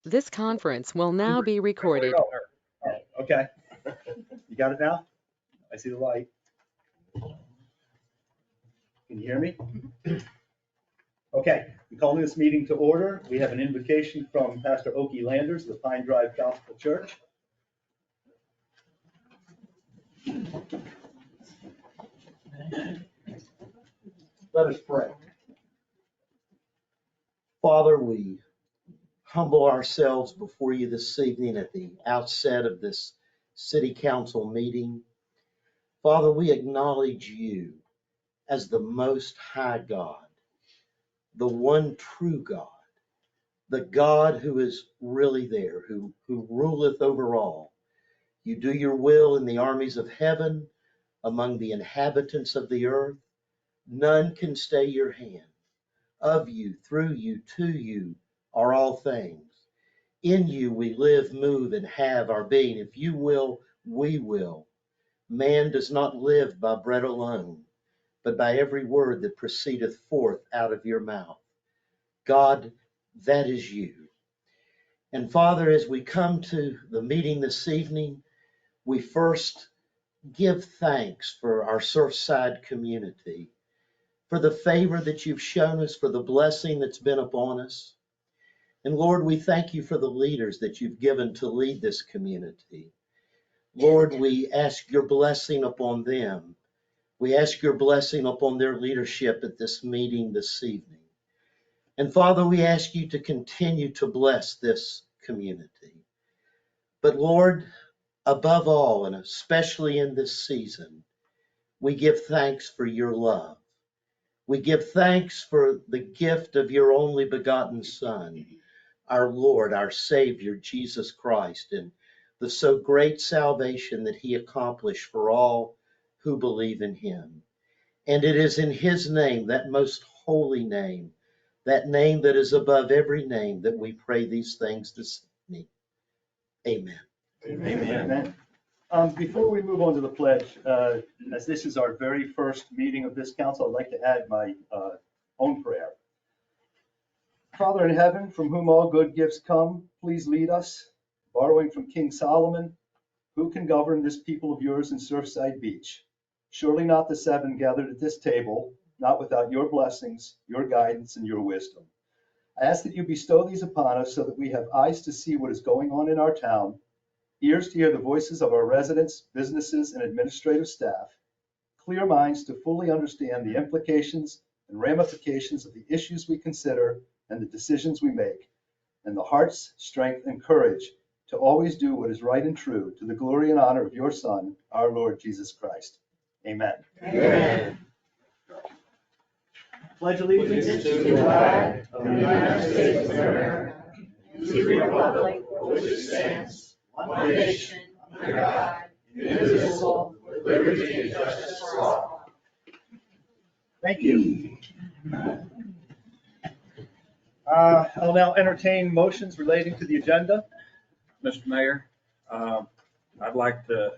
This conference will now be recorded. Oh, okay. You got it now? I see the light. Can you hear me? Okay, I'm calling this meeting to order. We have an invocation from Pastor Oki Landers of the Pine Drive Gospel Church. Let us pray. Father, we humble ourselves before you this evening at the outset of this city council meeting. Father, we acknowledge you as the most high God, the one true God, the God who is really there, who ruleth over all. You do your will in the armies of heaven, among the inhabitants of the earth. None can stay your hand. Of you, through you, to you are all things. In you we live, move, and have our being. If you will, we will. Man does not live by bread alone, but by every word that proceedeth forth out of your mouth. God, that is you. And Father, as we come to the meeting this evening, we first give thanks for our Surfside community, for the favor that you've shown us, for the blessing that's been upon us. And Lord, we thank you for the leaders that you've given to lead this community. Lord, we ask your blessing upon them. We ask your blessing upon their leadership at this meeting this evening. And Father, we ask you to continue to bless this community. But Lord, above all, and especially in this season, we give thanks for your love. We give thanks for the gift of your only begotten Son, our Lord, our Savior, Jesus Christ, and the so great salvation that he accomplished for all who believe in him. And it is in his name, that most holy name, that name that is above every name, that we pray these things this evening. Amen. Amen. Before we move on to the pledge, as this is our very first meeting of this council, I'd like to add my own prayer. Father in heaven, from whom all good gifts come, please lead us. Borrowing from King Solomon, who can govern this people of yours in Surfside Beach? Surely not the seven gathered at this table, not without your blessings, your guidance, and your wisdom. I ask that you bestow these upon us so that we have eyes to see what is going on in our town, ears to hear the voices of our residents, businesses, and administrative staff, clear minds to fully understand the implications and ramifications of the issues we consider and the decisions we make, and the heart's strength and courage to always do what is right and true to the glory and honor of your Son, our Lord Jesus Christ. Amen. Amen. Pledge allegiance to the flag of the United States of America, to the republic for which it stands, one nation, under God, indivisible, with liberty and justice for all. Thank you. I'll now entertain motions relating to the agenda. Mr. Mayor, I'd like to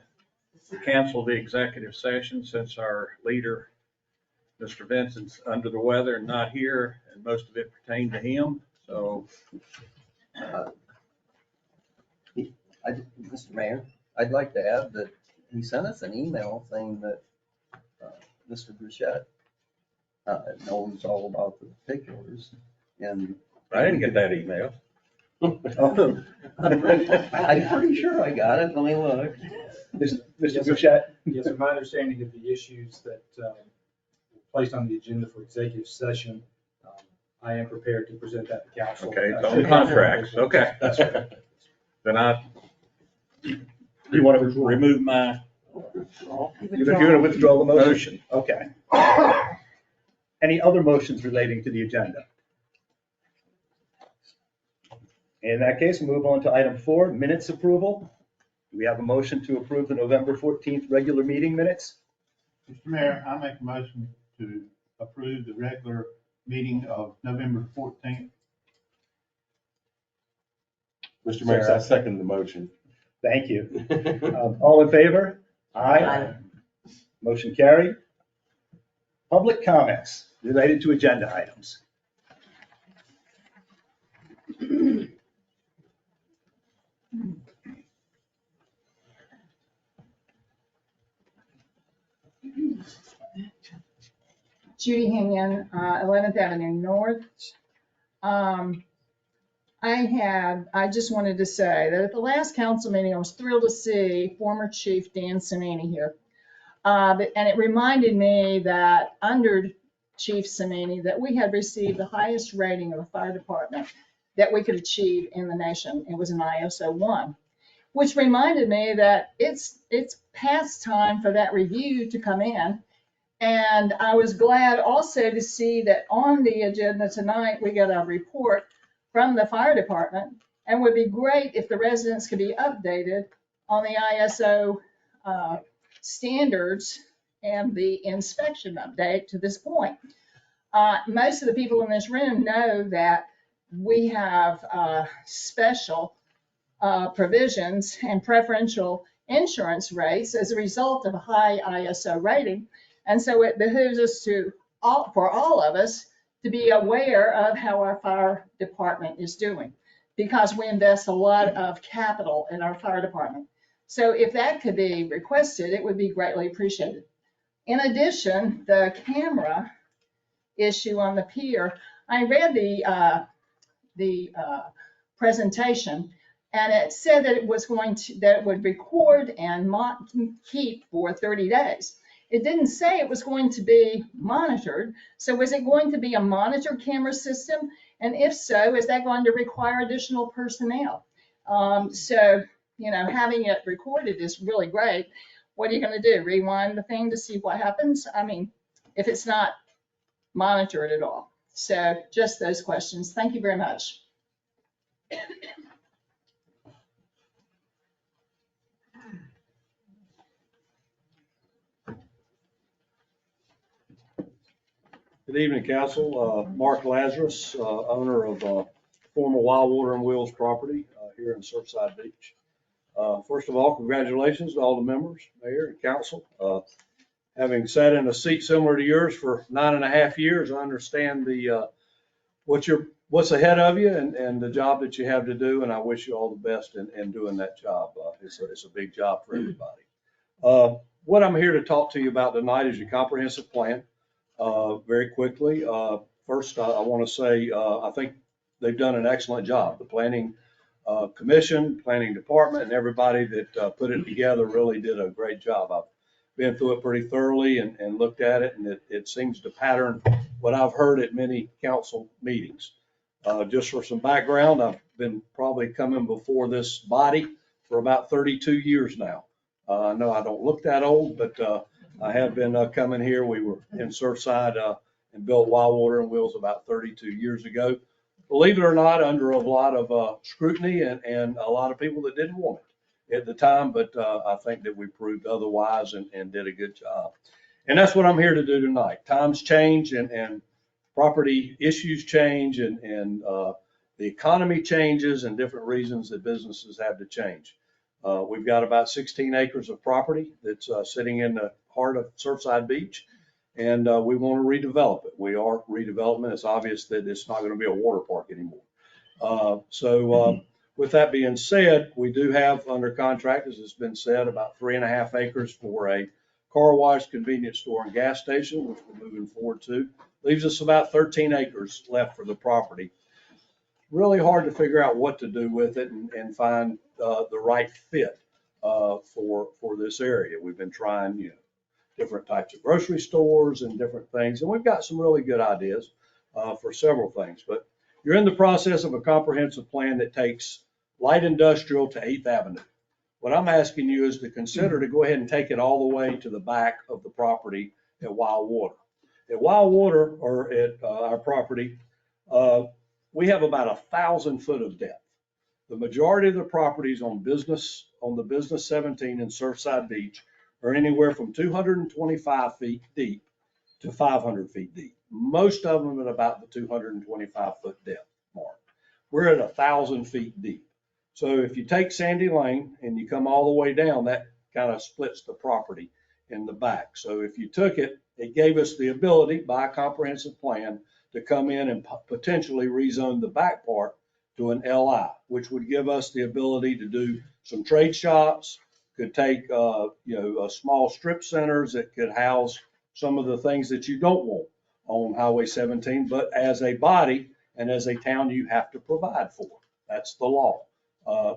cancel the executive session since our leader, Mr. Vincent's under the weather and not here, and most of it pertained to him. So, Mr. Mayor, I'd like to add that he sent us an email saying that Mr. Bruchette knows all about the particulars, and I didn't get that email. I'm pretty sure I got it. Let me look. Mr. Bruchette? Yes, from my understanding of the issues that were placed on the agenda for executive session, I am prepared to present that to council. Okay, it's on contracts. Okay. That's right. Then You want to remove my You're going to withdraw the motion? Okay. Any other motions relating to the agenda? In that case, we'll move on to item 4, minutes approval. Do we have a motion to approve the November 14th regular meeting minutes? Mr. Mayor, I make a motion to approve the regular meeting of November 14th. Mr. Mayor, I second the motion. Thank you. All in favor? Aye. Motion carried. Public comments related to agenda items. Judy Hinyon, 11th Avenue North. I just wanted to say that at the last council meeting, I was thrilled to see former Chief Dan Samini here. And it reminded me that under Chief Samini, that we had received the highest rating of a fire department that we could achieve in the nation. It was an ISO 1, which reminded me that it's past time for that review to come in. And I was glad also to see that on the agenda tonight, we got a report from the fire department, and would be great if the residents could be updated on the ISO standards and the inspection update to this point. Most of the people in this room know that we have special provisions and preferential insurance rates as a result of a high ISO rating. And so it behooves us for all of us to be aware of how our fire department is doing, because we invest a lot of capital in our fire department. So if that could be requested, it would be greatly appreciated. In addition, the camera issue on the pier, I read the presentation, and it said that it was that it would record and keep for 30 days. It didn't say it was going to be monitored. So is it going to be a monitor camera system? And if so, is that going to require additional personnel? So, having it recorded is really great. What are you going to do? Rewind the thing to see what happens? I mean, if it's not monitored at all. So just those questions. Thank you very much. Good evening, Council. Mark Lazarus, owner of former Wild Water and Wheels property here in Surfside Beach. First of all, congratulations to all the members, Mayor and Council. Having sat in a seat similar to yours for 9.5 years, I understand what's ahead of you and the job that you have to do, and I wish you all the best in doing that job. It's a big job for everybody. What I'm here to talk to you about tonight is your comprehensive plan. Very quickly, first, I want to say I think they've done an excellent job. The planning commission, planning department, and everybody that put it together really did a great job. I've been through it pretty thoroughly and looked at it, and it seems to pattern what I've heard at many council meetings. Just for some background, I've been probably coming before this body for about 32 years now. I know I don't look that old, but I have been coming here. We were in Surfside and built Wild Water and Wheels about 32 years ago. Believe it or not, under a lot of scrutiny and a lot of people that didn't want it at the time, but I think that we proved otherwise and did a good job. And that's what I'm here to do tonight. Times change and property issues change and the economy changes and different reasons that businesses have to change. We've got about 16 acres of property that's sitting in the heart of Surfside Beach, and we want to redevelop it. We are redevelopment. It's obvious that it's not going to be a water park anymore. With that being said, we do have under contract, as it's been said, about 3.5 acres for a car wash, convenience store, and gas station, which we're moving forward to. Leaves us about 13 acres left for the property. Really hard to figure out what to do with it and find the right fit for this area. We've been trying, different types of grocery stores and different things, and we've got some really good ideas for several things. But you're in the process of a comprehensive plan that takes light industrial to 8th Avenue. What I'm asking you is to consider to go ahead and take it all the way to the back of the property at Wild Water. At Wild Water, or at our property, we have about 1,000 foot of depth. The majority of the properties on the Business 17 in Surfside Beach are anywhere from 225 feet deep to 500 feet deep. Most of them at about the 225 foot depth mark. We're at 1,000 feet deep. So if you take Sandy Lane and you come all the way down, that kind of splits the property in the back. So if you took it, it gave us the ability by a comprehensive plan to come in and potentially rezone the back part to an LI, which would give us the ability to do some trade shops, could take small strip centers that could house some of the things that you don't want on Highway 17, but as a body and as a town, you have to provide for. That's the law.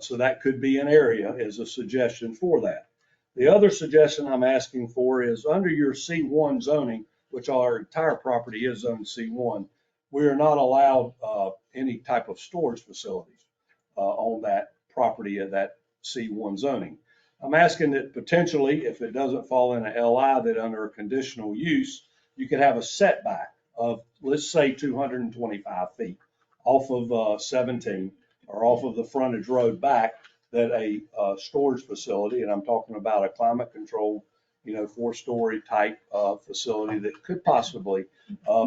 So that could be an area as a suggestion for that. The other suggestion I'm asking for is under your C1 zoning, which our entire property is zoned C1, we are not allowed any type of storage facilities on that property of that C1 zoning. I'm asking that potentially, if it doesn't fall in a LI, that under a conditional use, you could have a setback of, let's say, 225 feet off of 17 or off of the frontage road back, that a storage facility, and I'm talking about a climate controlled, 4-story type facility that could possibly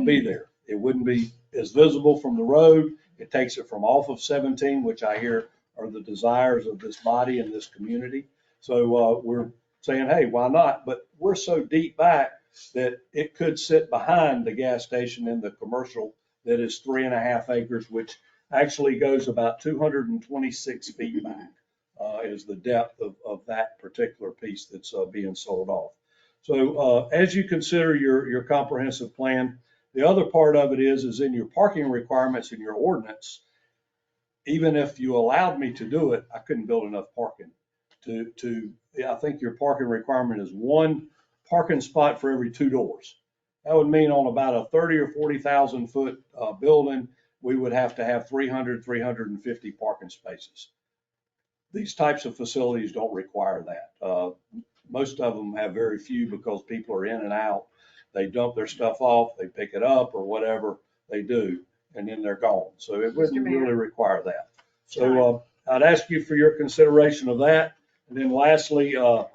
be there. It wouldn't be as visible from the road. It takes it from off of 17, which I hear are the desires of this body and this community. So we're saying, hey, why not? But we're so deep back that it could sit behind the gas station in the commercial that is 3.5 acres, which actually goes about 226 feet back, is the depth of that particular piece that's being sold off. So as you consider your comprehensive plan, the other part of it is in your parking requirements in your ordinance. Even if you allowed me to do it, I couldn't build enough parking I think your parking requirement is 1 parking spot for every 2 doors. That would mean on about a 30 or 40,000 foot building, we would have to have 350 parking spaces. These types of facilities don't require that. Most of them have very few because people are in and out. They dump their stuff off, they pick it up or whatever they do, and then they're gone. So it wouldn't really require that. So I'd ask you for your consideration of that. And then lastly, as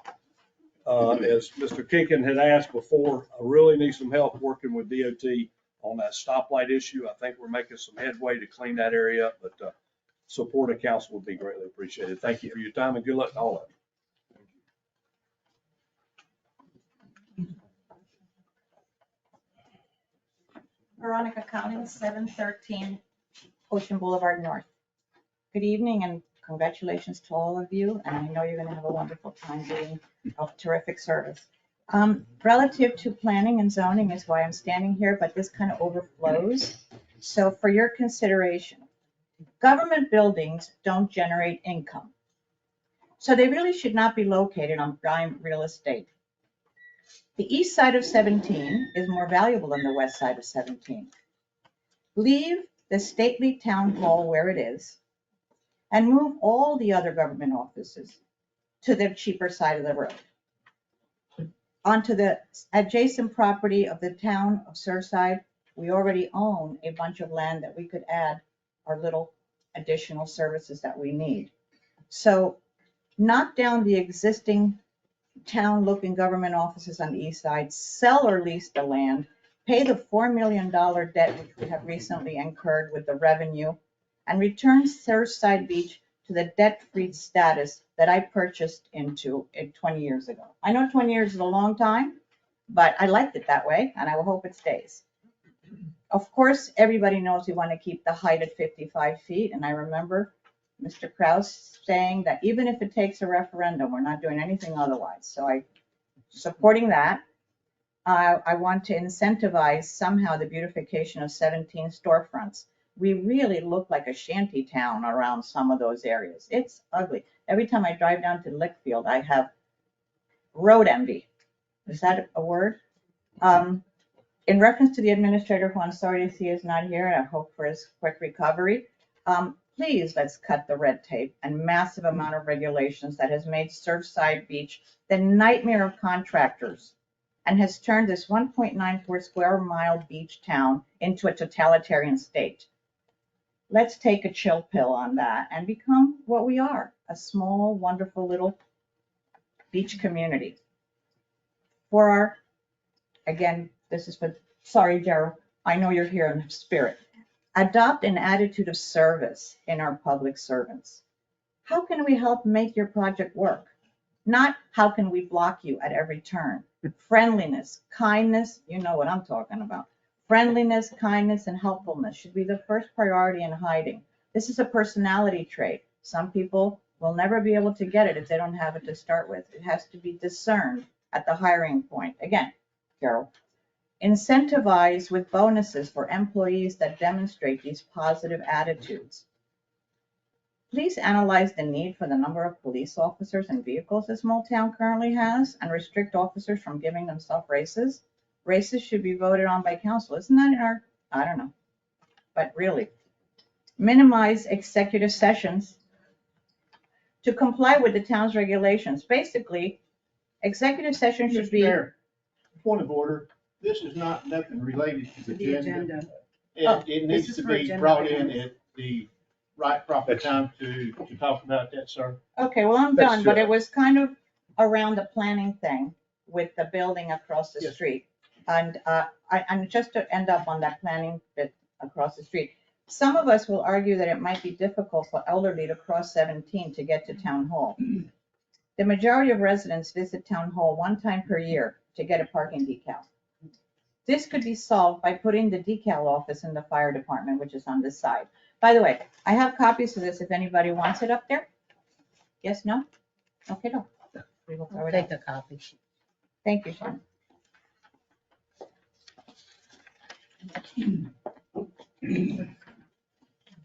Mr. Kinkin had asked before, I really need some help working with DOT on that stoplight issue. I think we're making some headway to clean that area up, but support of council would be greatly appreciated. Thank you for your time and good luck to all of you. Veronica Collins, 713 Ocean Boulevard North. Good evening and congratulations to all of you. And I know you're going to have a wonderful time being of terrific service. Relative to planning and zoning is why I'm standing here, but this kind of overflows. So for your consideration, government buildings don't generate income. So they really should not be located on prime real estate. The east side of 17 is more valuable than the west side of 17. Leave the stately town hall where it is and move all the other government offices to the cheaper side of the road. Onto the adjacent property of the town of Surfside, we already own a bunch of land that we could add our little additional services that we need. So knock down the existing town-looking government offices on the east side, sell or lease the land, pay the $4 million debt which we have recently incurred with the revenue, and return Surfside Beach to the debt-free status that I purchased into 20 years ago. I know 20 years is a long time, but I liked it that way, and I will hope it stays. Of course, everybody knows we want to keep the height at 55 feet, and I remember Mr. Kraus saying that even if it takes a referendum, we're not doing anything otherwise. So I'm supporting that. I want to incentivize somehow the beautification of 17 storefronts. We really look like a shanty town around some of those areas. It's ugly. Every time I drive down to Lickfield, I have road envy. Is that a word? In reference to the administrator, who I'm sorry to see is not here, and I hope for his quick recovery, please let's cut the red tape and massive amount of regulations that has made Surfside Beach the nightmare of contractors and has turned this 1.94 square mile beach town into a totalitarian state. Let's take a chill pill on that and become what we are, a small, wonderful little beach community. For our, again, this is for, sorry, Gerald, I know you're here in spirit. Adopt an attitude of service in our public servants. How can we help make your project work? Not how can we block you at every turn. Friendliness, kindness, you know what I'm talking about. Friendliness, kindness, and helpfulness should be the first priority in hiding. This is a personality trait. Some people will never be able to get it if they don't have it to start with. It has to be discerned at the hiring point. Again, Carol, Incentivize with bonuses for employees that demonstrate these positive attitudes. Please analyze the need for the number of police officers and vehicles a small town currently has and restrict officers from giving themselves raises. Raises should be voted on by council. Isn't that in our, I don't know, but really. Minimize executive sessions to comply with the town's regulations. Basically, executive session should Mr. be. Mayor, point of order, this is nothing related to the agenda. It Oh, needs to be brought in at the right proper time to talk about that, sir. Okay, well, I'm That's done, but true. it was kind of around the planning thing with the building across the Yes. street. And and just to end up on that planning bit across the street, some of us will argue that it might be difficult for elderly to cross 17 to get to town hall. The majority of residents visit town hall one time per year to get a parking decal. This could be solved by putting the decal office in the fire department, which is on this side. By the way, I have copies of this if anybody wants it up there. Yes, no? Okay, no. We will throw it Take out. the copy. Thank you, Sharon.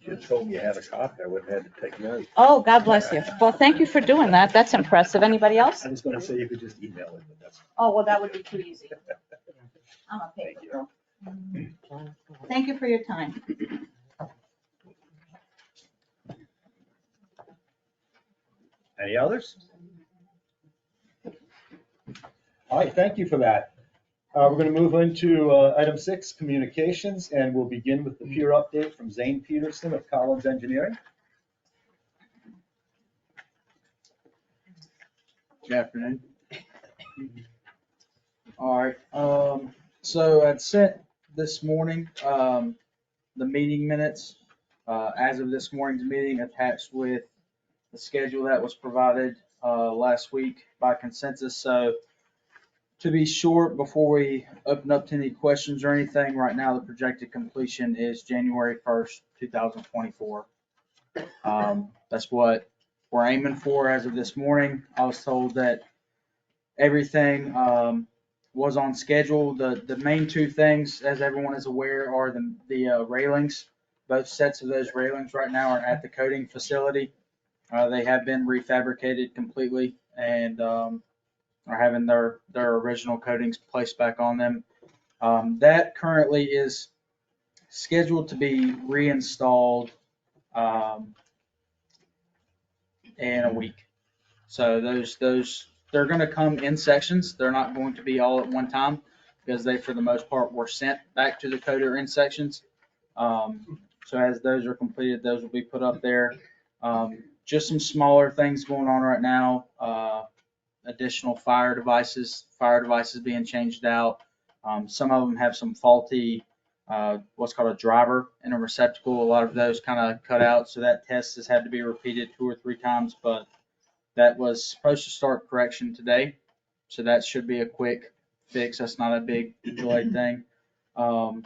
You told me you had a copy, I wouldn't have had to take notes. Oh, God bless you. Well, thank you for doing that. That's impressive. Anybody else? I was gonna say you could just email it, but that's. Oh, well, that would be too easy. I'm a paper girl. Thank you for your time. Any others? All right, thank you for that. We're going to move into item 6, communications, and we'll begin with the peer update from Zane Peterson of Collins Engineering. Good afternoon. All right, so I'd sent this morning, the meeting minutes, as of this morning's meeting attached with the schedule that was provided, last week by consensus. So to be short, before we open up to any questions or anything, right now, the projected completion is January 1st, 2024. That's what we're aiming for as of this morning. I was told that everything was on schedule. The main two things, as everyone is aware, are the railings. Both sets of those railings right now are at the coating facility. They have been refabricated completely and are having their original coatings placed back on them. That currently is scheduled to be reinstalled in a week. So those they're going to come in sections. They're not going to be all at one time because they, for the most part, were sent back to the coater in sections. So as those are completed, those will be put up there. Just some smaller things going on right now. Additional fire devices being changed out. Some of them have some faulty, what's called a driver in a receptacle. A lot of those kind of cut out. So that test has had to be repeated 2 or 3 times, but that was supposed to start correction today. So that should be a quick fix. That's not a big delayed thing. Hot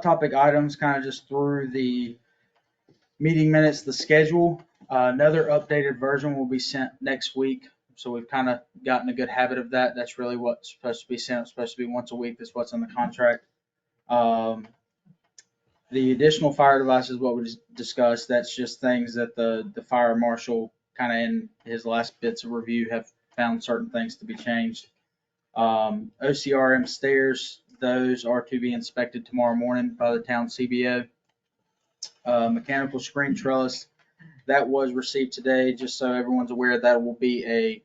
topic items, kind of just through the meeting minutes, the schedule. Another updated version will be sent next week. So we've kind of gotten a good habit of that. That's really what's supposed to be sent. It's supposed to be once a week. That's what's in the contract. The additional fire devices, what we just discussed, that's just things that the fire marshal kind of in his last bits of review have found certain things to be changed. OCRM stairs, those are to be inspected tomorrow morning by the town CBO. Mechanical screen trellis, that was received today, just so everyone's aware that will be a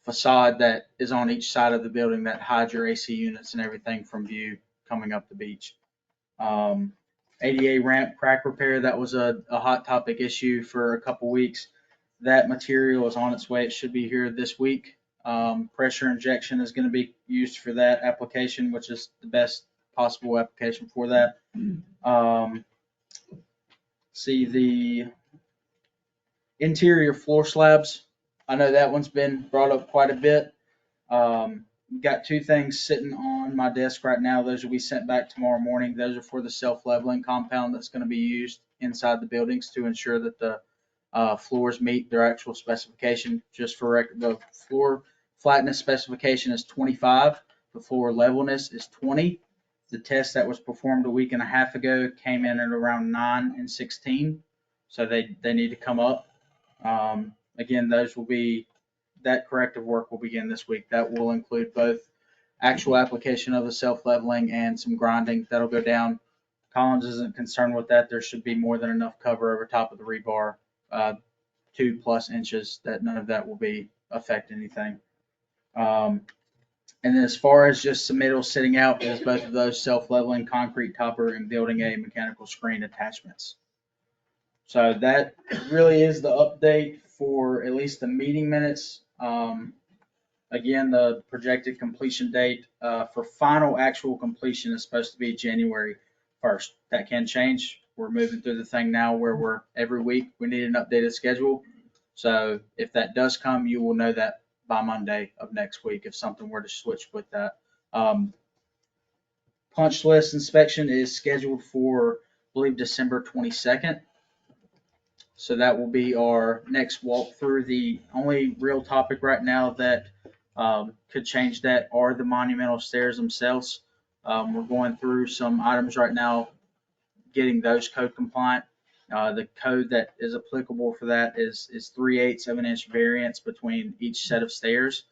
facade that is on each side of the building that hides your AC units and everything from view coming up the beach. ADA ramp crack repair, that was a hot topic issue for a couple weeks. That material is on its way. It should be here this week. Pressure injection is going to be used for that application, which is the best possible application for that. See the interior floor slabs. I know that one's been brought up quite a bit. Got 2 things sitting on my desk right now. Those will be sent back tomorrow morning. Those are for the self-leveling compound that's going to be used inside the buildings to ensure that the floors meet their actual specification. Just for record, the floor flatness specification is 25. the floor levelness is 20. The test that was performed a week and a half ago came in at around 9 and 16. So they need to come up. Again, that corrective work will begin this week. That will include both actual application of the self-leveling and some grinding that'll go down. Collins isn't concerned with that. There should be more than enough cover over top of the rebar, 2+ inches, that none of that will affect anything. And then as far as just submittals sitting out, is both of those self-leveling concrete topper and building a mechanical screen attachments. So that really is the update for at least the meeting minutes. Again, the projected completion date for final actual completion is supposed to be January 1st. That can change. We're moving through the thing now where every week we need an updated schedule. So if that does come, you will know that by Monday of next week if something were to switch with that. Punch list inspection is scheduled for, I believe, December 22nd. So that will be our next walkthrough. The only real topic right now that could change that are the monumental stairs themselves. We're going through some items right now, getting those code compliant. The code that is applicable for that is 3/8 of an inch variance between each set of stairs,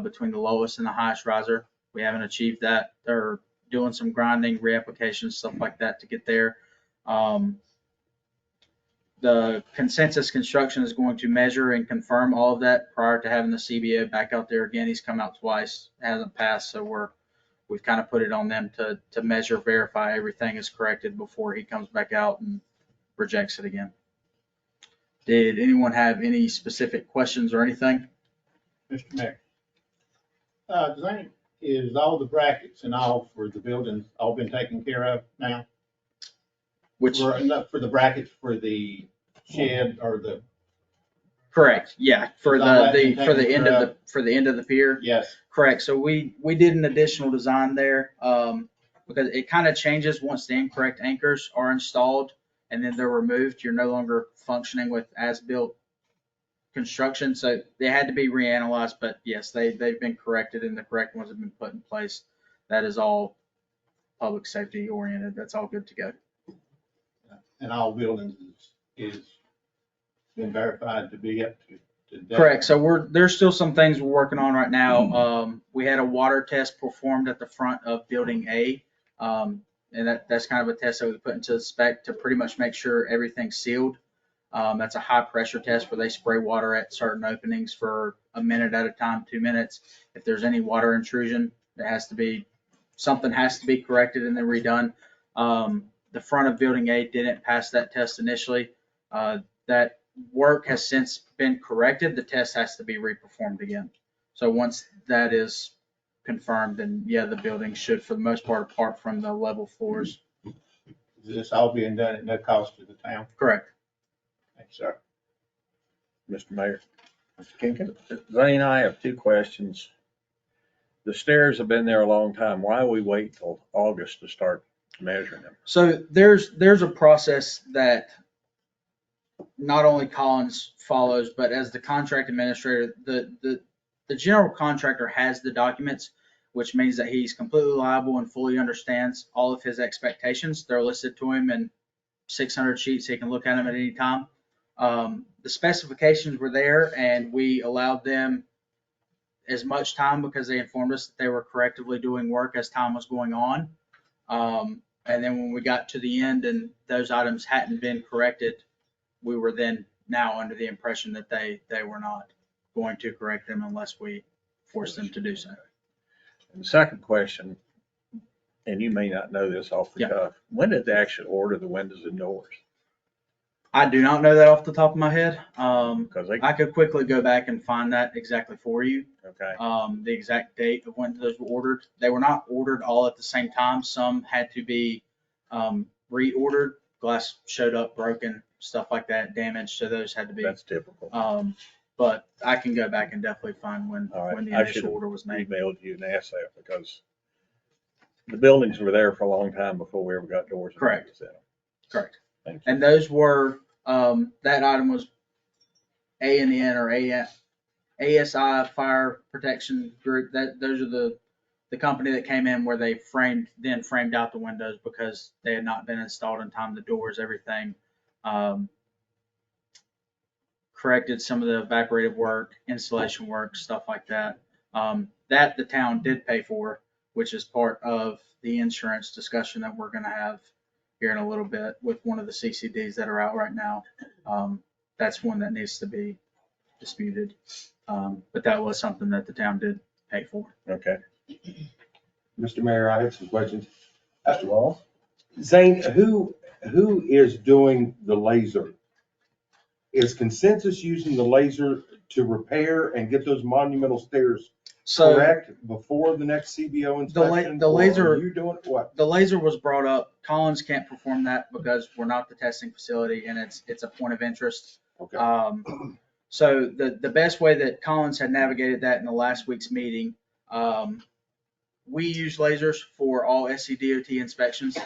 between the lowest and the highest riser. We haven't achieved that. They're doing some grinding, reapplication, stuff like that to get there. The Consensus Construction is going to measure and confirm all of that prior to having the CBO back out there again. He's come out twice, hasn't passed, so we've kind of put it on them to measure, verify everything is corrected before he comes back out and rejects it again. Did anyone have any specific questions or anything? Mr. Mayor. Is all the brackets and all for the buildings all been taken care of now? Which, For the brackets for the shed or the, correct, yeah, for the end of the pier. yes, Correct. So we did an additional design there, because it kind of changes once the incorrect anchors are installed and then they're removed. You're no longer functioning with as-built construction. So they had to be reanalyzed, but yes, they've been corrected and the correct ones have been put in place. That is all public safety oriented. That's all good to go. and all buildings is been verified to be up to date. Correct. So there's still some things we're working on right now. We had a water test performed at the front of Building A. And that's kind of a test that we put into the spec to pretty much make sure everything's sealed. That's a high pressure test where they spray water at certain openings for a minute at a time, 2 minutes. If there's any water intrusion, something has to be corrected and then redone. The front of Building A didn't pass that test initially. That work has since been corrected. The test has to be reperformed again. So once that is confirmed, then yeah, the building should, for the most part, apart from the level floors. Is this all being done at no cost to the town? Correct. Thanks, sir. Mr. Mayor. Mr. Kinkin? Zane and I have 2 questions. The stairs have been there a long time. Why we wait till August to start measuring them? So there's a process that not only Collins follows, but as the contract administrator, the general contractor has the documents, which means that he's completely liable and fully understands all of his expectations. They're listed to him in 600 sheets. He can look at them at any time. The specifications were there and we allowed them as much time because they informed us that they were correctively doing work as time was going on. And then when we got to the end and those items hadn't been corrected, we were then now under the impression that they were not going to correct them unless we forced them to do so. And the second question, and you may not know this off the Yeah. cuff, when did they actually order the windows and doors? I do not know that off the top of my head. Because they, I could quickly go back and find that exactly for you. okay, The exact date of when those were ordered. They were not ordered all at the same time. Some had to be reordered. Glass showed up broken, stuff like that, damaged. So those had to be. that's typical. But I can go back and definitely find when All right. when the I initial should've order was made. Emailed you and asked that because the buildings were there for a long time before we ever got doors. and Correct. windows in them. Correct. Thank you. And those were, that item was ANN or ASI Fire Protection Group. Those are the company that came in where they framed out the windows because they had not been installed in time, the doors, everything. Corrected some of the evaporative work, installation work, stuff like that. That the town did pay for, which is part of the insurance discussion that we're gonna have here in a little bit with one of the CCDs that are out right now. That's one that needs to be disputed. But that was something that the town did pay for. Okay. Mr. Mayor, I have some questions. Mr. Walls? Zane, who is doing the laser? Is Consensus using the laser to repair and get those monumental stairs So correct before the next CBO inspection? the laser- Or are you doing what? the laser was brought up. Collins can't perform that because we're not the testing facility and it's a point of interest. Okay. So the best way that Collins had navigated that in the last week's meeting, we use lasers for all SCDOT inspections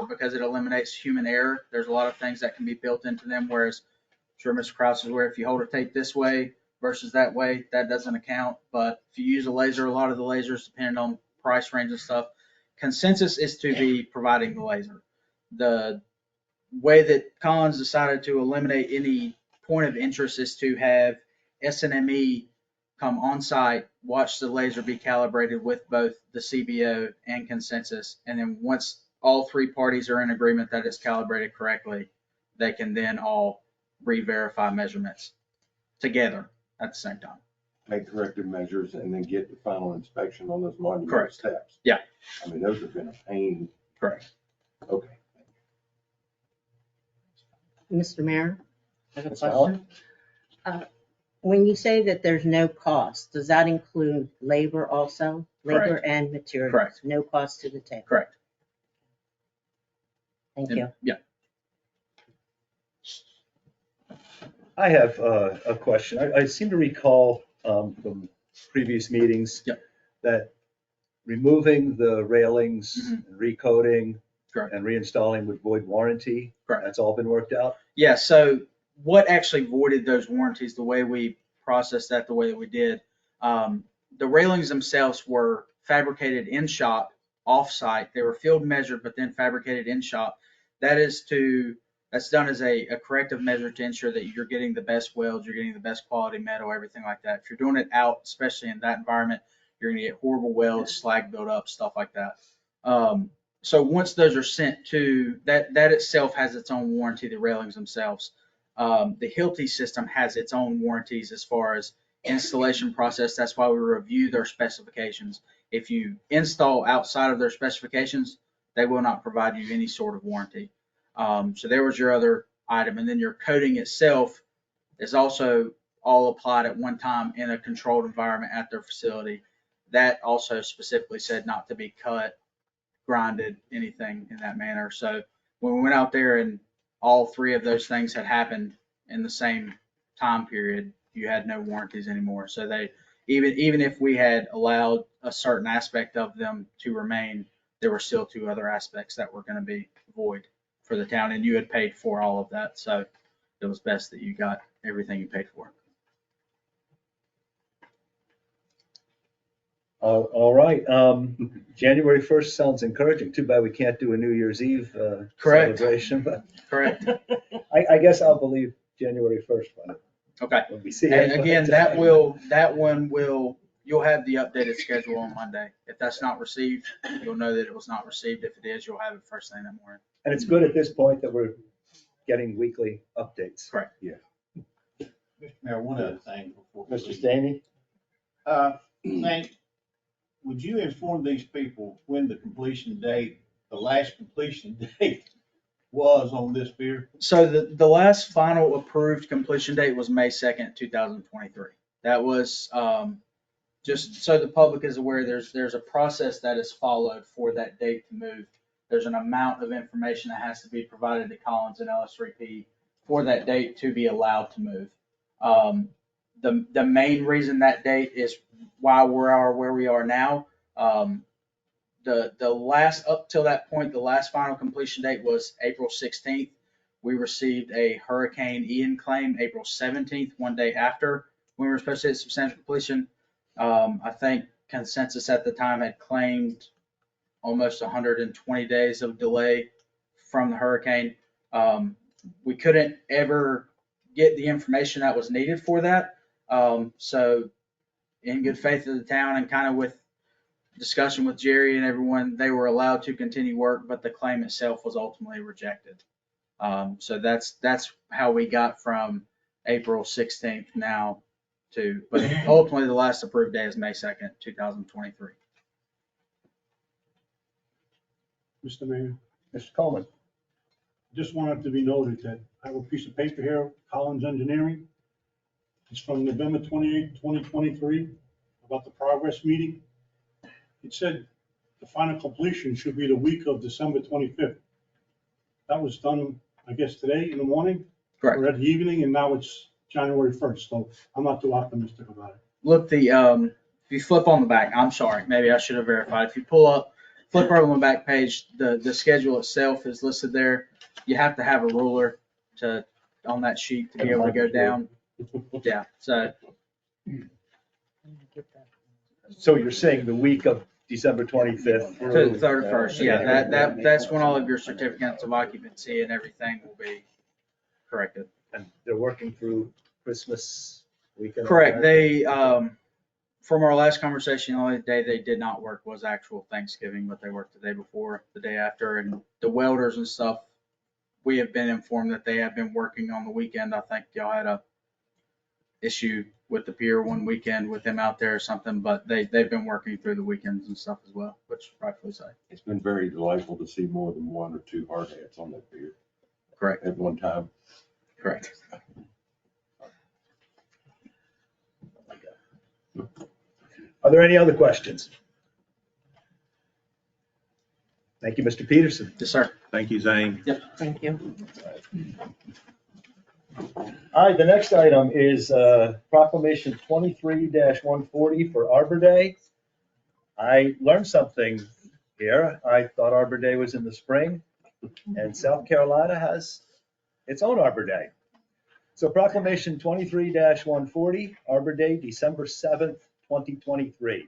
because it eliminates human error. There's a lot of things that can be built into them, whereas I'm sure Mr. Kraus is aware if you hold a tape this way versus that way, that doesn't account. But if you use a laser, a lot of the lasers, depending on price range and stuff, Consensus is to be providing the laser. The way that Collins decided to eliminate any point of interest is to have SNME come on site, watch the laser be calibrated with both the CBO and Consensus. And then once all three parties are in agreement that it's calibrated correctly, they can then all re-verify measurements together at the same time. Make corrective measures and then get the final inspection on those monumental Correct. steps. Yeah. I mean, those have been a pain. Correct. Okay. Mr. Mayor, I have a Ms. Allen? question. When you say that there's no cost, does that include labor also? Labor Correct. and materials? Correct. No cost to the table? Correct. Thank you. Yeah. I have a question. I seem to recall from previous meetings Yep. that removing the railings, Mhm. and recoding, Correct. and reinstalling would void warranty. Correct. That's all been worked out? Yeah, so what actually voided those warranties, the way we processed that, the way that we did, the railings themselves were fabricated in shop, off-site. They were field measured, but then fabricated in shop. That's done as a corrective measure to ensure that you're getting the best welds, you're getting the best quality metal, everything like that. If you're doing it out, especially in that environment, you're gonna get horrible welds, slag buildup, stuff like that. So once those are sent to, that itself has its own warranty, the railings themselves. The Hilti system has its own warranties as far as installation process. That's why we review their specifications. If you install outside of their specifications, they will not provide you any sort of warranty. So there was your other item. And then your coating itself is also all applied at one time in a controlled environment at their facility. That also specifically said not to be cut, grinded, anything in that manner. So when we went out there and all three of those things had happened in the same time period, you had no warranties anymore. So they, even if we had allowed a certain aspect of them to remain, there were still two other aspects that were going to be void for the town, and you had paid for all of that. So it was best that you got everything you paid for. All right. January 1st sounds encouraging. Too bad we can't do a New Year's Eve Correct. celebration, but Correct. I guess I'll believe January 1st Okay. when we see it. And again, you'll have the updated schedule on Monday. If that's not received, you'll know that it was not received. If it is, you'll have it first thing that morning. And it's good at this point that we're getting weekly updates. Correct. Mr. Mayor, one other thing before. Mr. Staney? Nate, would you inform these people when the completion date, the last completion date was on this pier? So the last final approved completion date was May 2nd, 2023. That was, just so the public is aware, there's a process that is followed for that date to move. There's an amount of information that has to be provided to Collins and LS3P for that date to be allowed to move. The main reason that date is why we are where we are now. The last, up till that point, the last final completion date was April 16th. We received a Hurricane Ian claim April 17th, one day after we were supposed to hit substantial completion. I think Consensus at the time had claimed almost 120 days of delay from the hurricane. We couldn't ever get the information that was needed for that. So in good faith of the town and kind of with discussion with Jerry and everyone, they were allowed to continue work, but the claim itself was ultimately rejected. So that's how we got from April 16th now to, but ultimately the last approved day is May 2nd, 2023. Mr. Mayor, Mr. Coleman. just wanted to be noted that I have a piece of paper here, Collins Engineering. It's from November 28, 2023, about the progress meeting. It said the final completion should be the week of December 25th. That was done, I guess, today in the morning. Correct. Or at the evening, and now it's January 1st, so I'm not too optimistic about it. Look, if you flip on the back, I'm sorry, maybe I should have verified. If you flip over on the back page, the schedule itself is listed there. You have to have a ruler on that sheet to be able to go down. Yeah, so So you're saying the week of December 25th? to the 31st, yeah, that's when all of your certificates of occupancy and everything will be corrected. And they're working through Christmas weekend? Correct. They, from our last conversation, the only day they did not work was actual Thanksgiving, but they worked the day before, the day after, and the welders and stuff, we have been informed that they have been working on the weekend. I think y'all had a issue with the pier one weekend with them out there or something, but they've been working through the weekends and stuff as well, which rightfully so. It's been very delightful to see more than one or two hard hats on that pier Correct. at one time. Correct. Are there any other questions? Thank you, Mr. Peterson. Yes, sir. Thank you, Zane. Thank you. All right, the next item is proclamation 23-140 for Arbor Day. I learned something here. I thought Arbor Day was in the spring, and South Carolina has its own Arbor Day. So proclamation 23-140, Arbor Day, December 7th, 2023.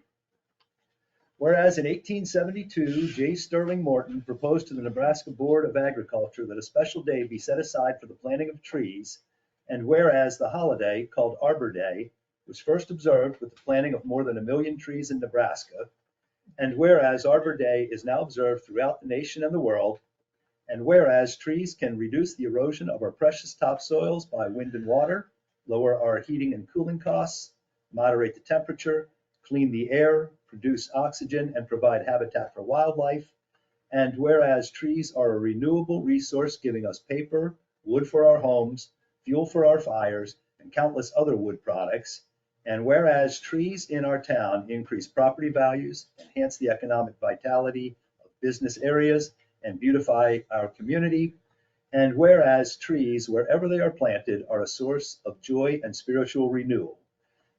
Whereas in 1872, J. Sterling Morton proposed to the Nebraska Board of Agriculture that a special day be set aside for the planting of trees, and whereas the holiday, called Arbor Day, was first observed with the planting of more than 1 million trees in Nebraska, and whereas Arbor Day is now observed throughout the nation and the world, and whereas trees can reduce the erosion of our precious topsoils by wind and water, lower our heating and cooling costs, moderate the temperature, clean the air, produce oxygen, and provide habitat for wildlife. And whereas trees are a renewable resource giving us paper, wood for our homes, fuel for our fires, and countless other wood products. And whereas trees in our town increase property values, enhance the economic vitality of business areas, and beautify our community. And whereas trees, wherever they are planted, are a source of joy and spiritual renewal.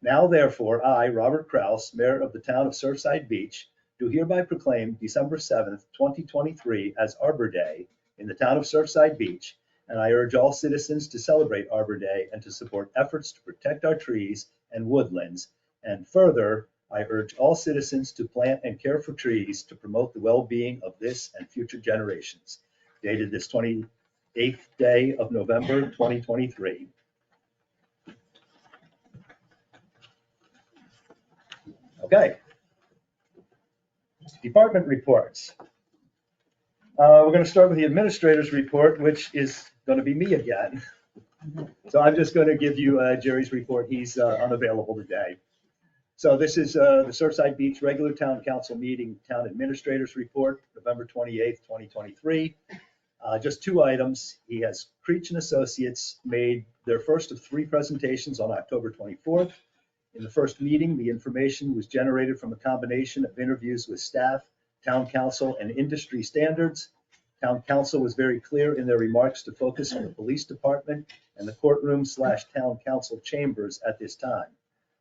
Now, therefore, I, Robert Kraus, Mayor of the town of Surfside Beach, do hereby proclaim December 7th, 2023 as Arbor Day in the town of Surfside Beach, and I urge all citizens to celebrate Arbor Day and to support efforts to protect our trees and woodlands. And further, I urge all citizens to plant and care for trees to promote the well-being of this and future generations. Dated this 28th day of November, 2023. Okay. Department reports. We're going to start with the administrator's report, which is going to be me again. So I'm just going to give you Jerry's report. He's unavailable today. So this is the Surfside Beach regular town council meeting, town administrator's report, November 28th, 2023. Just 2 items. He has Creech and Associates made their first of 3 presentations on October 24th. In the first meeting, the information was generated from a combination of interviews with staff, town council, and industry standards. Town council was very clear in their remarks to focus on the police department and the courtroom/town council chambers at this time.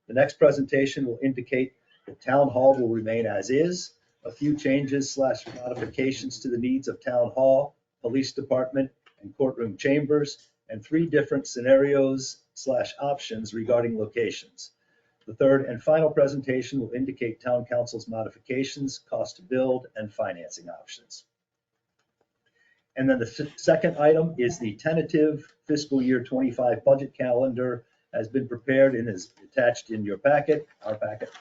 The next presentation will indicate that town hall will remain as is, a few changes/modifications to the needs of town hall, police department, and courtroom chambers, and 3 different scenarios/options regarding locations. The third and final presentation will indicate town council's modifications, cost to build, and financing options. And then the second item is the tentative fiscal year 25 budget calendar has been prepared and is attached in your packet, our packet.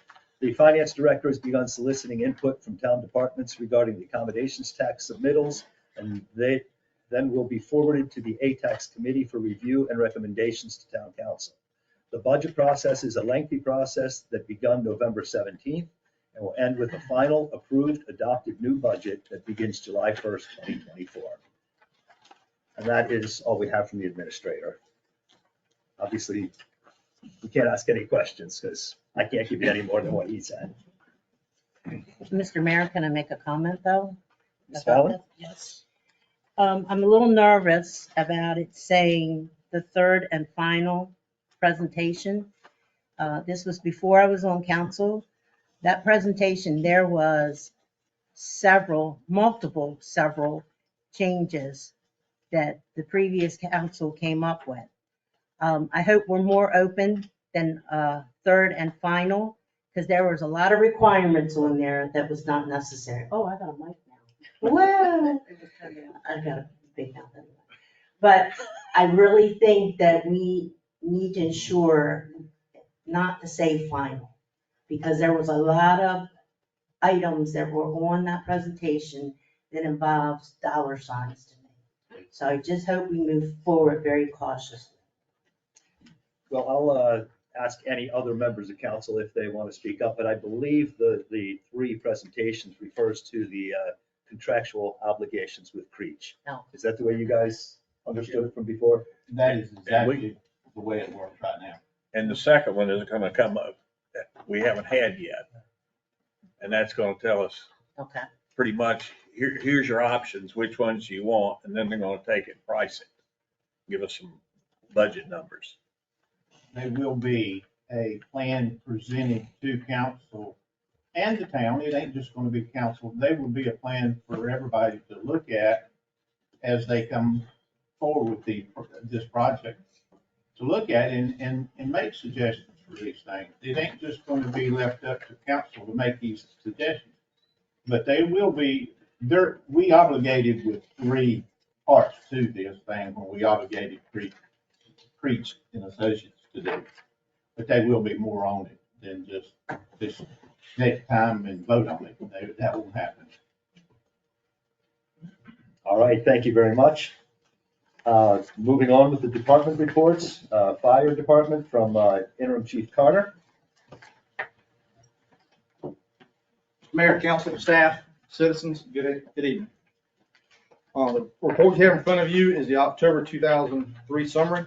The finance director has begun soliciting input from town departments regarding the accommodations tax submittals, and they then will be forwarded to the ATAX committee for review and recommendations to town council. The budget process is a lengthy process that begun November 17th and will end with a final approved adopted new budget that begins July 1st, 2024. And that is all we have from the administrator. Obviously, you can't ask any questions because I can't give you any more than what he said. Mr. Mayor, can I make a comment though? Ms. Fallon? Yes. I'm a little nervous about it saying the third and final presentation. This was before I was on council. That presentation, there was several changes that the previous council came up with. I hope we're more open than third and final, because there was a lot of requirements on there that was not necessary. Oh, I got a mic now. Whoa. I got a big mouth anyway. But I really think that we need to ensure not to say final, because there was a lot of items that were on that presentation that involves dollar signs to me. So I just hope we move forward very cautiously. Well, I'll ask any other members of council if they want to speak up, but I believe the three presentations refers to the contractual obligations with Creech. No. Is that the way you guys understood it from before? That is exactly the way it works right now. And the second one is gonna come up that we haven't had yet. And that's gonna tell us Okay. pretty much, here's your options, which ones you want, and then they're gonna take it, price it. Give us some budget numbers. There will be a plan presented to council and the town. It ain't just gonna be council. There will be a plan for everybody to look at as they come forward with this project, to look at and make suggestions for these things. It ain't just gonna be left up to council to make these suggestions. But they will be, we obligated with three parts to this thing when we obligated Creech and Associates to do. But they will be more on it than just this next time and vote on it. That won't happen. All right, thank you very much. Moving on with the department reports, fire department from interim chief Carter. Mayor, council, staff, citizens, good evening. The report you have in front of you is the October 2023 summary.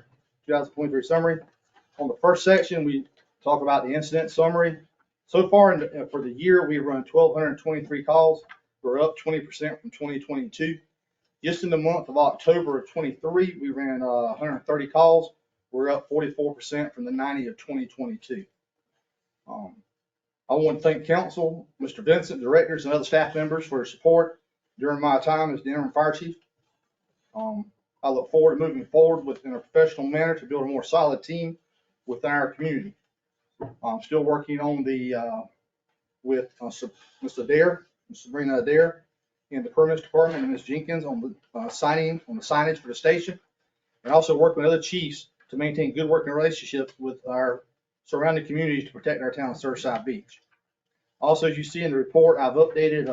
On the first section, we talk about the incident summary. So far for the year, we've run 1,223 calls. We're up 20% from 2022. Just in the month of October of 23, we ran 130 calls. We're up 44% from the 90 of 2022. I want to thank council, Mr. Vincent, directors, and other staff members for their support during my time as the interim fire chief. I look forward to moving forward in a professional manner to build a more solid team within our community. I'm still working on with Ms. Adair, Ms. Sabrina Adair, in the permits department, and Ms. Jenkins on the signage for the station, and also working with other chiefs to maintain good working relationships with our surrounding communities to protect our town of Surfside Beach. Also, as you see in the report, I've updated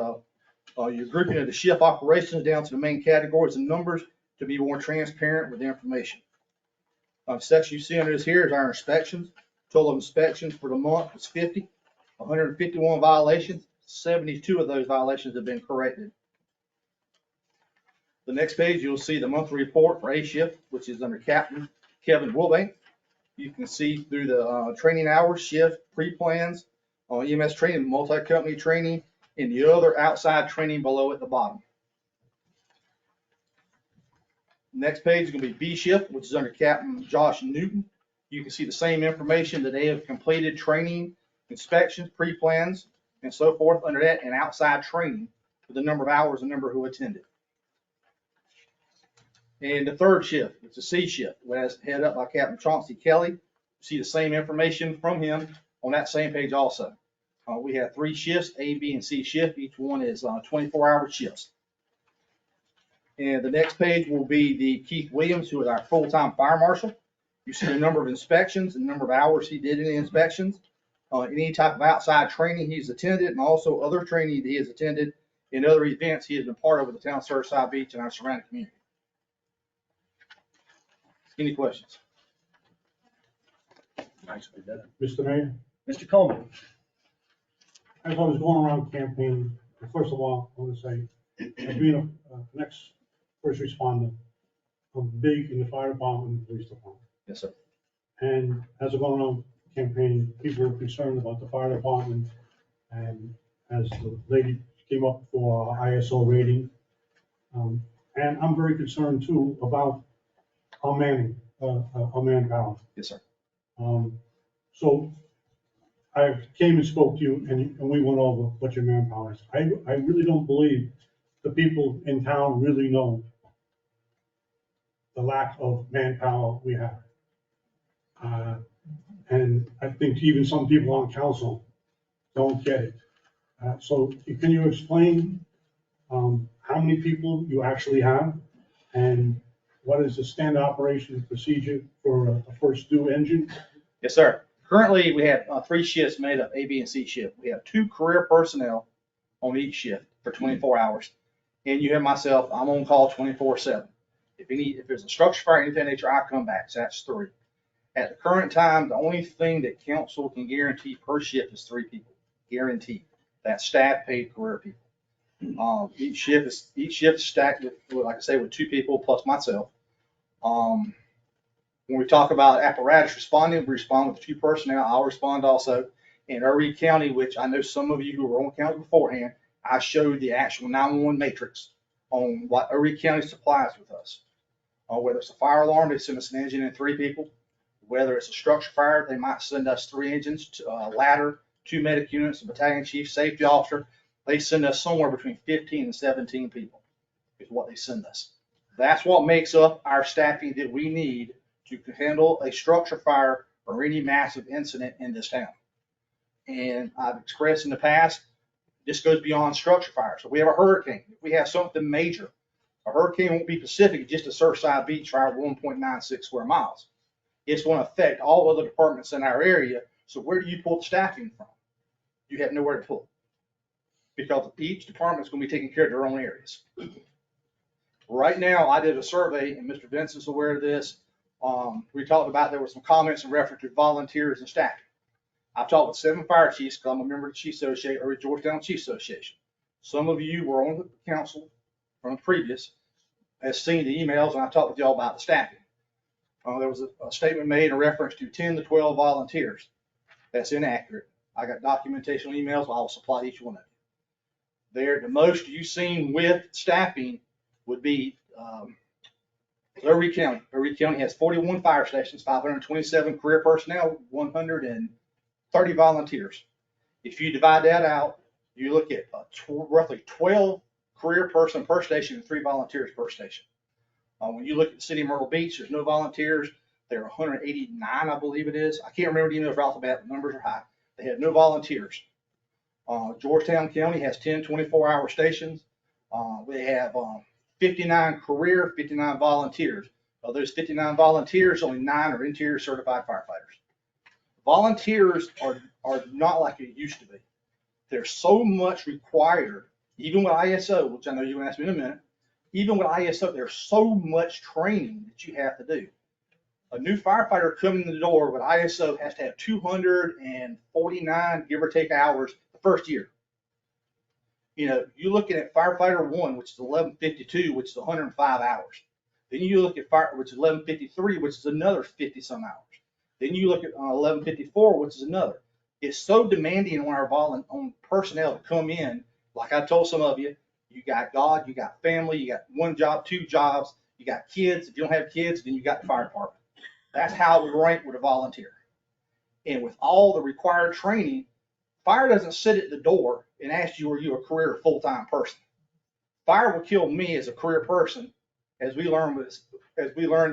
your grouping of the shift operations down to the main categories and numbers to be more transparent with the information. Section you see under this here is our inspections. Total inspections for the month was 50, 151 violations. 72 of those violations have been corrected. The next page, you'll see the monthly report for A shift, which is under Captain Kevin Wilbank. You can see through the training hours, shift, pre-plans, EMS training, multi-company training, and the other outside training below at the bottom. Next page is going to be B shift, which is under Captain Josh Newton. You can see the same information that they have completed training, inspections, pre-plans, and so forth under that, and outside training for the number of hours and number who attended. And the third shift, it's a C shift, headed up by Captain Chauncey Kelly. You see the same information from him on that same page also. We have 3 shifts, A, B, and C shift. Each one is 24-hour shifts. And the next page will be the Keith Williams, who is our full-time fire marshal. You see the number of inspections and the number of hours he did in the inspections. Any type of outside training he's attended, and also other training that he has attended in other events he has been part of with the town of Surfside Beach and our surrounding community. Any questions? Nicely done. Mr. Mayor, Mr. Coleman. as I was going around campaigning, first of all, I want to say, being a next first responder, I'm big in the fire department and the police department. Yes, sir. And as I go around campaigning, people are concerned about the fire department. And as the lady came up for our ISO rating, and I'm very concerned too about our manning, our manpower. Yes, sir. So I came and spoke to you and we went over what your manpower is. I really don't believe the people in town really know the lack of manpower we have. And I think even some people on council don't get it. So can you explain how many people you actually have and what is the standard operation procedure for a first due engine? Yes, sir. Currently, we have 3 shifts made up, A, B, and C shift. We have 2 career personnel on each shift for 24 hours. And you have myself, I'm on call 24/7. If there's a structure fire, anything of that nature, I come back. So that's 3. At the current time, the only thing that council can guarantee per shift is 3 people, guaranteed. That's staff paid career people. Each shift is stacked with, like I say, with 2 people plus myself. When we talk about apparatus responding, we respond with 2 personnel. I'll respond also. In Erie County, which I know some of you who were on council beforehand, I showed the actual 911 matrix on what Erie County supplies with us. Whether it's a fire alarm, they send us an engine and 3 people. Whether it's a structure fire, they might send us 3 engines, a ladder, 2 medic units, a battalion chief, safety officer. They send us somewhere between 15 and 17 people is what they send us. That's what makes up our staffing that we need to handle a structure fire or any massive incident in this town. And I've expressed in the past, this goes beyond structure fire. So we have a hurricane. If we have something major, a hurricane won't be specific just to Surfside Beach fire 1.96 square miles. It's going to affect all other departments in our area. So where do you pull the staffing from? You have nowhere to pull, because each department is going to be taking care of their own areas. Right now, I did a survey, and Mr. Vincent's aware of this. We talked about, there were some comments in reference to volunteers and staffing. I've talked with 7 fire chiefs, because I'm a member of the Chief Association, or Georgetown Chief Association. Some of you were on the council from the previous, has seen the emails, and I talked with y'all about the staffing. There was a statement made in reference to 10 to 12 volunteers. That's inaccurate. I got documentation emails, I'll supply each one of you. There, the most you've seen with staffing would be Erie County. Erie County has 41 fire stations, 527 career personnel, 130 volunteers. If you divide that out, you look at roughly 12 career person per station and 3 volunteers per station. When you look at the city of Myrtle Beach, there's no volunteers. There are 189, I believe it is. I can't remember the emails off the bat, the numbers are high. They have no volunteers. Georgetown County has 10 24-hour stations. They have 59 career, 59 volunteers. Of those 59 volunteers, only 9 are interior certified firefighters. Volunteers are not like it used to be. There's so much required, even with ISO, which I know you're going to ask me in a minute. Even with ISO, there's so much training that you have to do. A new firefighter coming in the door with ISO has to have 249, give or take, hours the first year. You know, you're looking at firefighter 1, which is 1152, which is 105 hours. Then you look at fire, which is 1153, which is another 50 some hours. Then you look at 1154, which is another. It's so demanding on our on personnel to come in. Like I told some of you, you got God, you got family, you got 1 job, 2 jobs, you got kids. If you don't have kids, then you got the fire department. That's how it would rank with a volunteer. And with all the required training, fire doesn't sit at the door and ask you, are you a career or full-time person? Fire will kill me as a career person, as we learned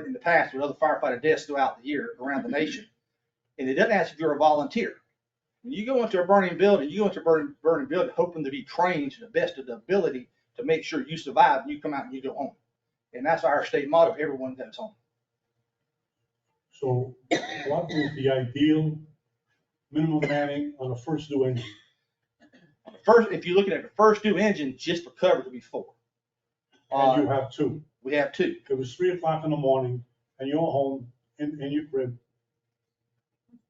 in the past with other firefighter deaths throughout the year around the nation. And it doesn't ask if you're a volunteer. When you go into a burning building, you go into a burning building hoping to be trained to the best of the ability to make sure you survive and you come out and you go home. And that's our state motto. Everyone goes home. So what is the ideal minimum manning on a first due engine? First, if you're looking at the first due engine, just for cover, to be 4. And you have 2. We have 2. It was 3 o'clock in the morning and you're home in your crib.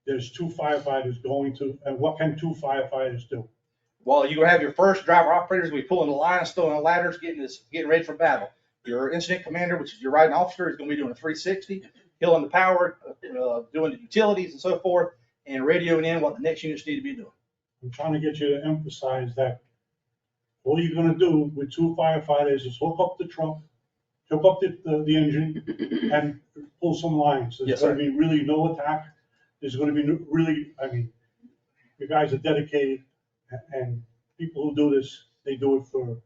There's 2 firefighters going to, and what can 2 firefighters do? Well, you have your first driver operators, we pulling the lines, throwing the ladders, getting ready for battle. Your incident commander, which is your riding officer, is going to be doing a 360, killing the power, doing the utilities and so forth, and radioing in what the next units need to be doing. I'm trying to get you to emphasize that all you're gonna do with 2 firefighters is hook up the truck, hook up the engine and pull some lines. There's Yes, gonna be really no attack. There's gonna be really, I mean, you guys are dedicated and people who do this, they do it for,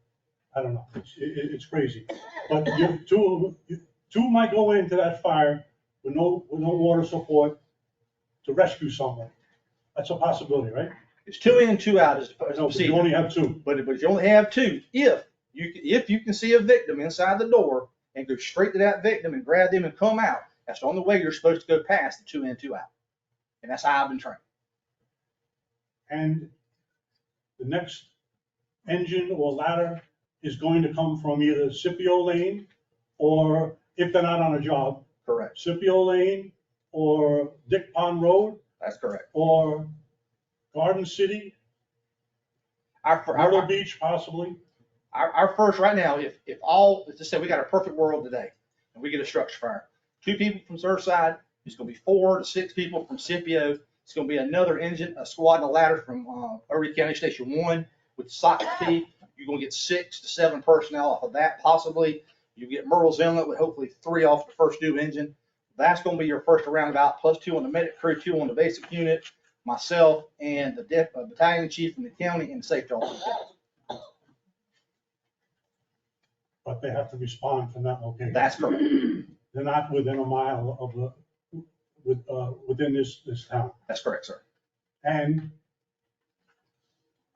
I don't know, it's crazy. But you, two might go into that fire with no water support to rescue someone. That's a possibility, right? It's 2 in, 2 out as the No, but you procedure. only have 2. But you only have 2, if you can see a victim inside the door and go straight to that victim and grab them and come out, that's the only way you're supposed to go past the 2 in, 2 out. And that's how I've been trained. And the next engine or ladder is going to come from either Scipio Lane or, if they're not on a job, Correct. Scipio Lane or Dick Pond Road That's correct. or Garden City, Myrtle Beach possibly. Our first right now, if all, let's just say we got a perfect world today and we get a structure fire, 2 people from Surfside, it's going to be 4 to 6 people from Scipio. It's going to be another engine, a squad and a ladder from Erie County Station 1 with socket P. You're going to get 6 to 7 personnel off of that possibly. You get Myrtle's Inlet with hopefully 3 off the first due engine. That's going to be your first roundabout, plus 2 on the medic crew, 2 on the basic unit, myself and the battalion chief from the county and the safety officer. But they have to respond from that location. That's correct. They're not within a mile of within this town. That's correct, sir. And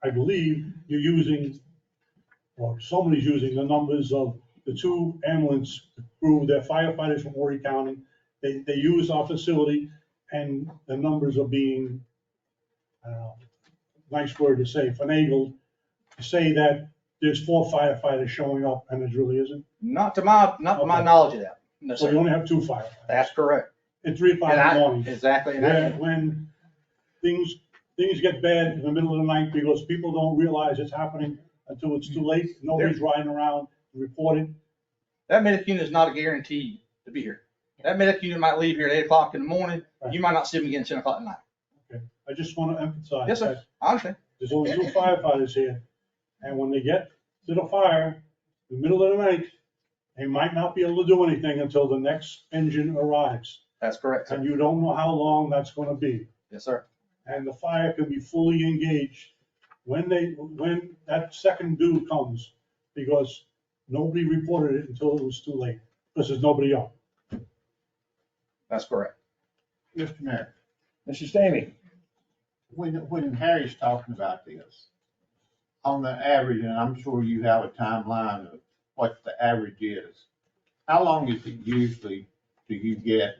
I believe you're using, or somebody's using the numbers of the 2 ambulance crew, they're firefighters from Horry County. They use our facility and the numbers are being, I don't know, nice word to say, finagled, to say that there's 4 firefighters showing up and it really isn't. Not to my knowledge of that. No, So you sir. only have 2 firefighters. That's correct. At 3 o'clock in the morning. Exactly. When things get bad in the middle of the night because people don't realize it's happening until it's too late. Nobody's riding around reporting. That medic unit is not a guarantee to be here. That medic unit might leave here at 8 o'clock in the morning. You might not see them again at 10 o'clock at night. Okay, I just want to emphasize. Yes, sir. that I understand. There's only 2 firefighters here. And when they get to the fire, in the middle of the night, they might not be able to do anything until the next engine arrives. That's correct, sir. And you don't know how long that's going to be. Yes, sir. And the fire can be fully engaged when that second due comes, because nobody reported it until it was too late, because there's nobody up. That's correct. Mr. Mayor, Mr. Stamey. when Harry's talking about this, on the average, and I'm sure you have a timeline of what the average is, how long is it usually do you get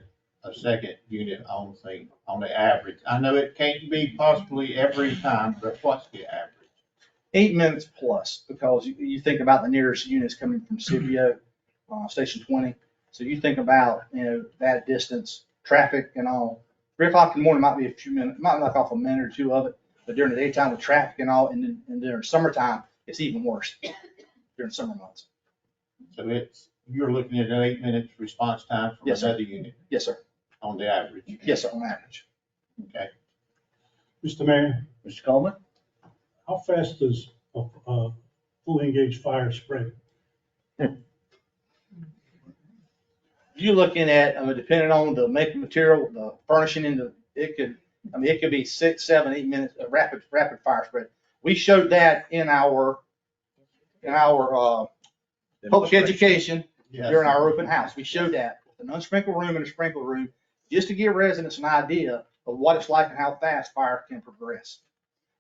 a second unit on scene, on the average? I know it can't be possibly every time, but what's the average? 8 minutes plus, because you think about the nearest units coming from Scipio, Station 20. So you think about, that distance, traffic and all. 3 o'clock in the morning might be a few minutes, might knock off a minute or 2 of it, but during the daytime with traffic and all, and during summertime, it's even worse during summer months. So you're looking at an 8 minutes response time for Yes, sir. another unit Yes, sir. on the average. Yes, sir, on average. Okay. Mr. Mayor, Mr. Coleman? how fast does a fully engaged fire spread? You're looking at, depending on the make and material, the furnishing it could be 6, 7, 8 minutes of rapid fire spread. We showed that in our public education Yes. during our open house. We showed that, an unsprinkle room and a sprinkle room, just to give residents an idea of what it's like and how fast fire can progress.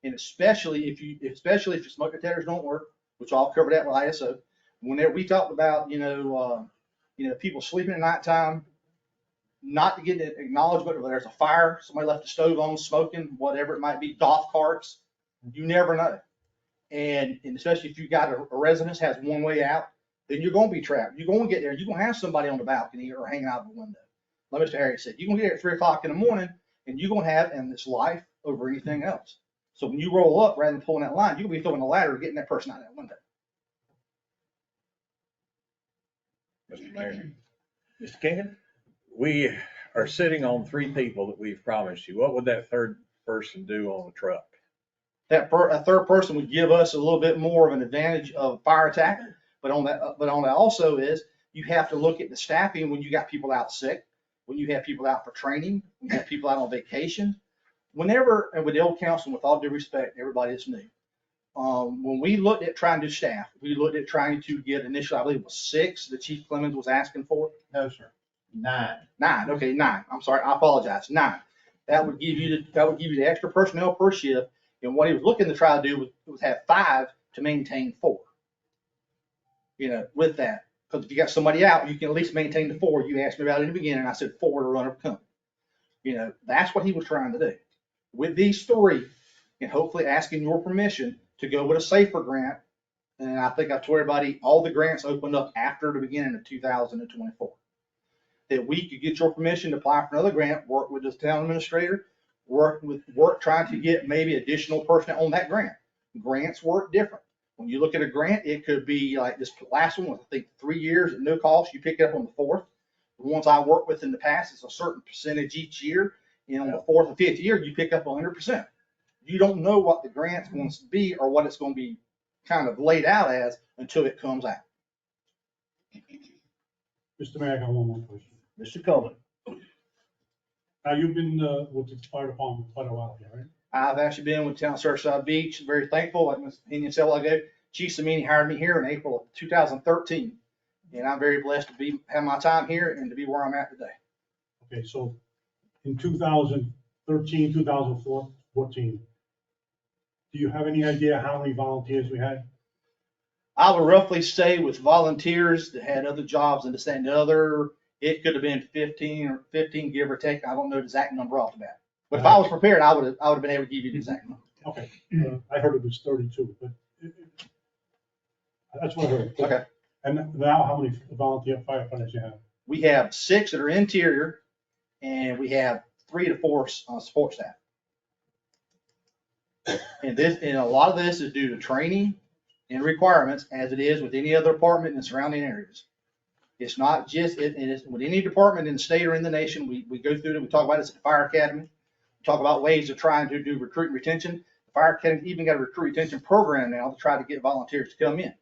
And especially if your smoke detectors don't work, which I'll cover that with ISO. Whenever we talked about, people sleeping at nighttime, not to get an acknowledgement whether there's a fire, somebody left the stove on, smoking, whatever it might be, golf carts, you never know. And especially if you got a residence has one way out, then you're going to be trapped. You're going to get there. You're going to have somebody on the balcony or hanging out of the window. Like Mr. Harris said, you're going to get there at 3 o'clock in the morning, and you're going to have, and it's life over anything else. So when you roll up, rather than pulling that line, you'll be throwing a ladder or getting that person out that window. Mr. Mayor. Mr. King, we are sitting on 3 people that we've promised you. What would that third person do on the truck? A third person would give us a little bit more of an advantage of fire attack. But on that also is you have to look at the staffing when you got people out sick, when you have people out for training, when you have people out on vacation. Whenever, and with the old council, with all due respect, everybody is new. When we looked at trying to staff, we looked at trying to get initially, I believe it was 6, the Chief Clemens was asking for. No, sir. 9. 9, okay, 9. I'm sorry, I apologize, 9. That would give you the extra personnel per shift. And what he was looking to try to do was have 5 to maintain 4. With that, because if you got somebody out, you can at least maintain the 4 you asked me about in the beginning. I said 4 to run a company. That's what he was trying to do. With these 3, and hopefully asking your permission to go with a safer grant. And I think I told everybody all the grants opened up after the beginning of 2024. That we could get your permission to apply for another grant, work with the town administrator, work trying to get maybe additional personnel on that grant. Grants work different. When you look at a grant, it could be like this last one was, I think, 3 years at no cost. You pick it up on the 4th. The ones I worked with in the past, it's a certain percentage each year. And on the 4th or 5th year, you pick up 100%. You don't know what the grant's going to be or what it's going to be kind of laid out as until it comes out. Mr. Mayor, I got one more question. Mr. Coleman. Now, you've been with the fire department quite a while here, right? I've actually been with Town Surfside Beach, very thankful. Like Ms. Indian said a while ago, Chief Samini hired me here in April of 2013. And I'm very blessed to have my time here and to be where I'm at today. Okay, so in 2013, 2014, do you have any idea how many volunteers we had? I would roughly say with volunteers that had other jobs and this, that, and the other, it could have been 15, give or take. I don't know the exact number off the bat. But if I was prepared, I would have been able to give you the exact number. Okay, I heard it was 32, but that's what I heard. Okay. And now how many volunteer firefighters you have? We have 6 that are interior, and we have 3 to 4 support staff. And a lot of this is due to training and requirements, as it is with any other department in the surrounding areas. It's not just, it is with any department in the state or in the nation. We go through it. We talk about this at the fire academy. We talk about ways of trying to do recruit and retention. The fire academy even got a recruit retention program now to try to get volunteers to come in.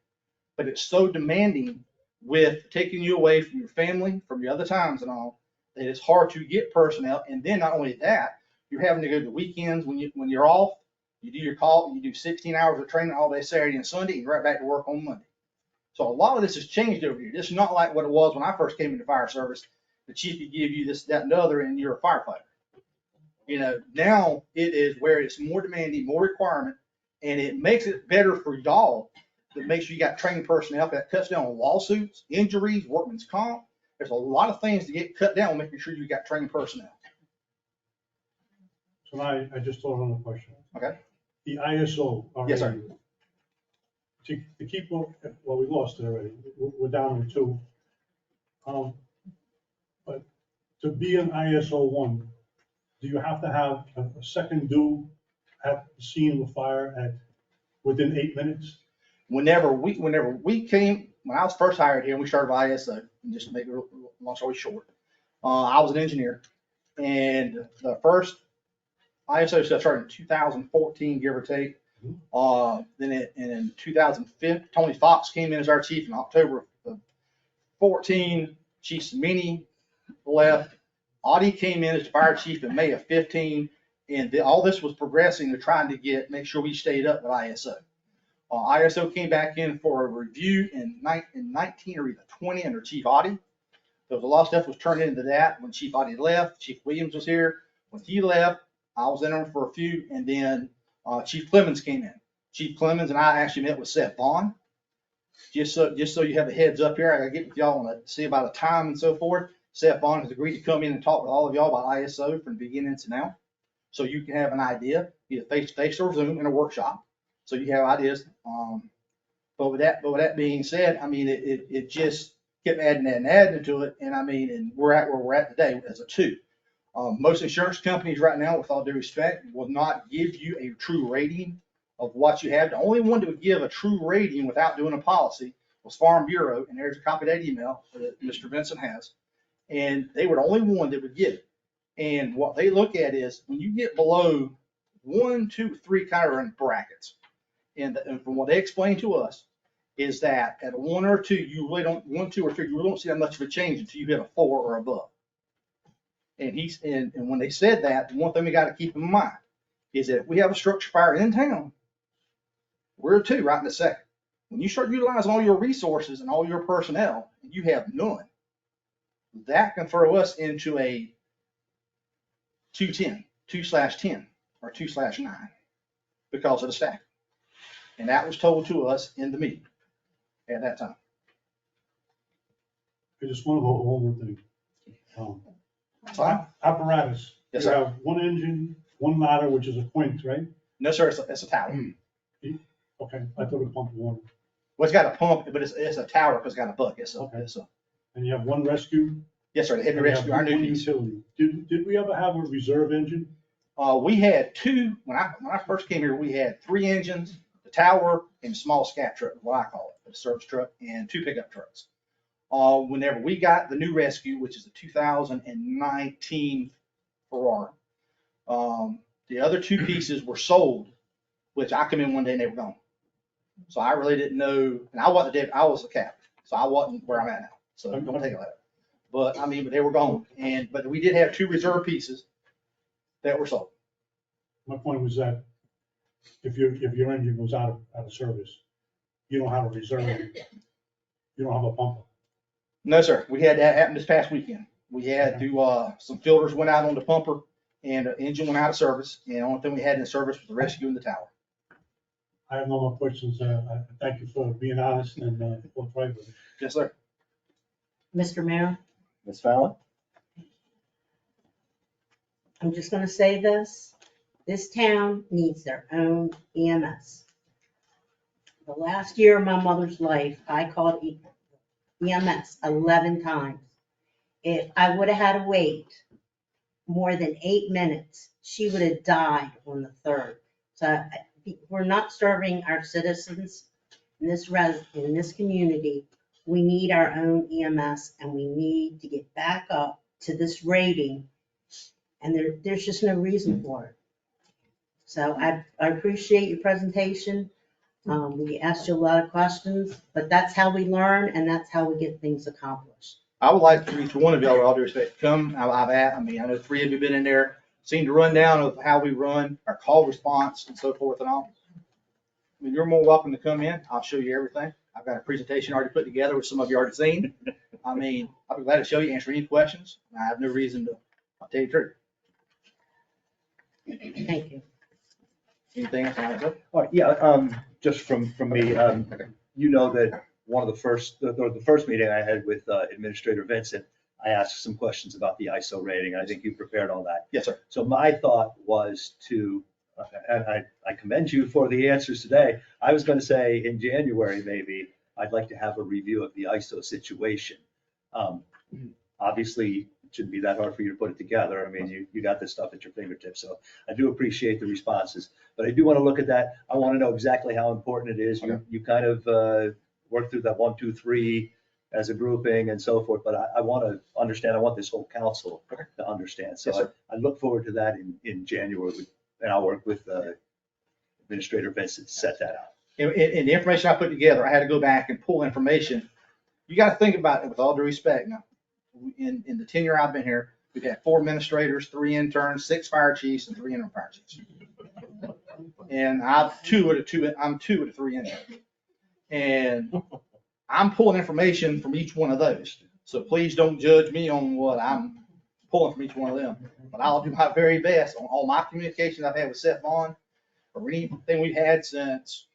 But it's so demanding with taking you away from your family, from your other times and all, that it's hard to get personnel. And then not only that, you're having to go to weekends when you're off. You do your call, you do 16 hours of training all day Saturday and Sunday, and you're right back to work on Monday. So a lot of this has changed over here. This is not like what it was when I first came into fire service. The chief could give you this, that, and the other, and you're a firefighter. Now it is where it's more demanding, more requirement, and it makes it better for y'all. That makes sure you got trained personnel that cuts down on lawsuits, injuries, workman's comp. There's a lot of things to get cut down, making sure you got trained personnel. So now I just thought of another question. Okay. The ISO. Yes, sir. To keep, well, we lost it already. We're down to 2. But to be an ISO 1, do you have to have a second due at the scene of a fire within 8 minutes? Whenever we came, when I was first hired here, and we started with ISO, and just to make a long story short, I was an engineer, and the first ISO stuff started in 2014, give or take. Then in 2005, Tony Fox came in as our chief in October of 14. Chief Samini left. Audie came in as the fire chief in May of 15, and all this was progressing to trying to make sure we stayed up with ISO. ISO came back in for a review in 19 or either 20 under Chief Audie. There was a lot of stuff was turned into that when Chief Audie left. Chief Williams was here. When he left, I was in there for a few, and then Chief Clemens came in. Chief Clemens and I actually met with Seth Vaughn. Just so you have a heads up here, I gotta get with y'all on see about a time and so forth. Seth Vaughn has agreed to come in and talk with all of y'all about ISO from the beginning to now. So you can have an idea, either face-to-face or Zoom in a workshop. So you have ideas. But with that being said, I mean, it just kept adding to it. And I mean, and we're at where we're at today as a 2. Most insurance companies right now, with all due respect, will not give you a true rating of what you have. The only one that would give a true rating without doing a policy was Farm Bureau. And there's a copy of that email that Mr. Vincent has. And they were the only one that would give it. And what they look at is when you get below 1, 2, 3 kind of in brackets. And from what they explained to us is that at a 1 or 2, you really don't, 1, 2, or 3, you really don't see that much of a change until you hit a 4 or above. And and when they said that, one thing we got to keep in mind is that if we have a structure fire in town, we're a 2 right in a second. When you start utilizing all your resources and all your personnel, and you have none, that can throw us into a 210, 2/10, or 2/9 because of the staff. And that was told to us in the meeting at that time. I just want to go one more thing. Fine. Apparatus. Yes, You sir. have 1 engine, 1 ladder, which is a point, right? No, sir, it's a tower. Okay, I thought it pumped water. Well, it's got a pump, but it's a tower because it's got a bucket. And you have 1 rescue. Yes, sir, the heavy and you have rescue, our new 1 piece. utility. Did we ever have a reserve engine? We had 2, when I first came here, we had 3 engines, the tower, and a small scat truck, what I call it, a service truck, and 2 pickup trucks. Whenever we got the new rescue, which is a 2019 Ferrari, the other 2 pieces were sold, which I come in one day and they were gone. So I really didn't know, and I wasn't I was a captain, so I wasn't where I'm at now. So don't take it like that. But I mean, but they were gone. But we did have 2 reserve pieces that were sold. My point was that if your engine goes out of service, you don't have a reserve. You don't have a pumper. No, sir. We had that happen this past weekend. We had to, some filters went out on the pumper and the engine went out of service. And the only thing we had in service was the rescue and the tower. I have no more questions. I thank you for being honest and forthright with it. Yes, sir. Mr. Mayor, Ms. Fallon? I'm just gonna say this. This town needs their own EMS. The last year of my mother's life, I called EMS 11 times. If I would have had to wait more than 8 minutes, she would have died on the 3rd. So we're not serving our citizens in this community. We need our own EMS and we need to get back up to this rating. And there's just no reason for it. So I appreciate your presentation. We asked you a lot of questions, but that's how we learn and that's how we get things accomplished. I would like for each one of y'all, with all due respect, come. I know 3 of you have been in there, seen the rundown of how we run, our call response and so forth and all. I mean, you're more welcome to come in. I'll show you everything. I've got a presentation already put together, which some of you already seen. I mean, I'll be glad to show you, answer any questions. I have no reason to, I'll tell you the truth. Thank you. Anything else I want to say? All right, yeah, just from me, you know that one of the first meeting I had with Administrator Vincent, I asked some questions about the ISO rating. I think you prepared all that. Yes, sir. So my thought was to, and I commend you for the answers today. I was going to say in January, maybe, I'd like to have a review of the ISO situation. Obviously, it shouldn't be that hard for you to put it together. I mean, you got this stuff at your fingertips. So I do appreciate the responses, but I do want to look at that. I want to know exactly how important it is. You kind of work through that 1, 2, 3 as a grouping and so forth, but I want to understand. I want this whole council to understand. So Yes, I look forward to that in January, and I'll work with Administrator Vincent to set that out. And the information I put together, I had to go back and pull information. You got to think about it with all due respect. Now, in the tenure I've been here, we've had 4 administrators, 3 interns, 6 fire chiefs, and 3 interim fire chiefs. And I'm 2 of the 3 interns. And I'm pulling information from each one of those. So please don't judge me on what I'm pulling from each one of them. But I'll do my very best on all my communications I've had with Seth Vaughn, or anything we've had since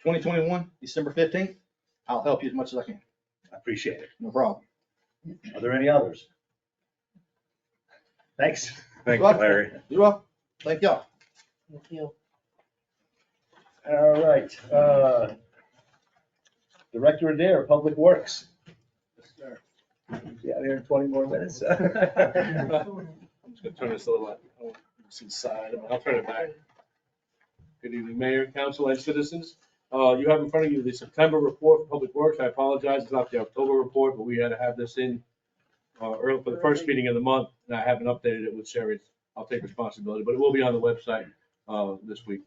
2021, December 15th. I'll help you as much as I can. I appreciate it. No problem. Are there any others? Thanks. Thank you, Larry. You're welcome. Thank y'all. Thank you. All right. Director Adair, Public Works. Yeah, here in 20 more minutes. I'm just gonna turn this a little, to the side, I'll turn it back. Good evening, Mayor, Council, and citizens. You have in front of you the September report for Public Works. I apologize, it's not the October report, but we had to have this in early for the first meeting of the month, and I haven't updated it with Sherry. I'll take responsibility, but it will be on the website this week.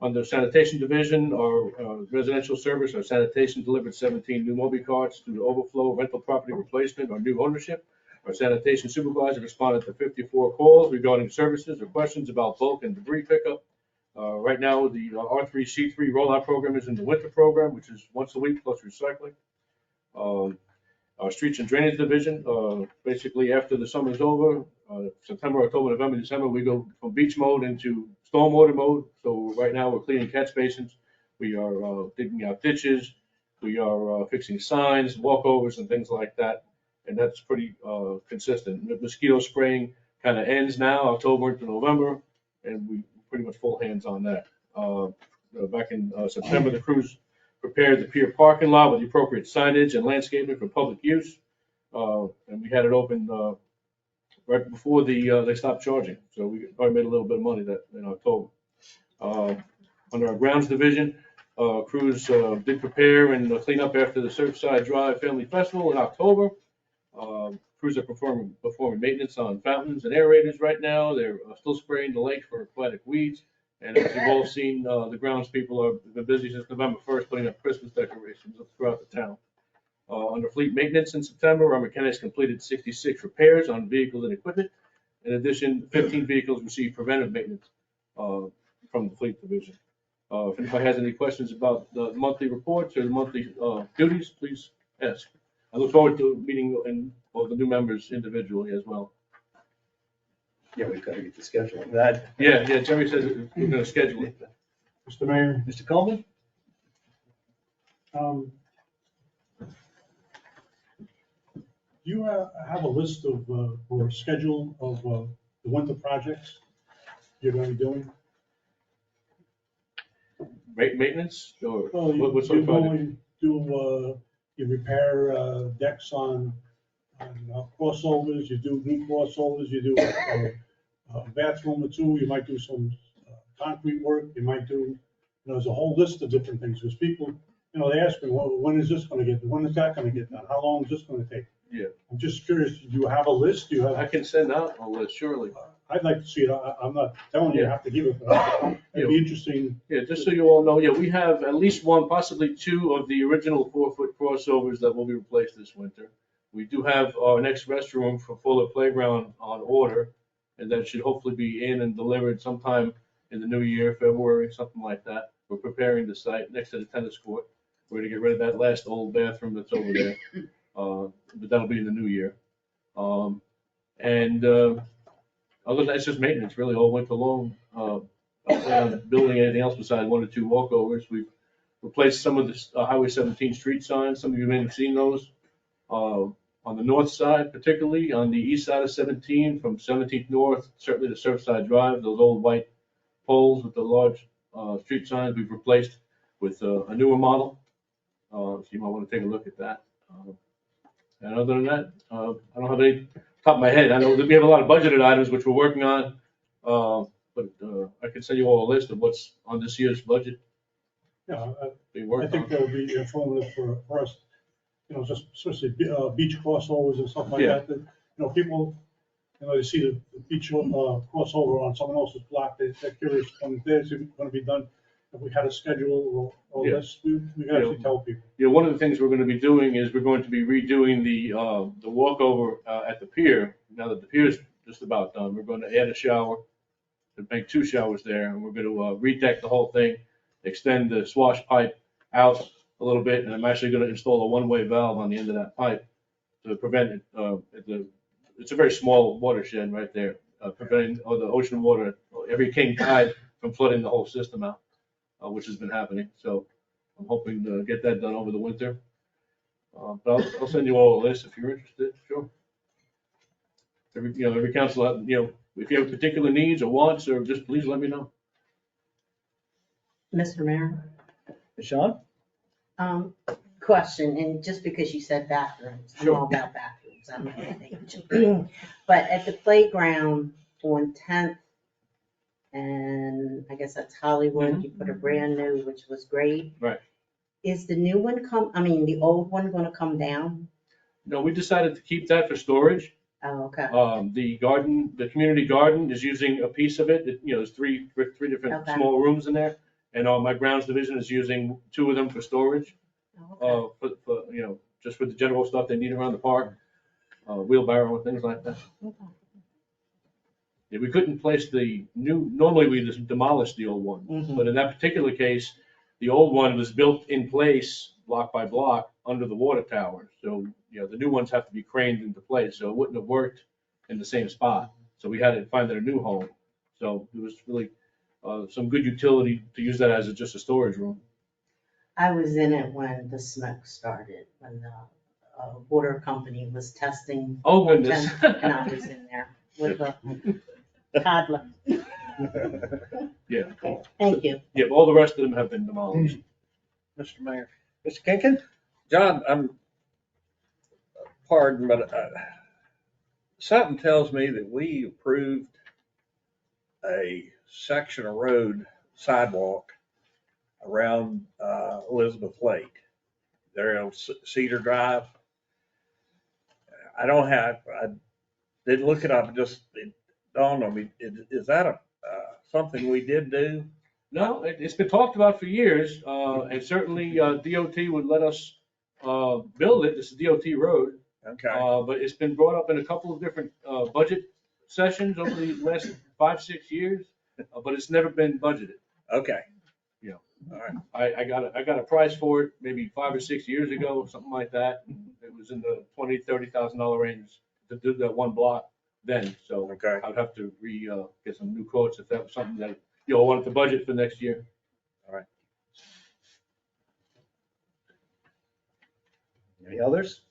Under sanitation division or residential service, our sanitation delivered 17 new Moby carts due to overflow, rental property replacement, or new ownership. Our sanitation supervisor responded to 54 calls regarding services or questions about bulk and debris pickup. Right now, the R3C3 rollout program is in the winter program, which is once a week plus recycling. Our streets and drainage division, basically after the summer's over, September, October, November, December, we go from beach mode into stormwater mode. So right now we're cleaning catch basins. We are digging out ditches. We are fixing signs, walkovers and things like that. And that's pretty consistent. The mosquito spraying kind of ends now, October into November, and we pretty much full hands on that. Back in September, the crews prepared the pier parking lot with the appropriate signage and landscaping for public use. And we had it open right before they stopped charging. So we probably made a little bit of money that in October. Under our grounds division, crews did prepare and clean up after the Surfside Drive Family Festival in October. Crews are performing maintenance on fountains and aerators right now. They're still spraying the lake for aquatic weeds. And as you've all seen, the grounds people have been busy since November 1st putting up Christmas decorations throughout the town. Under fleet maintenance in September, our mechanics completed 66 repairs on vehicles and equipment. In addition, 15 vehicles received preventive maintenance from the fleet division. If anybody has any questions about the monthly reports or the monthly duties, please ask. I look forward to meeting all the new members individually as well. Yeah, we've got to get the schedule on that. Yeah, Jerry says we're gonna schedule it. Mr. Mayor, Mr. Coleman? do you have a list of, or a schedule of the winter projects you're going to be doing? Maintenance or Well, what sort of project? You repair decks on crossovers, you do new crossovers, you do a bathroom or two, you might do some concrete work, you might do, there's a whole list of different things, because people, they ask me, well, when is this gonna get done? When is that gonna get done? How long is this gonna take? Yeah. I'm just curious, do you have a list? Do you I have, can send out a list, surely. I'd like to see it, I'm not telling you you have to give it, but it'd be interesting. Yeah, just so you all know, yeah, we have at least one, possibly two of the original 4-foot crossovers that will be replaced this winter. We do have our next restroom for Fuller Playground on order, and that should hopefully be in and delivered sometime in the new year, February, something like that. We're preparing the site next to the tennis court. We're gonna get rid of that last old bathroom that's over there, but that'll be in the new year. Other than that, it's just maintenance, really, all winter long. I plan on building anything else besides 1 or 2 walkovers. We've replaced some of the Highway 17 street signs. Some of you may have seen those. On the north side, particularly on the east side of 17, from 17th North, certainly to Surfside Drive, those old white poles with the large street signs we've replaced with a newer model. So you might want to take a look at that. And other than that, I don't have any top of my head. I know that we have a lot of budgeted items which we're working on, but I can send you all a list of what's on this year's budget. Yeah, being I worked think on. that would be informative for us, just especially beach crossovers and stuff like Yeah. that. People, they see the beach crossover on someone else's block, they're curious when it's going to be done. If we had a schedule or Yeah. list, we could actually tell people. Yeah, one of the things we're going to be doing is we're going to be redoing the walkover at the pier. Now that the pier is just about done, we're going to add a shower, to make 2 showers there, and we're going to redeck the whole thing, extend the swash pipe out a little bit, and I'm actually going to install a one-way valve on the end of that pipe to prevent it, the it's a very small watershed right there, preventing all the ocean water, every king tide from flooding the whole system out, which has been happening. So I'm hoping to get that done over the winter. But I'll send you all a list if you're interested, sure. Every council, if you have particular needs or wants, or just please let me know. Mr. Mayor, Sean? question, and just because you said bathrooms, I'm Sure. all about bathrooms, I'm not an age. But at the playground on 10th, and I guess that's Hollywood, you put a brand new, which was great. Right. Is the new one the old one gonna come down? No, we decided to keep that for storage. Oh, okay. The community garden is using a piece of it. There's three different Okay. small rooms in there. And my grounds division is using 2 of them for storage, Oh, okay. for just for the general stuff they need around the park, wheelbarrow and things like that. Yeah, we couldn't place normally we just demolished the old one. Mhm. But in that particular case, the old one was built in place, block by block, under the water tower. So, the new ones have to be craned into place, so it wouldn't have worked in the same spot. So we had to find a new home. So it was really some good utility to use that as just a storage room. I was in it when the smoke started, when the water company was testing. Oh, goodness. And I was in there with a toddler. Yeah. Thank you. Yeah, all the rest of them have been demolished. Mr. Mayor. Mr. Kinkin? John, pardon, but something tells me that we approved a section of road sidewalk around Elizabeth Lake, there on Cedar Drive. I didn't look it up, it dawned on me. Is that something we did do? No, it's been talked about for years, and certainly DOT would let us build it. It's a DOT road. Okay. But it's been brought up in a couple of different budget sessions over the last 5-6 years, but it's never been budgeted. Okay. All right. I got a price for it maybe 5 or 6 years ago, something like that. It was in the $20,000-$30,000 range to do that one block then. So Okay. I'd have to get some new quotes if that was something that you all wanted to budget for next year. All right. Any others?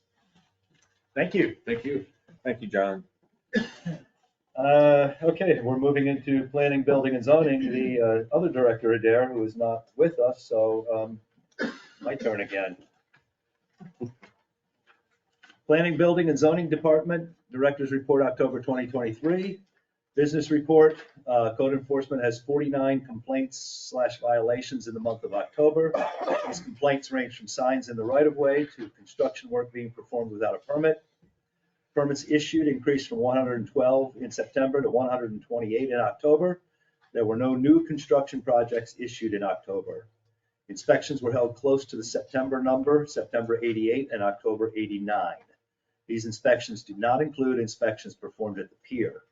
Thank you. Thank you. Thank you, John. Okay, we're moving into planning, building, and zoning. The other director, Adair, who is not with us, so my turn again. Planning, building, and zoning department, director's report, October 2023. Business report, code enforcement has 49 complaints/violations in the month of October. These complaints range from signs in the right-of-way to construction work being performed without a permit. Permits issued increased from 112 in September to 128 in October. There were no new construction projects issued in October. Inspections were held close to the September number, September 88 and October 89. These inspections do not include inspections performed at the pier.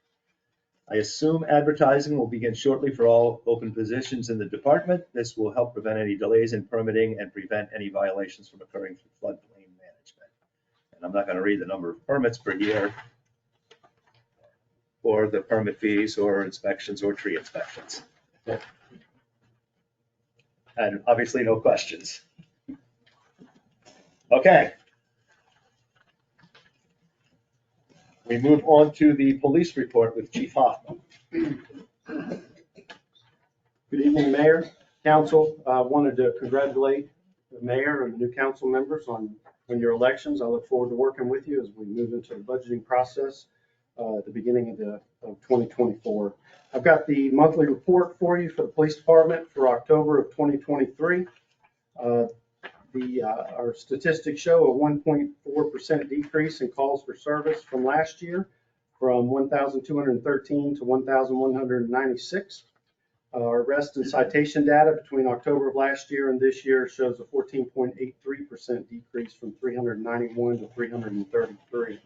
I assume advertising will begin shortly for all open positions in the department. This will help prevent any delays in permitting and prevent any violations from occurring through floodplain management. And I'm not going to read the number of permits per year or the permit fees or inspections or tree inspections. And obviously no questions. Okay. We move on to the police report with Chief Hoffman. Good evening, Mayor, Council. I wanted to congratulate the mayor and the new council members on your elections. I look forward to working with you as we move into the budgeting process at the beginning of 2024. I've got the monthly report for you for the police department for October of 2023. Our statistics show a 1.4% decrease in calls for service from last year, from 1,213 to 1,196. Our arrest and citation data between October of last year and this year shows a 14.83% decrease from 391 to 333.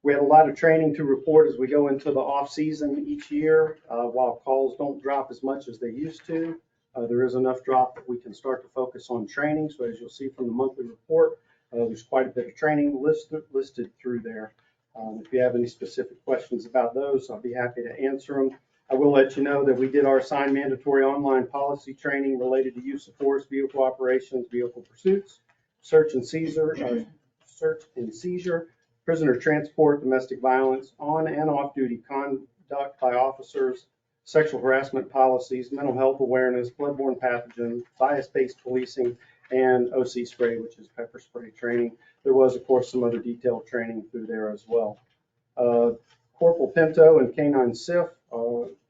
We have a lot of training to report as we go into the off season each year. While calls don't drop as much as they used to, there is enough drop that we can start to focus on training. So as you'll see from the monthly report, there's quite a bit of training listed through there. If you have any specific questions about those, I'll be happy to answer them. I will let you know that we did our assigned mandatory online policy training related to use of force, vehicle operations, vehicle pursuits, search and seizure, prisoner transport, domestic violence, on and off duty conduct by officers, sexual harassment policies, mental health awareness, bloodborne pathogen, bias-based policing, and OC spray, which is pepper spray training. There was, of course, some other detailed training through there as well. Corporal Pinto and K-9 SIF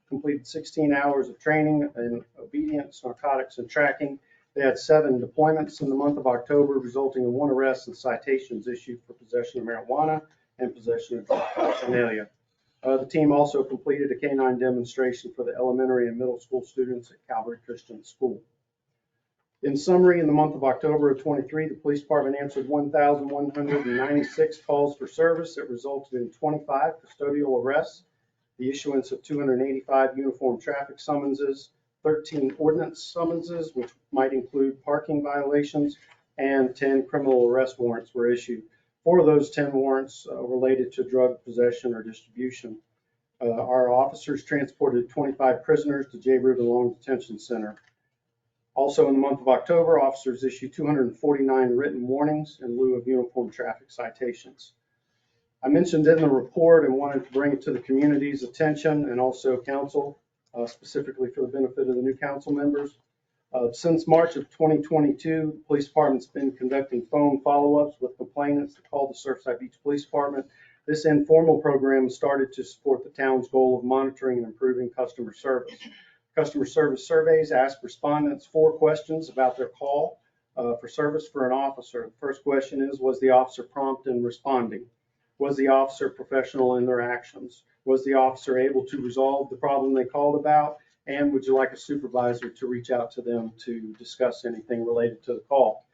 completed 16 hours of training in obedience, narcotics, and tracking. They had 7 deployments in the month of October, resulting in 1 arrest and citations issued for possession of marijuana and possession of drug paraphernalia. The team also completed a K-9 demonstration for the elementary and middle school students at Calvary Christian School. In summary, in the month of October of 23, the police department answered 1,196 calls for service that resulted in 25 custodial arrests, the issuance of 285 uniform traffic summonses, 13 ordinance summonses, which might include parking violations, and 10 criminal arrest warrants were issued. 4 of those 10 warrants related to drug possession or distribution. Our officers transported 25 prisoners to J. Reuben Long Detention Center. Also in the month of October, officers issued 249 written warnings in lieu of uniform traffic citations. I mentioned in the report and wanted to bring it to the community's attention and also council, specifically for the benefit of the new council members. Since March of 2022, the police department's been conducting phone follow-ups with complainants that called the Surfside Beach Police Department. This informal program started to support the town's goal of monitoring and improving customer service. Customer service surveys ask respondents 4 questions about their call for service for an officer. The first question is, was the officer prompt in responding? Was the officer professional in their actions? Was the officer able to resolve the problem they called about? And would you like a supervisor to reach out to them to discuss anything related to the call?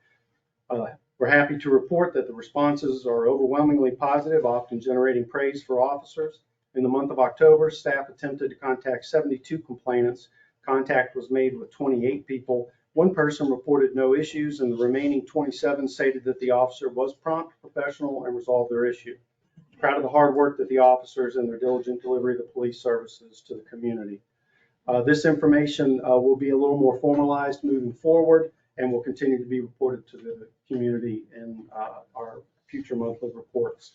We're happy to report that the responses are overwhelmingly positive, often generating praise for officers. In the month of October, staff attempted to contact 72 complainants. Contact was made with 28 people. 1 person reported no issues, and the remaining 27 stated that the officer was prompt, professional, and resolved their issue. Proud of the hard work that the officers and their diligent delivery of the police services to the community. This information will be a little more formalized moving forward and will continue to be reported to the community in our future monthly reports.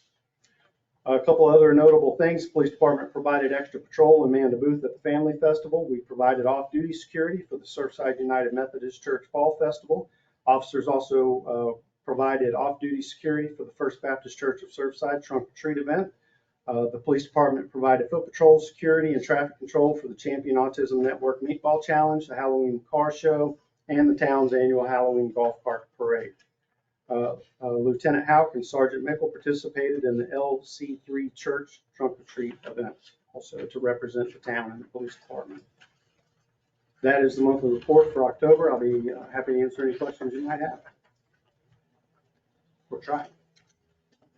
A couple other notable things. Police department provided extra patrol and manned a booth at the Family Festival. We provided off-duty security for the Surfside United Methodist Church Fall Festival. Officers also provided off-duty security for the First Baptist Church of Surfside Trunk or Treat event. The police department provided foot patrol security and traffic control for the Champion Autism Network Meatball Challenge, the Halloween Car Show, and the town's annual Halloween Golf Cart Parade. Lieutenant Houck and Sergeant Mickle participated in the LC3 Church Trunk or Treat event, also to represent the town and the police department. That is the monthly report for October. I'll be happy to answer any questions you might have. We'll try.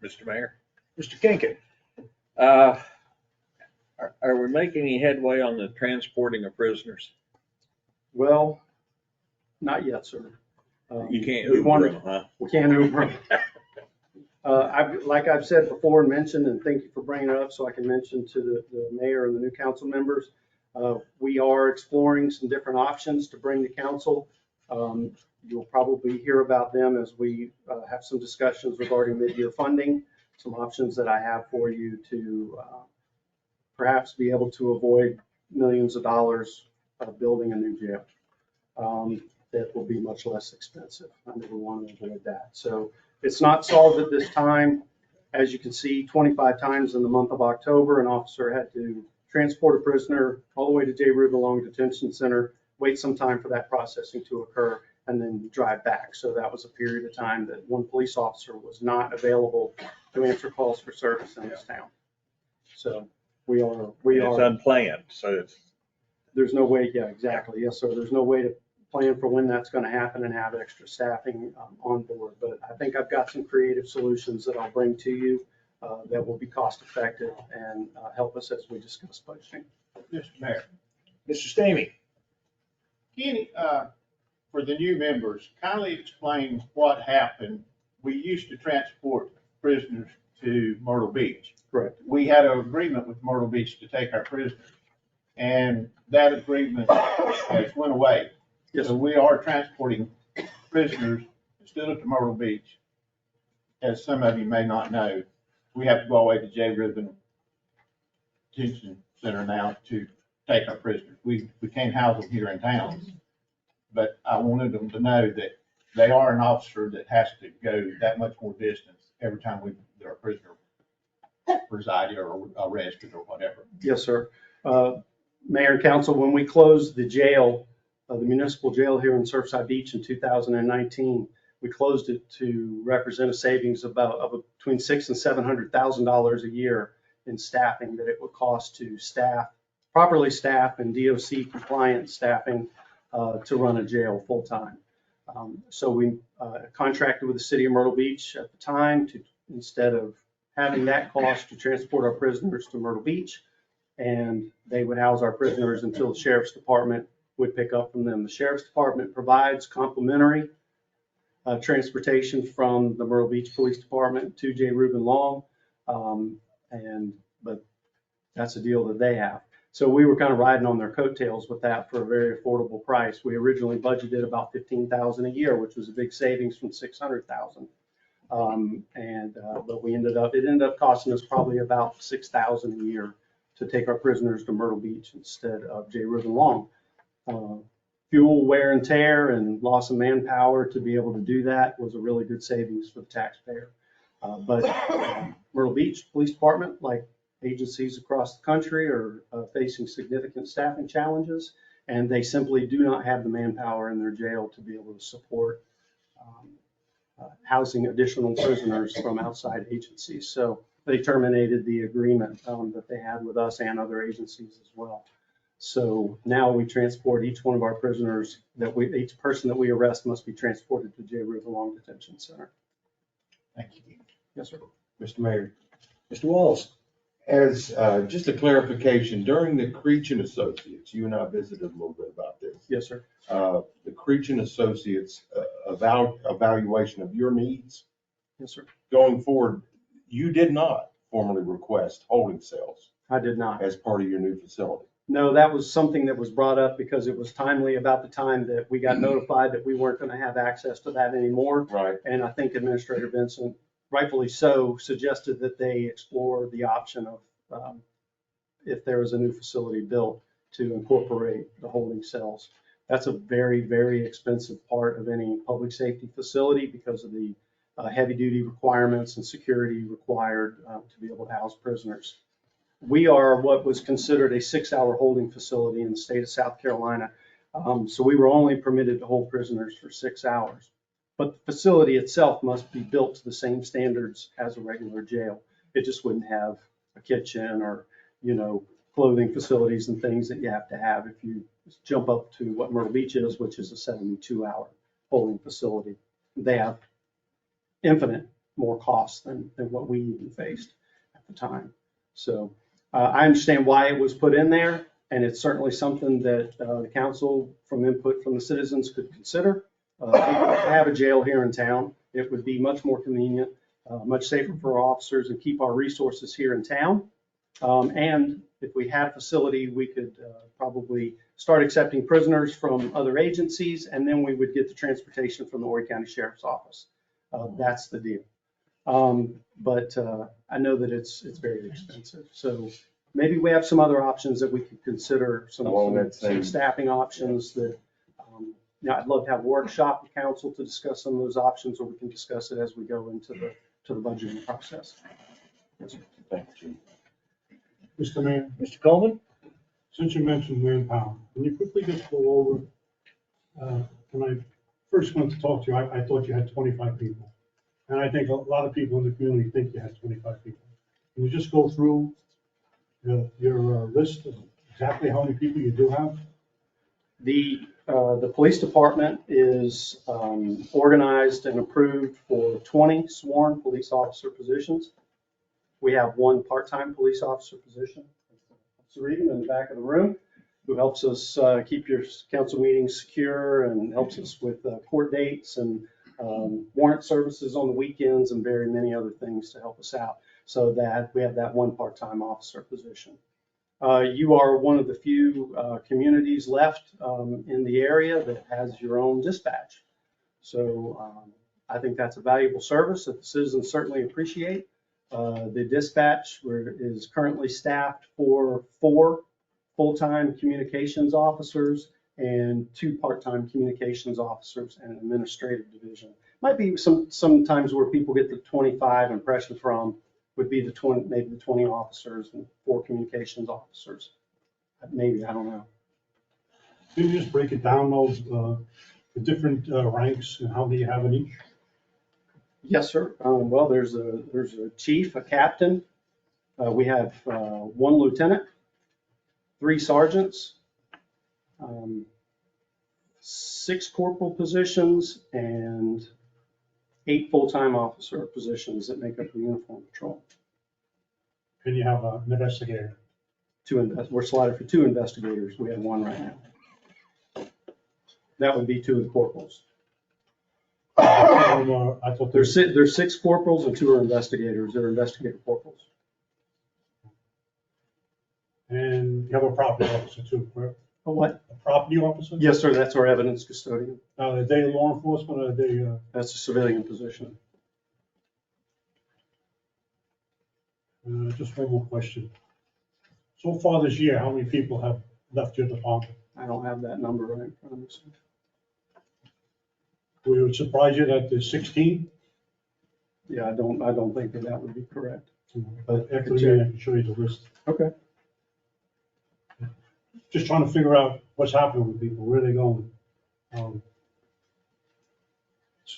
Mr. Mayor, Mr. Kinkin. are we making any headway on the transporting of prisoners? Well, not yet, sir. You can't we Uber them, huh? We can't Uber them. Like I've said before and mentioned, and thank you for bringing it up so I can mention to the mayor and the new council members, we are exploring some different options to bring to council. You'll probably hear about them as we have some discussions regarding mid-year funding, some options that I have for you to perhaps be able to avoid millions of dollars of building a new jail. That will be much less expensive. I never want to avoid that. So it's not solved at this time. As you can see, 25 times in the month of October, an officer had to transport a prisoner all the way to J. Reuben Long Detention Center, wait some time for that processing to occur, and then drive back. So that was a period of time that one police officer was not available to answer calls for service in this town. So It's unplanned, so there's no way, yeah, exactly. Yes, sir. There's no way to plan for when that's going to happen and have extra staffing on board. But I think I've got some creative solutions that I'll bring to you that will be cost effective and help us as we discuss budgeting. Mr. Mayor. Mr. Stamey. Kenny, for the new members, kindly explain what happened. We used to transport prisoners to Myrtle Beach. Correct. We had an agreement with Myrtle Beach to take our prisoners, and that agreement has went away. Yes, So we are transporting prisoners instead of to Myrtle Beach. As some of you may not know, we have to go away to J. Reuben Detention Center now to take our prisoners. We can't house them here in town. But I wanted them to know that they are an officer that has to go that much more distance every time they're a prisoner resided or arrested or whatever. yes, sir. Mayor and council, when we closed the jail, the municipal jail here in Surfside Beach in 2019, we closed it to represent a savings of between $600,000 and $700,000 a year in staffing that it would cost to properly staff and DOC compliant staffing to run a jail full time. So we contracted with the city of Myrtle Beach at the time to, instead of having that cost, to transport our prisoners to Myrtle Beach, and they would house our prisoners until the sheriff's department would pick up from them. The sheriff's department provides complimentary transportation from the Myrtle Beach Police Department to J. Reuben Long, but that's a deal that they have. So we were kind of riding on their coattails with that for a very affordable price. We originally budgeted about $15,000 a year, which was a big savings from $600,000. But it ended up costing us probably about $6,000 a year to take our prisoners to Myrtle Beach instead of J. Reuben Long. Fuel wear and tear and loss of manpower to be able to do that was a really good savings for the taxpayer. But Myrtle Beach Police Department, like agencies across the country, are facing significant staffing challenges, and they simply do not have the manpower in their jail to be able to support housing additional prisoners from outside agencies. So they terminated the agreement that they had with us and other agencies as well. So now we transport each one of our prisoners, each person that we arrest must be transported to J. Reuben Long Detention Center. Thank you. Yes, sir. Mr. Mayor, Mr. Wallace? as just a clarification, during the Creech and Associates, you and I visited a little bit about this. Yes, sir. The Creech and Associates evaluation of your needs Yes, sir. going forward, you did not formally request holding cells I did not. as part of your new facility. No, that was something that was brought up because it was timely about the time that we got notified that we weren't going to have access to that anymore. Right. And I think Administrator Vincent, rightfully so, suggested that they explore the option of, if there was a new facility built, to incorporate the holding cells. That's a very, very expensive part of any public safety facility because of the heavy duty requirements and security required to be able to house prisoners. We are what was considered a 6-hour holding facility in the state of South Carolina. So we were only permitted to hold prisoners for 6 hours. But the facility itself must be built to the same standards as a regular jail. It just wouldn't have a kitchen or, clothing facilities and things that you have to have if you jump up to what Myrtle Beach is, which is a 72-hour holding facility. They have infinite more costs than what we even faced at the time. So I understand why it was put in there, and it's certainly something that the council, from input from the citizens, could consider. To have a jail here in town, it would be much more convenient, much safer for our officers, and keep our resources here in town. And if we had a facility, we could probably start accepting prisoners from other agencies, and then we would get the transportation from the Horry County Sheriff's Office. That's the deal. But I know that it's very expensive. So maybe we have some other options that we could consider, some staffing options that, I'd love to have a workshop with council to discuss some of those options, or we can discuss it as we go into the budgeting process. Yes, sir. Thank you. Mr. Mayor, Mr. Coleman? since you mentioned manpower, can you quickly just go over, when I first went to talk to you, I thought you had 25 people. And I think a lot of people in the community think you had 25 people. Can you just go through your list of exactly how many people you do have? The police department is organized and approved for 20 sworn police officer positions. We have one part-time police officer position, Officer Regan in the back of the room, who helps us keep your council meetings secure and helps us with court dates and warrant services on the weekends and very many other things to help us out. so that we have that one part-time officer position. You are one of the few communities left in the area that has your own dispatch. So I think that's a valuable service that the citizens certainly appreciate. The dispatch is currently staffed for 4 full-time communications officers and 2 part-time communications officers and an administrative division. Might be sometimes where people get the 25 impression from would be maybe the 20 officers and 4 communications officers. Maybe, I don't know. Can you just break it down, those, the different ranks and how do you have in each? Yes, sir. Well, there's a chief, a captain. We have 1 lieutenant, 3 sergeants, 6 corporal positions, and 8 full-time officer positions that make up the uniform patrol. And you have an investigator. We're slotted for 2 investigators. We have 1 right now. That would be 2 of the corporals. I thought There's 6 corporals and 2 are investigators. They're investigator corporals. And you have a property officer too, correct? A what? A property officer? Yes, sir. That's our evidence custodian. Are they law enforcement or are they? That's a civilian position. Just one more question. So far this year, how many people have left your department? I don't have that number right in front of me. We would surprise you that there's 16? Yeah, I don't think that would be correct. But after the meeting, I can show you the list. Okay. Just trying to figure out what's happening with people, where they're going.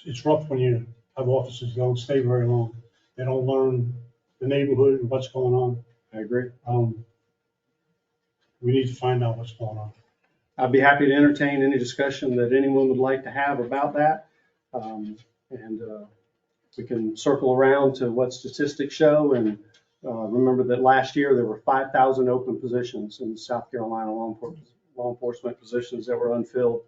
It's rough when you have officers that don't stay very long. They don't learn the neighborhood and what's going on. I agree. We need to find out what's going on. I'd be happy to entertain any discussion that anyone would like to have about that. We can circle around to what statistics show. And remember that last year there were 5,000 open positions in South Carolina, law enforcement positions that were unfilled.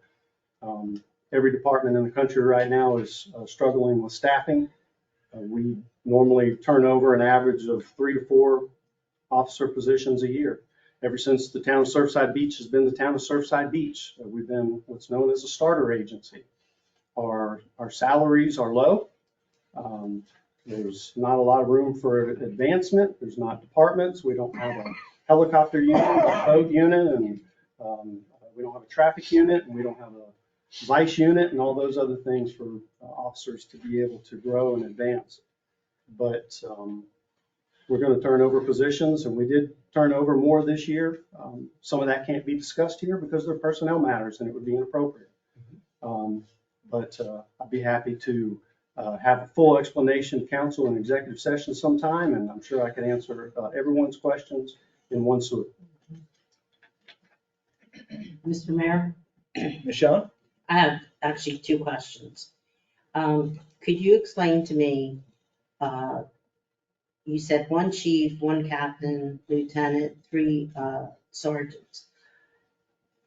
Every department in the country right now is struggling with staffing. We normally turn over an average of 3 to 4 officer positions a year. Ever since the town of Surfside Beach has been the town of Surfside Beach, we've been what's known as a starter agency. Our salaries are low. There's not a lot of room for advancement. There's not departments. We don't have a helicopter unit, a boat unit, and we don't have a traffic unit, and we don't have a vice unit, and all those other things for officers to be able to grow and advance. But we're going to turn over positions, and we did turn over more this year. Some of that can't be discussed here because they're personnel matters, and it would be inappropriate. But I'd be happy to have a full explanation, council, and executive session sometime, and I'm sure I can answer everyone's questions in one swoop. Mr. Mayor, Michelle? I have actually 2 questions. Could you explain to me, you said 1 chief, 1 captain, lieutenant, 3 sergeants.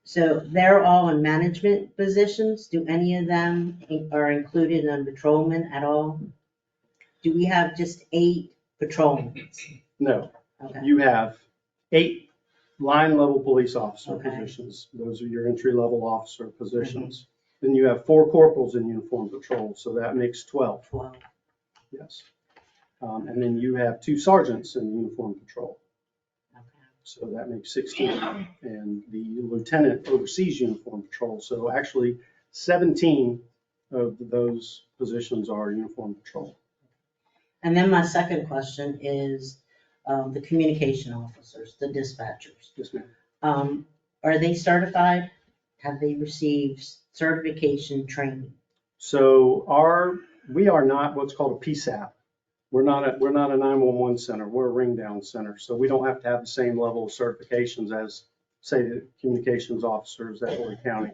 So they're all in management positions? Do any of them are included in patrolmen at all? Do we have just 8 patrolmen? No, Okay. you have 8 line level police officer Okay. positions. Those are your entry level officer positions. Then you have 4 corporals in uniform patrol, so that makes 12. 12. Yes. And then you have 2 sergeants in uniform patrol. Okay. So that makes 16. And the lieutenant oversees uniform patrol. So actually 17 of those positions are uniform patrol. And then my second question is the communication officers, the dispatchers. Yes, ma'am. Are they certified? Have they received certification training? So we are not what's called a PSAP. We're not a 911 center. We're a ring down center. So we don't have to have the same level of certifications as, say, the communications officers at Horry County.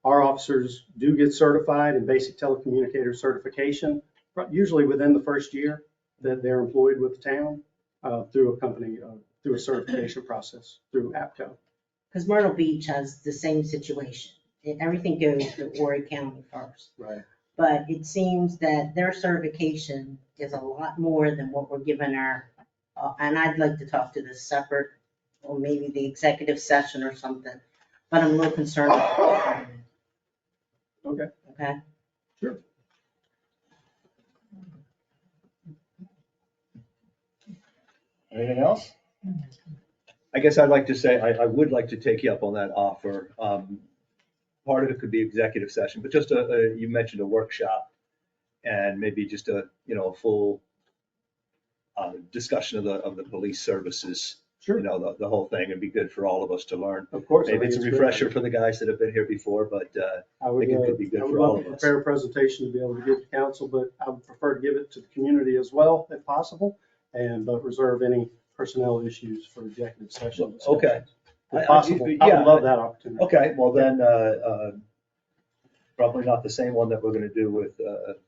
Our officers do get certified in basic telecommunicator certification, usually within the first year that they're employed with the town through a company, through a certification process, through APCO. Because Myrtle Beach has the same situation. Everything goes through Horry County first. Right. but it seems that their certification is a lot more than what we're given our, and I'd like to talk to this separate, or maybe the executive session or something, but I'm a little concerned about it. Okay. Okay? Sure. Anything else? I guess I'd like to say, I would like to take you up on that offer. Part of it could be executive session, but just you mentioned a workshop and maybe just a full discussion of the police services. Sure. The whole thing. It'd be good for all of us to learn. Of course. I Maybe think it's a great. refresher for the guys that have been here before, but I would, think it could be good I would for all love to of us. prepare a presentation to be able to give to council, but I would prefer to give it to the community as well if possible, but reserve any personnel issues for executive session. Okay. If possible, I would love that opportunity. Okay, well then, probably not the same one that we're gonna do with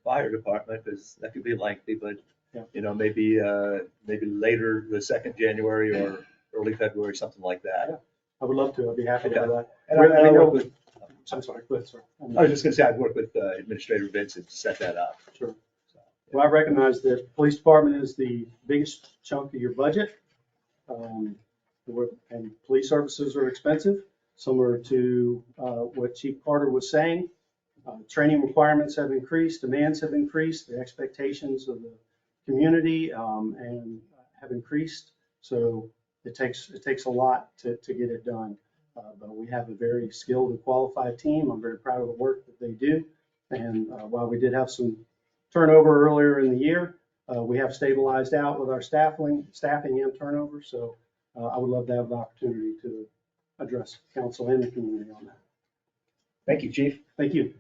fire department, because that could be lengthy, but, Yeah. maybe later, the second January or early February, something like Yeah. that. I would love to. I'd be happy to have that. And I work with, I'm sorry, go ahead, sir. I was just gonna say, I've worked with Administrator Vincent to set that up. Sure. Well, I recognize that the police department is the biggest chunk of your budget. And police services are expensive, similar to what Chief Carter was saying. Training requirements have increased, demands have increased, the expectations of the community and have increased. So it takes a lot to get it done. But we have a very skilled and qualified team. I'm very proud of the work that they do. And while we did have some turnover earlier in the year, we have stabilized out with our staffing and turnover. So I would love to have the opportunity to address council and the community on that. Thank you, Chief. Thank you.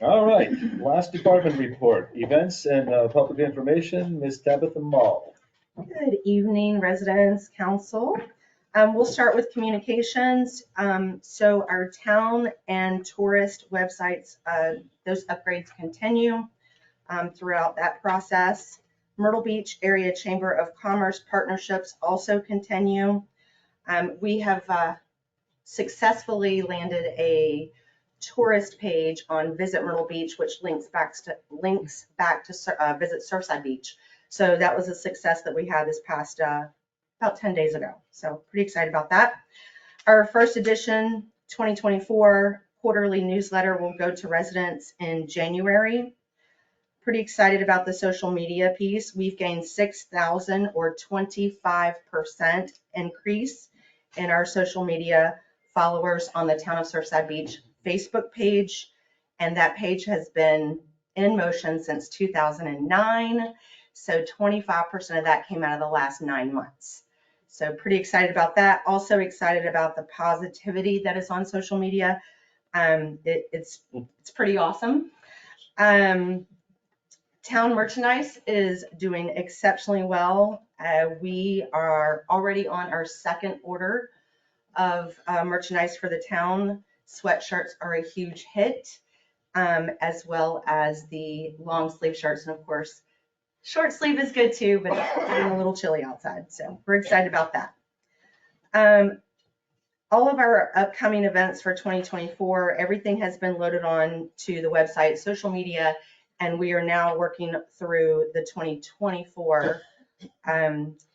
All right, last department report, events and public information, Ms. Tabitha Mall. Good evening, residents, council. We'll start with communications. So our town and tourist websites, those upgrades continue throughout that process. Myrtle Beach Area Chamber of Commerce partnerships also continue. We have successfully landed a tourist page on Visit Myrtle Beach, which links back to Visit Surfside Beach. So that was a success that we had this past about 10 days ago. So pretty excited about that. Our first edition 2024 quarterly newsletter will go to residents in January. Pretty excited about the social media piece. We've gained 6,000 or 25% increase in our social media followers on the Town of Surfside Beach Facebook page. And that page has been in motion since 2009. So 25% of that came out of the last 9 months. So pretty excited about that. Also excited about the positivity that is on social media. It's pretty awesome. Town merchandise is doing exceptionally well. We are already on our second order of merchandise for the town. Sweatshirts are a huge hit, as well as the long sleeve shirts. And of course, short sleeve is good too, but it's getting a little chilly outside. So we're excited about that. All of our upcoming events for 2024, everything has been loaded on to the website, social media, and we are now working through the 2024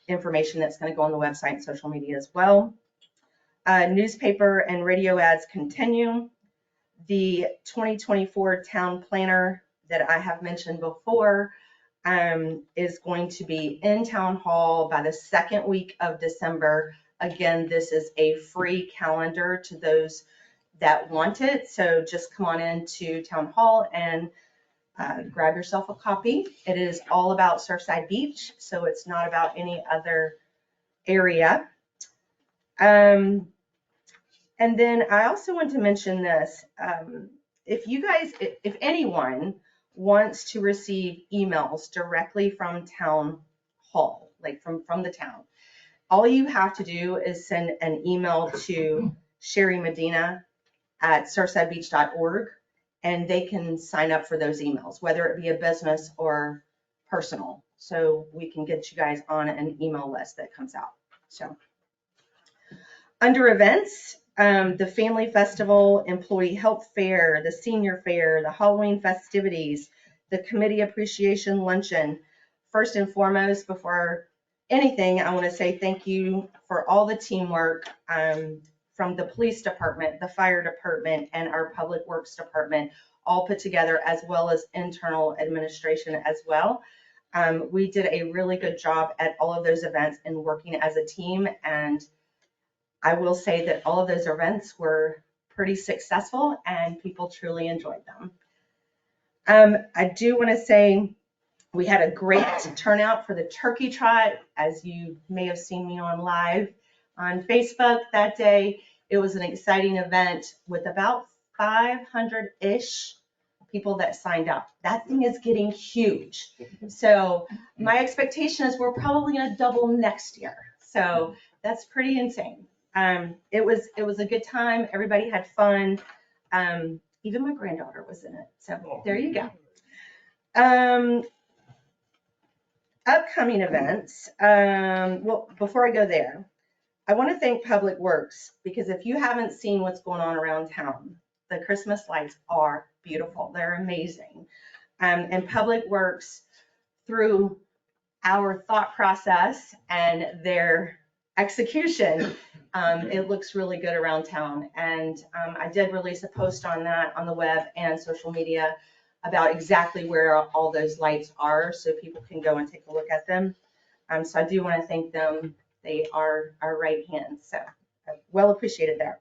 information that's going to go on the website and social media as well. Newspaper and radio ads continue. The 2024 town planner that I have mentioned before is going to be in town hall by the second week of December. Again, this is a free calendar to those that want it. So just come on into town hall and grab yourself a copy. It is all about Surfside Beach, so it's not about any other area. And then I also want to mention this. If anyone wants to receive emails directly from town hall, like from the town, all you have to do is send an email to Sherry Medina at surfsidebeach.org, and they can sign up for those emails, whether it be a business or personal. So we can get you guys on an email list that comes out. So under events, The Family Festival, Employee Health Fair, the Senior Fair, the Halloween festivities, the Committee Appreciation Luncheon. First and foremost, before anything, I want to say thank you for all the teamwork from the police department, the fire department, and our public works department, all put together, as well as internal administration as well. We did a really good job at all of those events and working as a team, and I will say that all of those events were pretty successful and people truly enjoyed them. I do want to say we had a great turnout for the turkey trot. As you may have seen me on live on Facebook that day, it was an exciting event with about 500-ish people that signed up. That thing is getting huge. So my expectation is we're probably going to double next year. So that's pretty insane. It was a good time. Everybody had fun. Even my granddaughter was in it. So there you go. Upcoming events. Well, before I go there, I want to thank Public Works, because if you haven't seen what's going on around town, the Christmas lights are beautiful. They're amazing. And Public Works, through our thought process and their execution, it looks really good around town. And I did release a post on that on the web and social media about exactly where all those lights are, so people can go and take a look at them. So I do want to thank them. They are our right hand, so well appreciated there.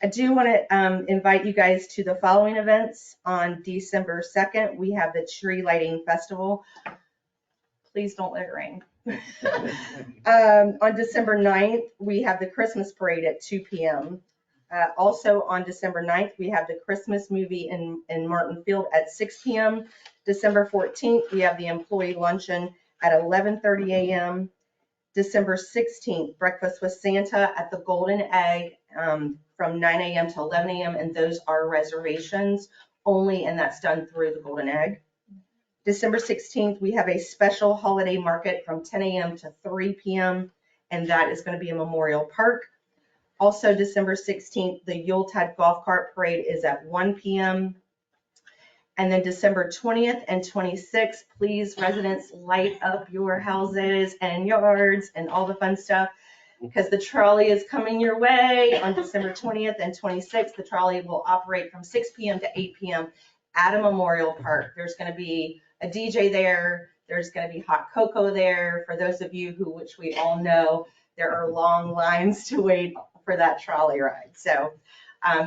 I do want to invite you guys to the following events. On December 2nd, we have the Tree Lighting Festival. Please don't let it rain. On December 9th, we have the Christmas Parade at 2 p.m. Also on December 9th, we have the Christmas movie in Martin Field at 6 p.m. December 14th, we have the Employee Luncheon at 11:30 a.m. December 16th, Breakfast with Santa at the Golden Egg from 9 a.m. to 11 a.m. And those are reservations only, and that's done through the Golden Egg. December 16th, we have a special holiday market from 10 a.m. to 3 p.m. and that is going to be in Memorial Park. Also, December 16th, the Yuletide Golf Cart Parade is at 1 p.m. And then December 20th and 26th, please, residents, light up your houses and yards and all the fun stuff, because the trolley is coming your way on December 20th and 26th. The trolley will operate from 6 p.m. to 8 p.m. at a Memorial Park. There's going to be a DJ there. There's going to be hot cocoa there. For those of you which we all know, there are long lines to wait for that trolley ride. So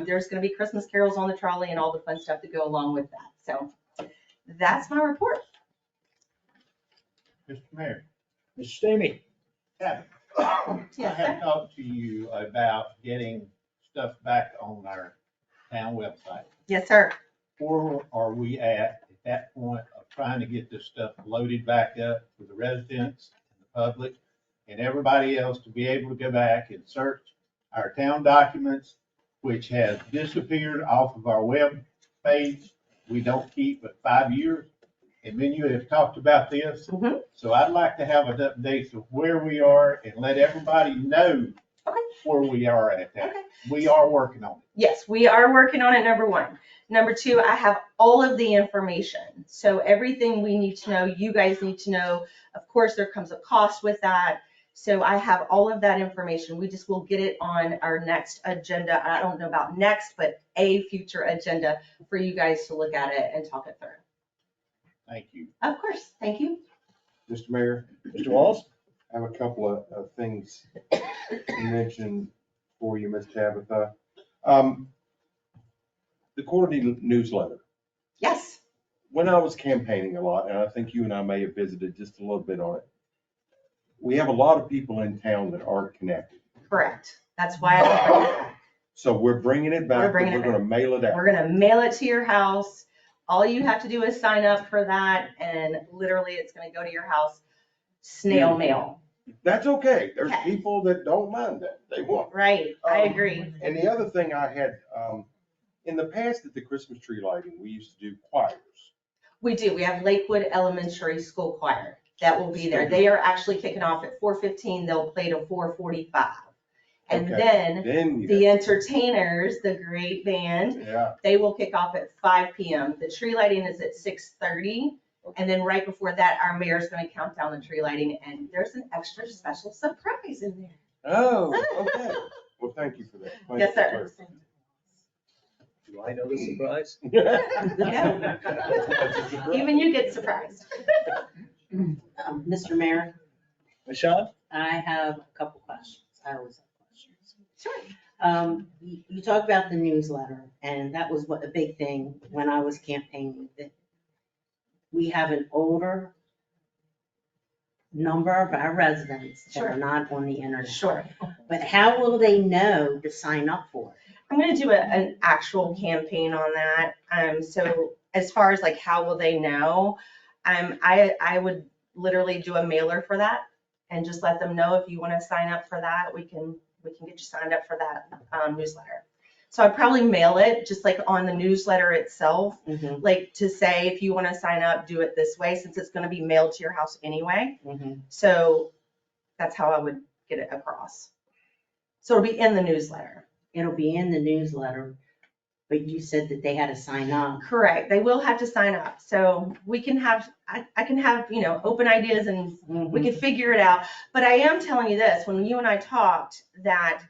there's going to be Christmas carols on the trolley and all the fun stuff to go along with that. So that's my report. Mr. Mayor. Mr. Stamey. I Yes, have sir. talked to you about getting stuff back on our town website. Yes, sir. Where are we at that point of trying to get this stuff loaded back up for the residents, the public, and everybody else to be able to go back and search our town documents, which has disappeared off of our web page. We don't keep but 5 years. And then you have talked about this. Mm-hmm. So I'd like to have an update of where we are and let everybody know where we are at that. Okay. We are working on it. Yes, we are working on it, number one. Number two, I have all of the information. So everything we need to know, you guys need to know. Of course, there comes a cost with that. So I have all of that information. We just will get it on our next agenda. I don't know about next, but a future agenda for you guys to look at it and talk it through. Thank you. Of course, thank you. Mr. Mayor, Mr. Walls? I have a couple of things to mention for you, Ms. Tabitha. The quarterly newsletter. Yes. When I was campaigning a lot, and I think you and I may have visited just a little bit on it, we have a lot of people in town that aren't connected. Correct. That's why I bring it back. So we're bringing it back, but we're going to mail it out. We're going to mail it to your house. All you have to do is sign up for that, and literally it's going to go to your house, snail mail. That's okay. There's people that don't mind that. They want. Right, I agree. And the other thing I had, in the past at the Christmas tree lighting, we used to do choirs. We do. We have Lakewood Elementary School Choir that will be there. They are actually kicking off at 4:15. They'll play to 4:45. And Okay. then you the entertainers, the great band, Yeah. they will kick off at 5 PM. The tree lighting is at 6:30. And then right before that, our mayor's gonna count down the tree lighting, and there's an extra special surprise in there. Oh, okay. Well, thank you for that. Thank Yes, you sir. Do I know the surprise? No. Even you get surprised. Mr. Mayor, Michelle? I have a couple questions. I always have questions. Sure. You talked about the newsletter, and that was a big thing when I was campaigning, that we have an older number of our residents that Sure. are not on the internet. Sure. But how will they know to sign up for it? I'm gonna do an actual campaign on that. So as far as like, how will they know? I would literally do a mailer for that and just let them know if you wanna sign up for that, we can get you signed up for that newsletter. So I'd probably mail it just like on the newsletter itself, like to say, if you wanna sign up, do it this way, since it's gonna be mailed to your house anyway. So that's how I would get it across. So it'll be in the newsletter. It'll be in the newsletter, but you said that they had to sign up. Correct, they will have to sign up, so we can have, I can have, open ideas and we can figure it out. But I am telling you this, when you and I talked, that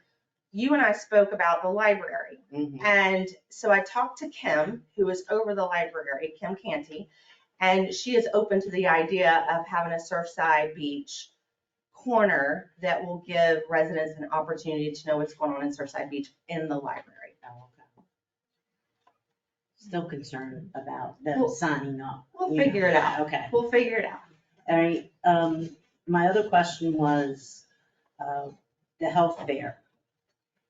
you and I spoke about the library. And so I talked to Kim, who is over the library, Kim Canty, and she is open to the idea of having a Surfside Beach corner that will give residents an opportunity to know what's going on in Surfside Beach in the library. Oh, okay. Still concerned about them signing up. We'll figure it out. Okay. We'll figure it out. All right, my other question was, the health fair.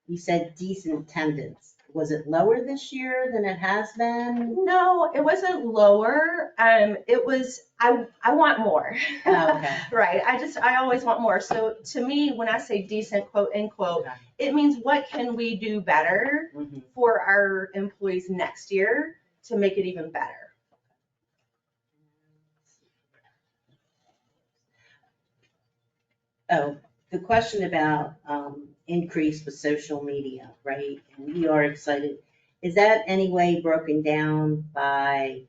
You said decent attendance. Was it lower this year than it has been? No, it wasn't lower. It was, I want more. Oh, okay. Right, I always want more. So to me, when I say decent, quote unquote, it means what can we do better for our employees next year to make it even better? Oh, the question about increase with social media, right? And we are excited. Is that any way broken down by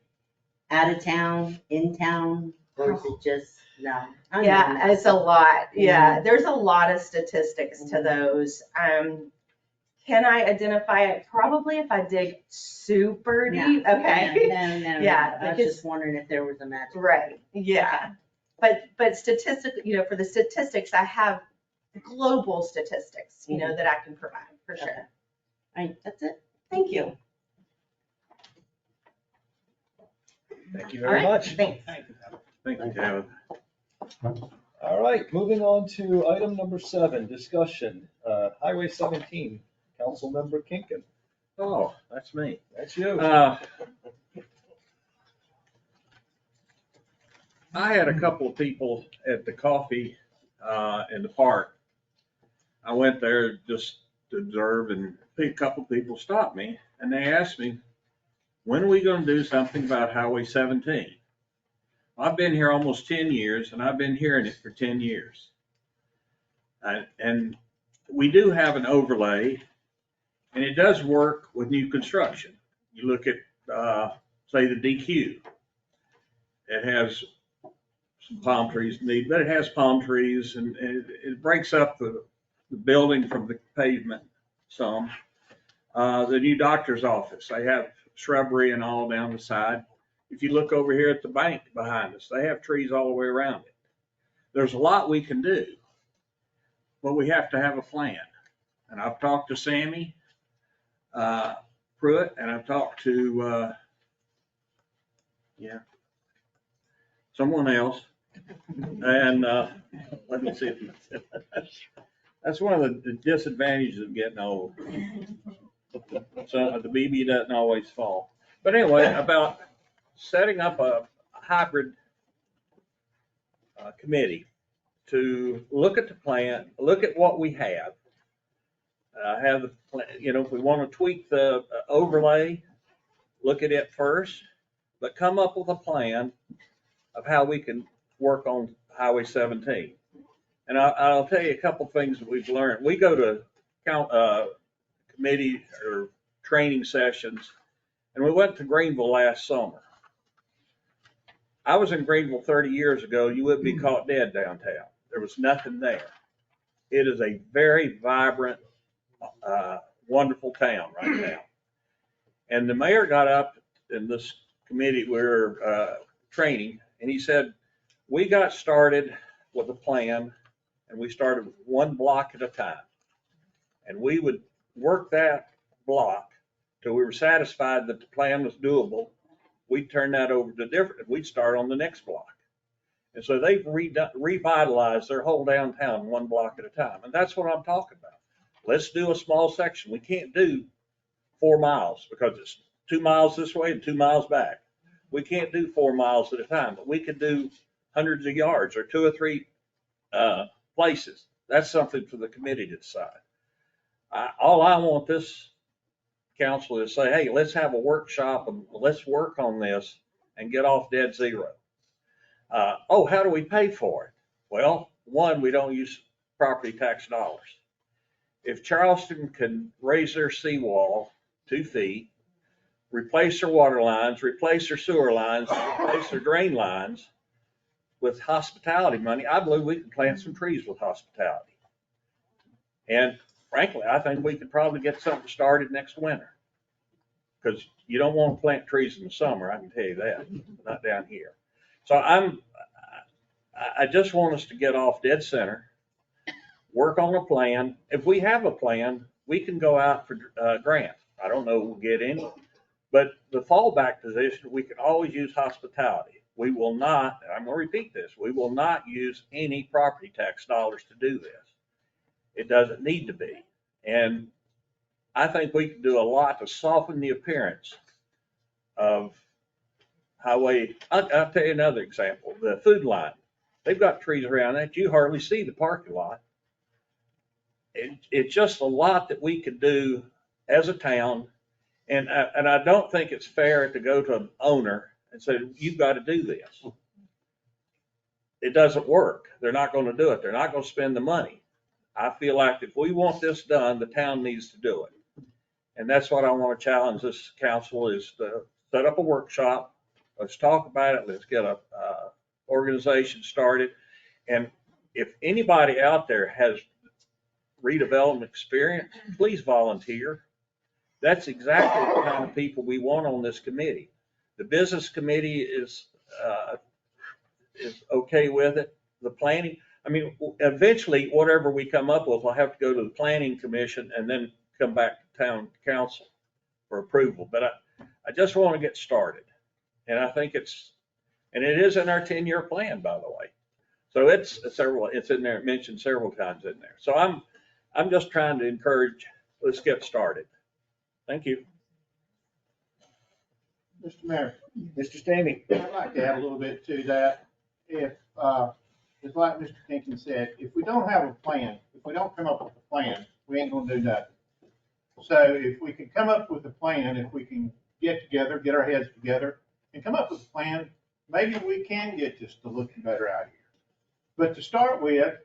out of town, in town, or is it just, no? Yeah, it's a lot. Yeah, there's a lot of statistics to those. Can I identify it? Probably if I dig super deep. Okay. No. Yeah, I was just wondering if there was a magic. Right, yeah. But statistically, for the statistics, I have global statistics, that I can provide, for sure. All right, that's it. Thank you. Thank you very much. Thanks. Thank you, Kevin. All right, moving on to item number 7, discussion, Highway 17, Councilmember Kinkin. Oh, that's me. That's you. I had a couple of people at the coffee in the park. I went there just to observe, and a couple of people stopped me and they asked me, when are we going to do something about Highway 17? I've been here almost 10 years and I've been hearing it for 10 years. And we do have an overlay, and it does work with new construction. You look at, say, the DQ. It has some palm trees, but it has palm trees, and it breaks up the building from the pavement some. The new doctor's office, they have shrubbery and all down the side. If you look over here at the bank behind us, they have trees all the way around it. There's a lot we can do, but we have to have a plan. And I've talked to Sammy Pruitt, and I've talked to, someone else. And let me see. That's one of the disadvantages of getting old. So the BB doesn't always fall. But anyway, about setting up a hybrid committee to look at the plan, look at what we have. Have the plan, if we want to tweak the overlay, look at it first, but come up with a plan of how we can work on Highway 17. And I'll tell you a couple things that we've learned. We go to committee or training sessions, and we went to Greenville last summer. I was in Greenville 30 years ago. You wouldn't be caught dead downtown. There was nothing there. It is a very vibrant, wonderful town right now. And the mayor got up in this committee we were training, and he said, we got started with a plan, and we started with one block at a time. And we would work that block till we were satisfied that the plan was doable. We'd turn that over to different, we'd start on the next block. And so they've revitalized their whole downtown one block at a time. And that's what I'm talking about. Let's do a small section. We can't do 4 miles because it's 2 miles this way and 2 miles back. We can't do 4 miles at a time, but we could do hundreds of yards or 2 or 3 places. That's something for the committee to decide. All I want this council is say, hey, let's have a workshop and let's work on this and get off dead zero. How do we pay for it? Well, one, we don't use property tax dollars. If Charleston can raise their seawall 2 feet, replace their water lines, replace their sewer lines, replace their drain lines with hospitality money, I believe we can plant some trees with hospitality. And frankly, I think we could probably get something started next winter. Because you don't want to plant trees in the summer, I can tell you that, not down here. So I just want us to get off dead center, work on a plan. If we have a plan, we can go out for grants. I don't know if we'll get any, but the fallback position, we can always use hospitality. We will not, I'm going to repeat this, we will not use any property tax dollars to do this. It doesn't need to be. And I think we can do a lot to soften the appearance of highway. I'll tell you another example, the food line. They've got trees around that. You hardly see the parking lot. It's just a lot that we could do as a town. And I don't think it's fair to go to an owner and say, you've got to do this. It doesn't work. They're not going to do it. They're not going to spend the money. I feel like if we want this done, the town needs to do it. And that's what I want to challenge this council is to set up a workshop. Let's talk about it. Let's get a organization started. And if anybody out there has redevelopment experience, please volunteer. That's exactly the kind of people we want on this committee. The business committee is okay with it. The planning, I mean, eventually, whatever we come up with, we'll have to go to the planning commission and then come back to town council for approval. But I just want to get started. And I think it is in our 10-year plan, by the way. So it's in there, mentioned several times in there. So I'm just trying to encourage, let's get started. Thank you. Mr. Mayor. Mr. Stamey. I'd like to add a little bit to that. If, it's like Mr. Kinkin said, if we don't have a plan, if we don't come up with a plan, we ain't gonna do nothing. So if we can come up with a plan, if we can get together, get our heads together and come up with a plan, maybe we can get this to looking better out here. But to start with,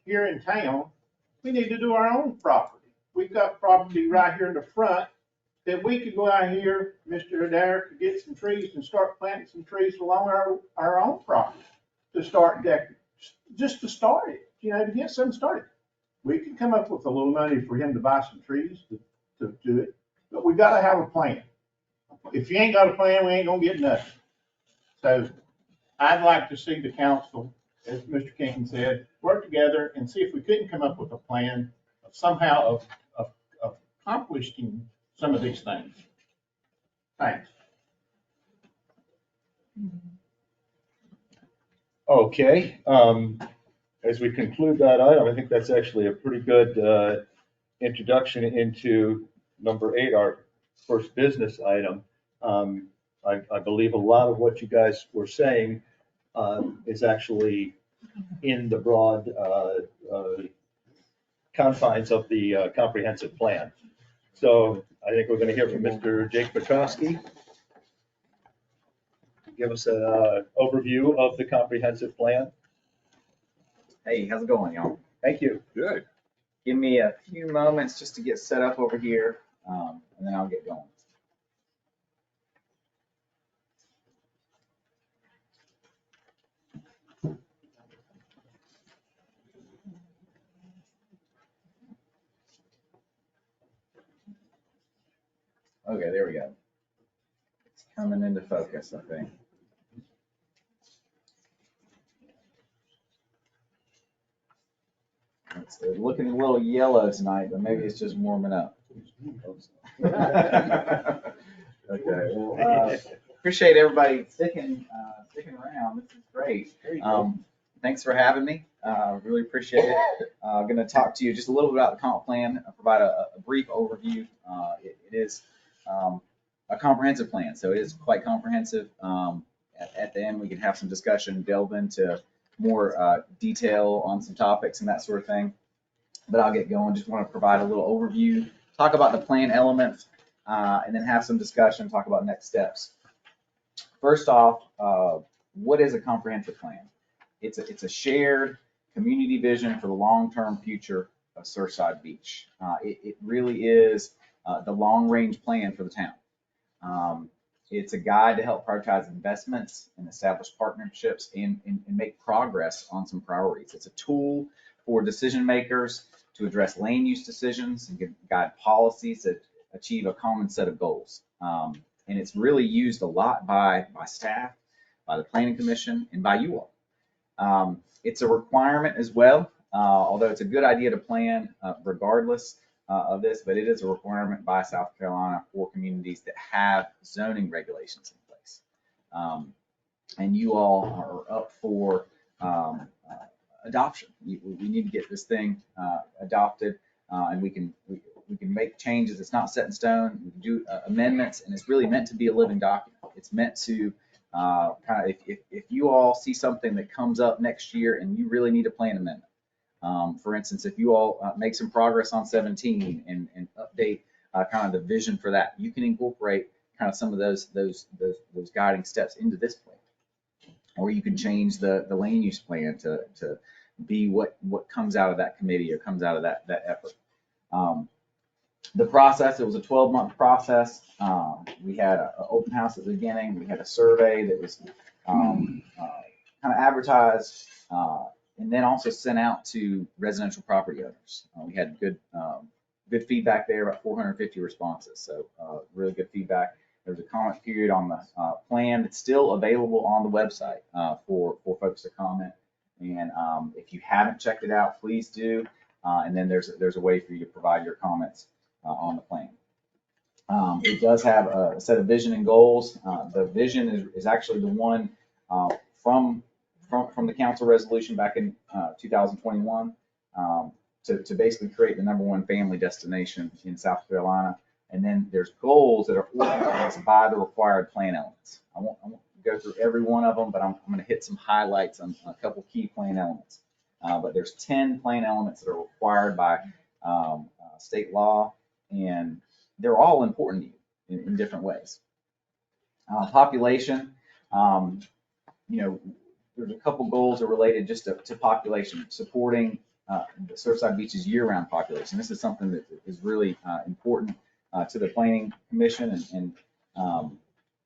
here in town, we need to do our own property. We've got property right here in the front that we could go out here, Mr. Adair, could get some trees and start planting some trees along our own property to start just to start it, to get something started. We can come up with a little money for him to buy some trees to do it, but we got to have a plan. If you ain't got a plan, we ain't gonna get nothing. So I'd like to see the council, as Mr. King said, work together and see if we couldn't come up with a plan of somehow of accomplishing some of these things. Thanks. Okay, as we conclude that item, I think that's actually a pretty good introduction into number 8, our first business item. I believe a lot of what you guys were saying is actually in the broad confines of the comprehensive plan. So I think we're going to hear from Mr. Jake Petrosky. Give us an overview of the comprehensive plan. Hey, how's it going, y'all? Thank you. Good. give me a few moments just to get set up over here, and then I'll get going. Okay, there we go. It's coming into focus, I think. It's looking a little yellow tonight, but maybe it's just warming up. Okay, well, appreciate everybody sticking around. This is great. Thanks for having me. Really appreciate it. I'm going to talk to you just a little bit about the comp plan, provide a brief overview. It is a comprehensive plan, so it is quite comprehensive. At the end, we can have some discussion, delve into more detail on some topics and that sort of thing. But I'll get going. Just want to provide a little overview, talk about the plan elements, and then have some discussion, talk about next steps. First off, what is a comprehensive plan? It's a shared community vision for the long-term future of Surfside Beach. It really is the long-range plan for the town. It's a guide to help prioritize investments and establish partnerships and make progress on some priorities. It's a tool for decision makers to address land use decisions and guide policies that achieve a common set of goals. And it's really used a lot by staff, by the Planning Commission, and by you all. It's a requirement as well, although it's a good idea to plan regardless of this, but it is a requirement by South Carolina for communities that have zoning regulations in place. And you all are up for adoption. We need to get this thing adopted, and we can make changes. It's not set in stone. We can do amendments, and it's really meant to be a living document. It's meant to kind of, if you all see something that comes up next year and you really need a plan amendment. For instance, if you all make some progress on 17 and update kind of the vision for that, you can incorporate kind of some of those guiding steps into this plan. Or you can change the land use plan to be what comes out of that committee or comes out of that effort. The process, it was a 12-month process. We had an open house at the beginning. We had a survey that was kind of advertised and then also sent out to residential property owners. We had good feedback there, about 450 responses. So really good feedback. There's a comment period on the plan that's still available on the website for folks to comment. And if you haven't checked it out, please do. And then there's a way for you to provide your comments on the plan. It does have a set of vision and goals. The vision is actually the one from the council resolution back in 2021 to basically create the #1 family destination in South Carolina. And then there's goals that are organized by the required plan elements. I won't go through every one of them, but I'm going to hit some highlights on a couple key plan elements. But there's 10 plan elements that are required by state law, and they're all important to you in different ways. Population, there's a couple goals that are related just to population, supporting the Surfside Beach's year-round population. This is something that is really important to the Planning Commission and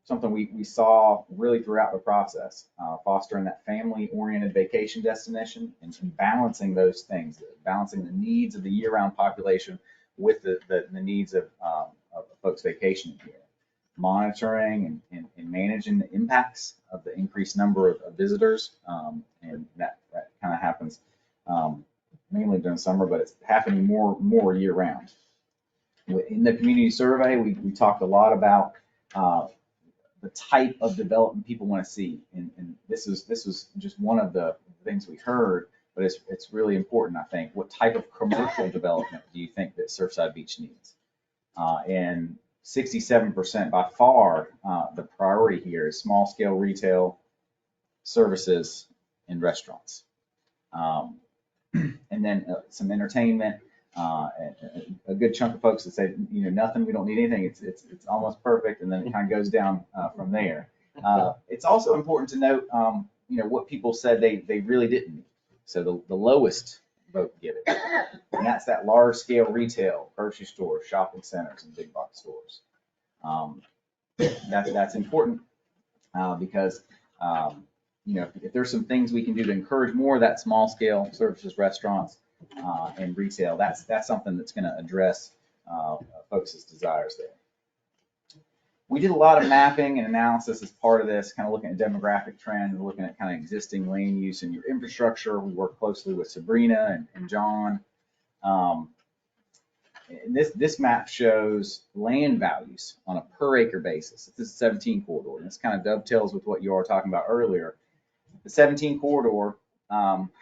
something we saw really throughout the process, fostering that family-oriented vacation destination and balancing those things, balancing the needs of the year-round population with the needs of folks vacationing here. Monitoring and managing the impacts of the increased number of visitors, and that kind of happens mainly during summer, but it's happening more year-round. In the community survey, we talked a lot about the type of development people want to see, and this was just one of the things we heard, but it's really important, I think. What type of commercial development do you think that Surfside Beach needs? And 67% by far, the priority here is small scale retail, services, and restaurants. And then some entertainment. A good chunk of folks that say, nothing, we don't need anything. It's almost perfect, and then it kind of goes down from there. It's also important to note, what people said they really didn't need. So the lowest vote give it. And that's that large scale retail, grocery stores, shopping centers, and big box stores. That's important because if there's some things we can do to encourage more of that small scale services, restaurants, and retail, that's something that's going to address folks' desires there. We did a lot of mapping and analysis as part of this, kind of looking at demographic trends, looking at kind of existing land use and your infrastructure. We work closely with Sabrina and John. This map shows land values on a per acre basis. This is 17 corridor, and this kind of dovetails with what you were talking about earlier. The 17 corridor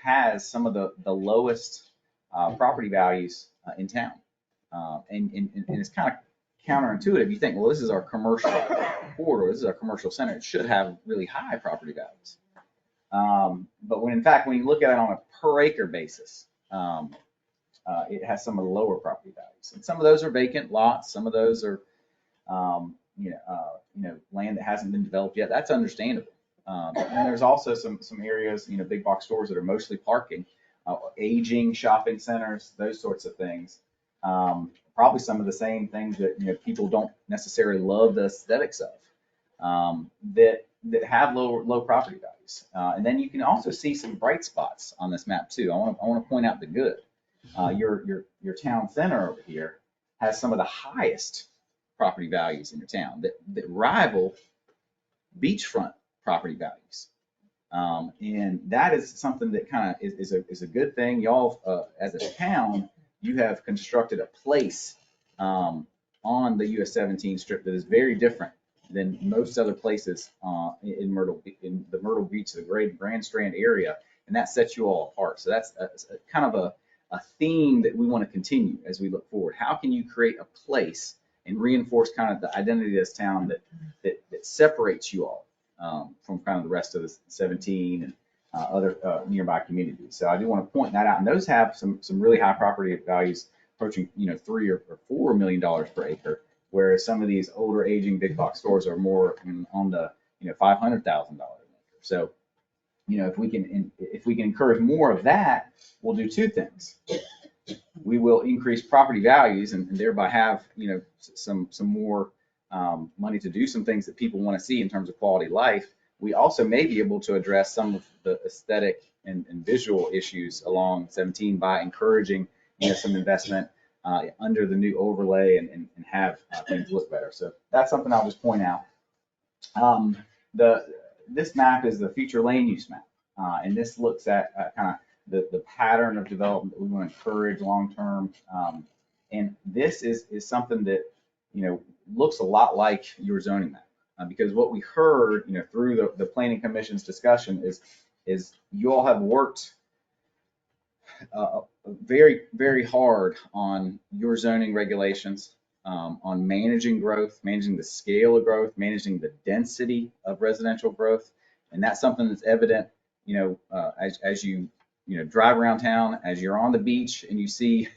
has some of the lowest property values in town, and it's kind of counterintuitive. You think, well, this is our commercial corridor, this is our commercial center, it should have really high property values. But when you look at it on a per acre basis, it has some of the lower property values. And some of those are vacant lots, some of those are land that hasn't been developed yet. That's understandable. And there's also some areas, big box stores that are mostly parking, aging shopping centers, those sorts of things. Probably some of the same things that people don't necessarily love the aesthetics of, that have low property values. And then you can also see some bright spots on this map too. I want to point out the good. Your town center over here has some of the highest property values in your town that rival beachfront property values. And that is something that kind of is a good thing. Y'all, as a town, you have constructed a place on the US 17 strip that is very different than most other places in the Myrtle Beach, the Grand Strand area, and that sets you all apart. So that's a kind of a theme that we want to continue as we look forward. How can you create a place and reinforce kind of the identity of this town that separates you all from kind of the rest of the 17 and other nearby communities? So I do want to point that out. And those have some really high property values approaching $3 or $4 million per acre, whereas some of these older aging big box stores are more on the $500,000 an acre. So if we can encourage more of that, we'll do two things. We will increase property values and thereby have some more money to do some things that people want to see in terms of quality of life. We also may be able to address some of the aesthetic and visual issues along 17 by encouraging some investment under the new overlay and have things look better. So that's something I'll just point out. This map is the future land use map, and this looks at kind of the pattern of development that we want to encourage long term. And this is something that looks a lot like your zoning map. Because what we heard, through the Planning Commission's discussion is you all have worked very, very hard on your zoning regulations, on managing growth, managing the scale of growth, managing the density of residential growth, and that's something that's evident, as you drive around town, as you're on the beach and you see,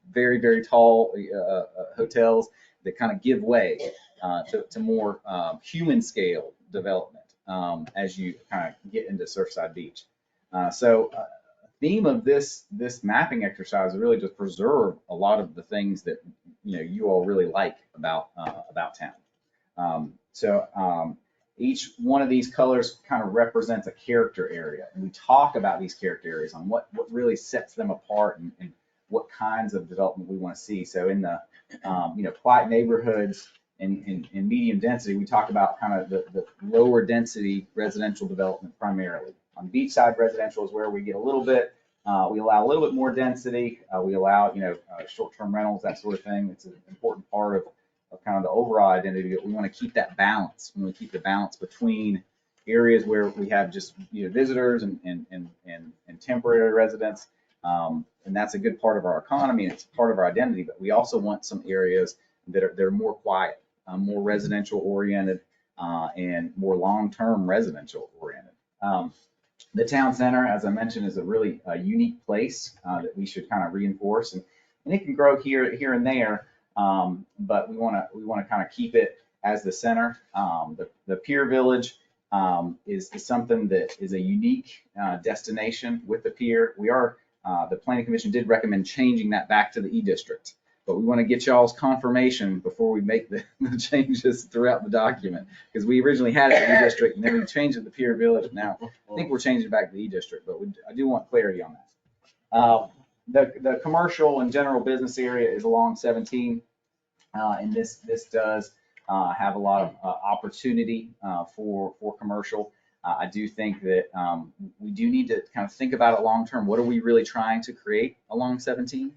very, very tall hotels that kind of give way to more human scale development as you kind of get into Surfside Beach. So theme of this mapping exercise is really to preserve a lot of the things that you all really like about town. Each one of these colors kind of represents a character area, and we talk about these character areas on what really sets them apart and what kinds of development we want to see. So in the quiet neighborhoods and medium density, we talk about kind of the lower density residential development primarily. On beachside residential is where we get a little bit, we allow a little bit more density. We allow, short-term rentals, that sort of thing. It's an important part of kind of the overall identity. We want to keep that balance. We want to keep the balance between areas where we have just visitors and temporary residents. And that's a good part of our economy and it's part of our identity. But we also want some areas that are more quiet, more residential oriented, and more long-term residential oriented. The town center, as I mentioned, is a really unique place that we should kind of reinforce, and it can grow here and there, but we want to kind of keep it as the center. The Pier Village is something that is a unique destination with the pier. We are The planning commission did recommend changing that back to the E district, but we want to get y'all's confirmation before we make the changes throughout the document, because we originally had it in E district and then we changed it to Pier Village. Now I think we're changing it back to the E district, but I do want clarity on that. The commercial and general business area is along 17, and this does have a lot of opportunity for commercial. I do think that we do need to kind of think about it long term. What are we really trying to create along 17?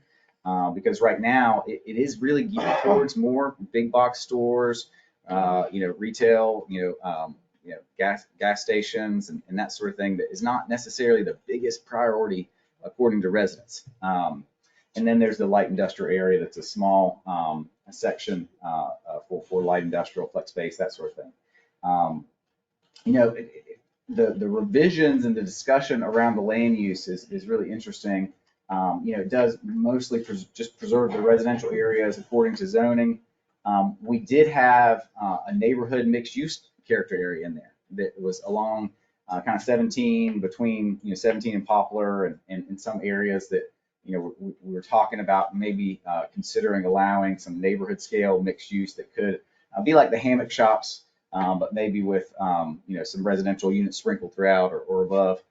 Because right now it is really geared towards more big box stores, retail, gas stations and that sort of thing. That is not necessarily the biggest priority according to residents. And then there's the light industrial area that's a small section for light industrial, flex space, that sort of thing. The revisions and the discussion around the land use is really interesting. It does mostly just preserve the residential areas according to zoning. We did have a neighborhood mixed use character area in there that was along kind of 17, between 17 and Poplar, and in some areas that we were talking about maybe considering allowing some neighborhood scale mixed use that could be like the hammock shops, but maybe with some residential units sprinkled throughout or above.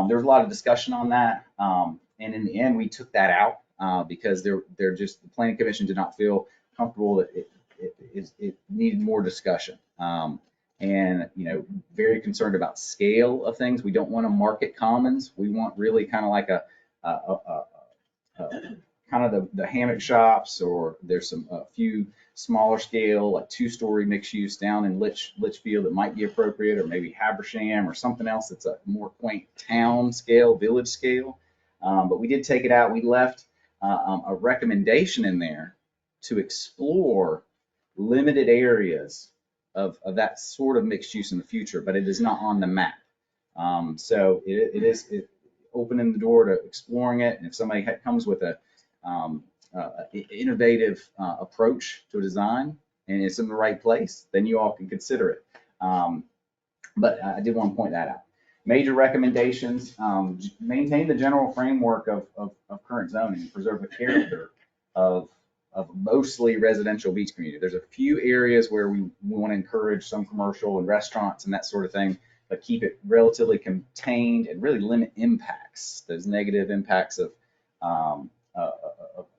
There was a lot of discussion on that, and in the end we took that out because the planning commission did not feel comfortable that it needed more discussion. And very concerned about scale of things. We don't want to market commons. We want really kind of like kind of the hammock shops, or there's a few smaller scale, like 2-story mixed use down in Litchfield that might be appropriate, or maybe Habersham or something else that's a more quaint town scale, village scale. But we did take it out. We left a recommendation in there to explore limited areas of that sort of mixed use in the future, but it is not on the map. So it is opening the door to exploring it. And if somebody comes with a innovative approach to a design and it's in the right place, then you all can consider it. But I did want to point that out. Major recommendations: maintain the general framework of current zoning, preserve the character of mostly residential beach community. There's a few areas where we want to encourage some commercial and restaurants and that sort of thing, but keep it relatively contained and really limit impacts, those negative impacts of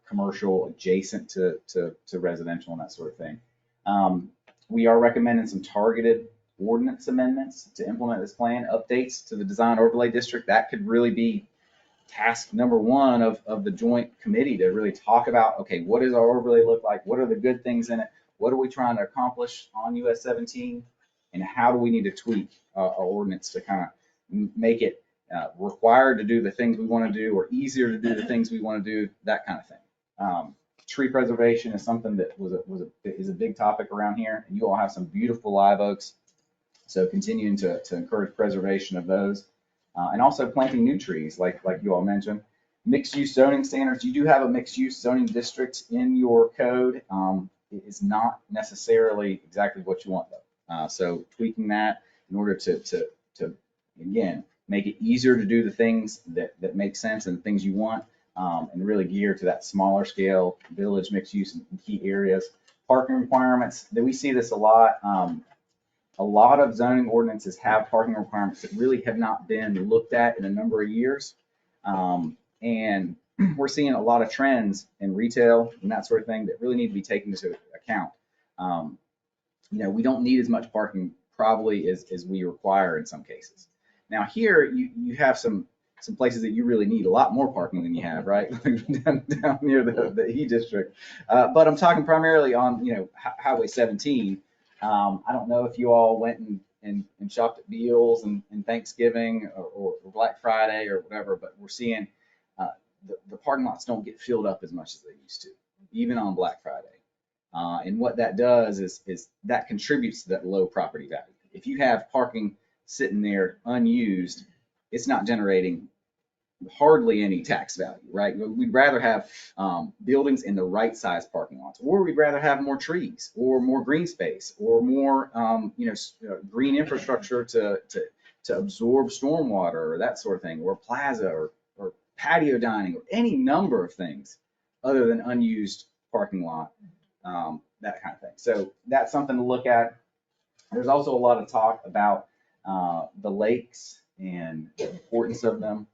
commercial adjacent to residential and that sort of thing. We are recommending some targeted ordinance amendments to implement this plan, updates to the design overlay district. That could really be task number one of the joint committee, to really talk about, okay, what does our overlay look like? What are the good things in it? What are we trying to accomplish on US 17? And how do we need to tweak our ordinance to kind of make it required to do the things we want to do, or easier to do the things we want to do, that kind of thing. Tree preservation is something that is a big topic around here, and you all have some beautiful live oaks, so continuing to encourage preservation of those. And also planting new trees, like you all mentioned. Mixed use zoning standards. You do have a mixed use zoning district in your code. It is not necessarily exactly what you want though. So tweaking that in order to again, make it easier to do the things that make sense and the things you want, and really gear to that smaller scale village mixed use in key areas. Parking requirements, that we see this a lot. A lot of zoning ordinances have parking requirements that really have not been looked at in a number of years. And we're seeing a lot of trends in retail and that sort of thing that really need to be taken into account. We don't need as much parking probably as we require in some cases. Now here, you have some places that you really need a lot more parking than you have, right? down near the E district. But I'm talking primarily on, Highway 17. I don't know if you all went and shopped at Beals and Thanksgiving or Black Friday or whatever, but we're seeing the parking lots don't get filled up as much as they used to, even on Black Friday. And what that does is that contributes to that low property value. If you have parking sitting there unused, it's not generating hardly any tax value, right? We'd rather have buildings in the right size parking lots, or we'd rather have more trees or more green space or more green infrastructure to absorb stormwater or that sort of thing, or a plaza or patio dining, or any number of things other than unused parking lot, that kind of thing. So that's something to look at. There's also a lot of talk about the lakes and the importance of them,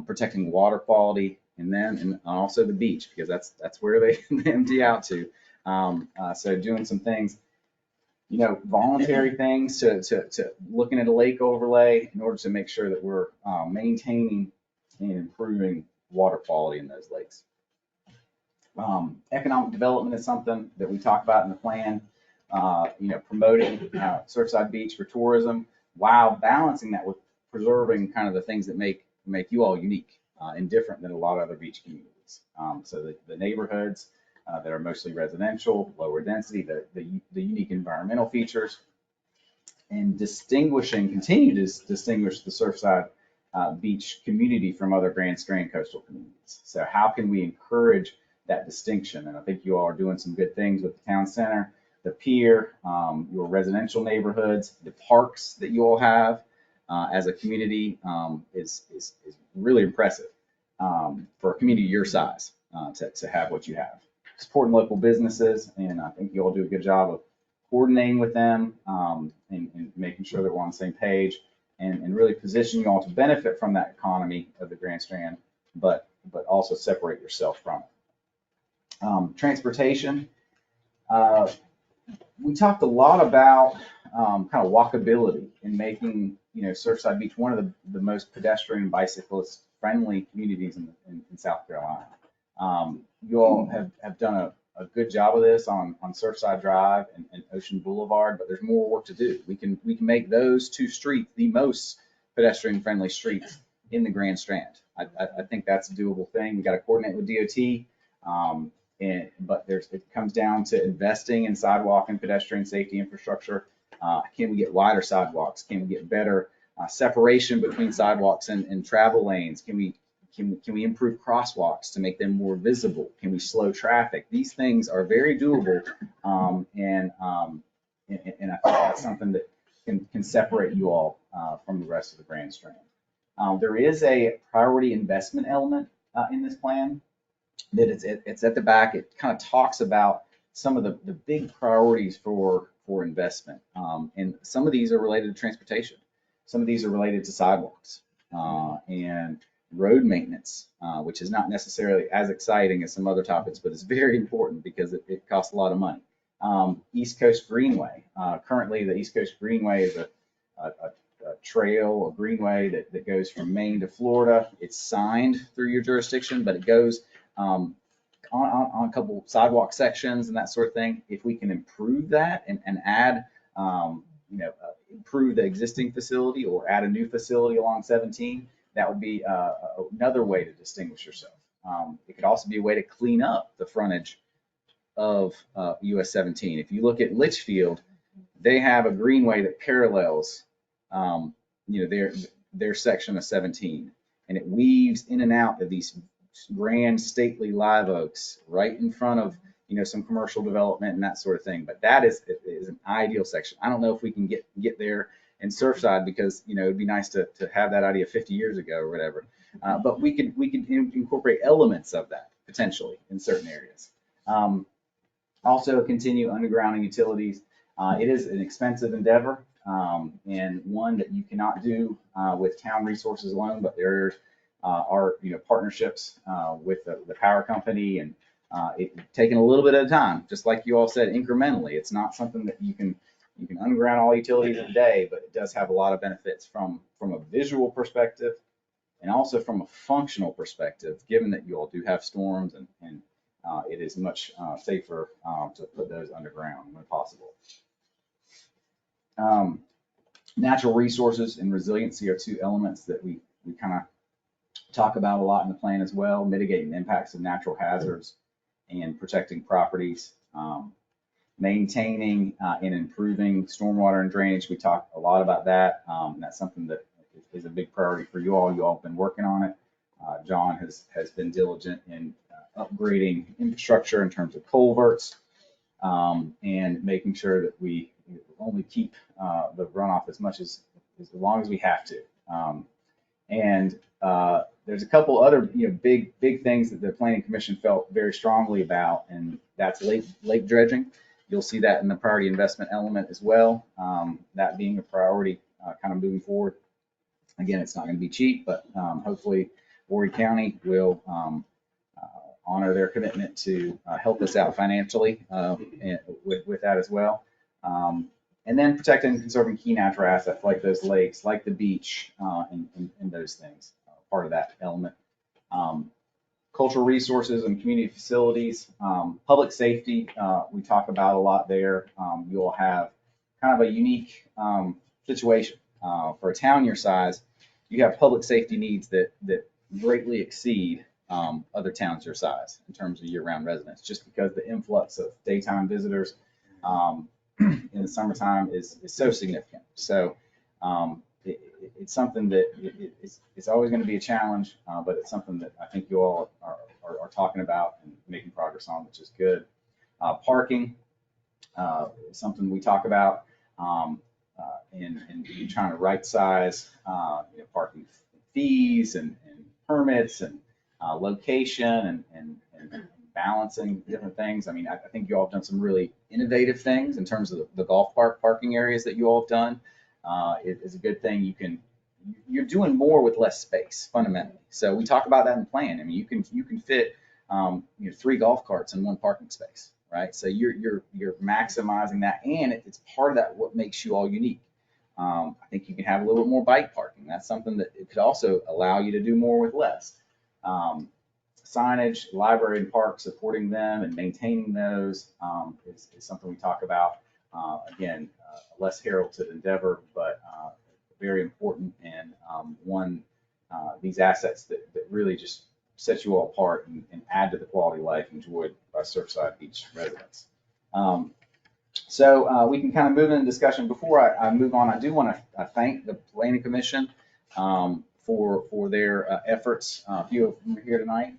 protecting water quality in them, and also the beach, because that's where they empty out to. So doing some things, voluntary things to looking at a lake overlay in order to make sure that we're maintaining and improving water quality in those lakes. Economic development is something that we talk about in the plan. Promoting Surfside Beach for tourism while balancing that with preserving kind of the things that make you all unique and different than a lot of other beach communities. So the neighborhoods that are mostly residential, lower density, the unique environmental features, and continue to distinguish the Surfside Beach community from other Grand Strand coastal communities. So how can we encourage that distinction? And I think you all are doing some good things with the town center, the pier, your residential neighborhoods, the parks that you all have as a community is really impressive for a community your size to have what you have. Supporting local businesses, and I think you all do a good job of coordinating with them and making sure that we're on the same page and really position you all to benefit from that economy of the Grand Strand, but also separate yourself from it. Transportation. We talked a lot about kind of walkability and making Surfside Beach one of the most pedestrian and bicyclist friendly communities in South Carolina. You all have done a good job of this on Surfside Drive and Ocean Boulevard, but there's more work to do. We can make those two streets the most pedestrian friendly streets in the Grand Strand. I think that's a doable thing. We got to coordinate with DOT. But it comes down to investing in sidewalk and pedestrian safety infrastructure. Can we get wider sidewalks? Can we get better separation between sidewalks and travel lanes? Can we improve crosswalks to make them more visible? Can we slow traffic? These things are very doable, and I think that's something that can separate you all from the rest of the Grand Strand. There is a priority investment element in this plan. That it's at the back. It kind of talks about some of the big priorities for investment. And some of these are related to transportation. Some of these are related to sidewalks and road maintenance, which is not necessarily as exciting as some other topics, but it's very important because it costs a lot of money. East Coast Greenway. Currently, the East Coast Greenway is a trail, a greenway that goes from Maine to Florida. It's signed through your jurisdiction, but it goes on a couple sidewalk sections and that sort of thing. If we can improve that and add, improve the existing facility or add a new facility along 17, that would be another way to distinguish yourself. It could also be a way to clean up the frontage of US 17. If you look at Litchfield, they have a greenway that parallels, their section of 17, and it weaves in and out of these grand stately live oaks right in front of some commercial development and that sort of thing. But that is an ideal section. I don't know if we can get there in Surfside because it'd be nice to have that idea 50 years ago or whatever. But we could incorporate elements of that potentially in certain areas. Also continue undergrounding utilities. It is an expensive endeavor and one that you cannot do with town resources alone, but there are partnerships with the power company, and it taking a little bit at a time, just like you all said, incrementally. It's not something that you can underground all utilities in a day, but it does have a lot of benefits from a visual perspective and also from a functional perspective, given that you all do have storms and it is much safer to put those underground when possible. Natural resources and resiliency are two elements that we kind of talk about a lot in the plan as well, mitigating the impacts of natural hazards and protecting properties, maintaining and improving stormwater and drainage. We talk a lot about that. And that's something that is a big priority for you all. You all have been working on it. John has been diligent in upgrading infrastructure in terms of culverts and making sure that we only keep the runoff as long as we have to. And there's a couple other, big things that the Planning Commission felt very strongly about, and that's lake dredging. You'll see that in the priority investment element as well, that being a priority kind of moving forward. Again, it's not going to be cheap, but hopefully Horry County will honor their commitment to help us out financially with that as well. And then protecting and conserving key natural assets like those lakes, like the beach, and those things, part of that element. Cultural resources and community facilities, public safety, we talk about a lot there. You'll have kind of a unique situation. For a town your size, you have public safety needs that greatly exceed other towns your size in terms of year-round residents, just because the influx of daytime visitors in the summertime is so significant. So it's something that it's always going to be a challenge, but it's something that I think you all are talking about and making progress on, which is good. Parking is something we talk about, and trying to right size parking fees and permits and location and balancing different things. I mean, I think you all have done some really innovative things in terms of the golf park parking areas that you all have done. It's a good thing. You're doing more with less space fundamentally. So we talk about that in plan. I mean, you can fit 3 golf carts in 1 parking space, right? So you're maximizing that, and it's part of that what makes you all unique. I think you can have a little bit more bike parking. That's something that it could also allow you to do more with less. Signage, library and park, supporting them and maintaining those is something we talk about. Again, a less heralded endeavor, but very important, and these assets that really just set you all apart and add to the quality of life enjoyed by Surfside Beach residents. So we can kind of move into discussion. Before I move on, I do want to thank the Planning Commission for their efforts. A few of them are here tonight,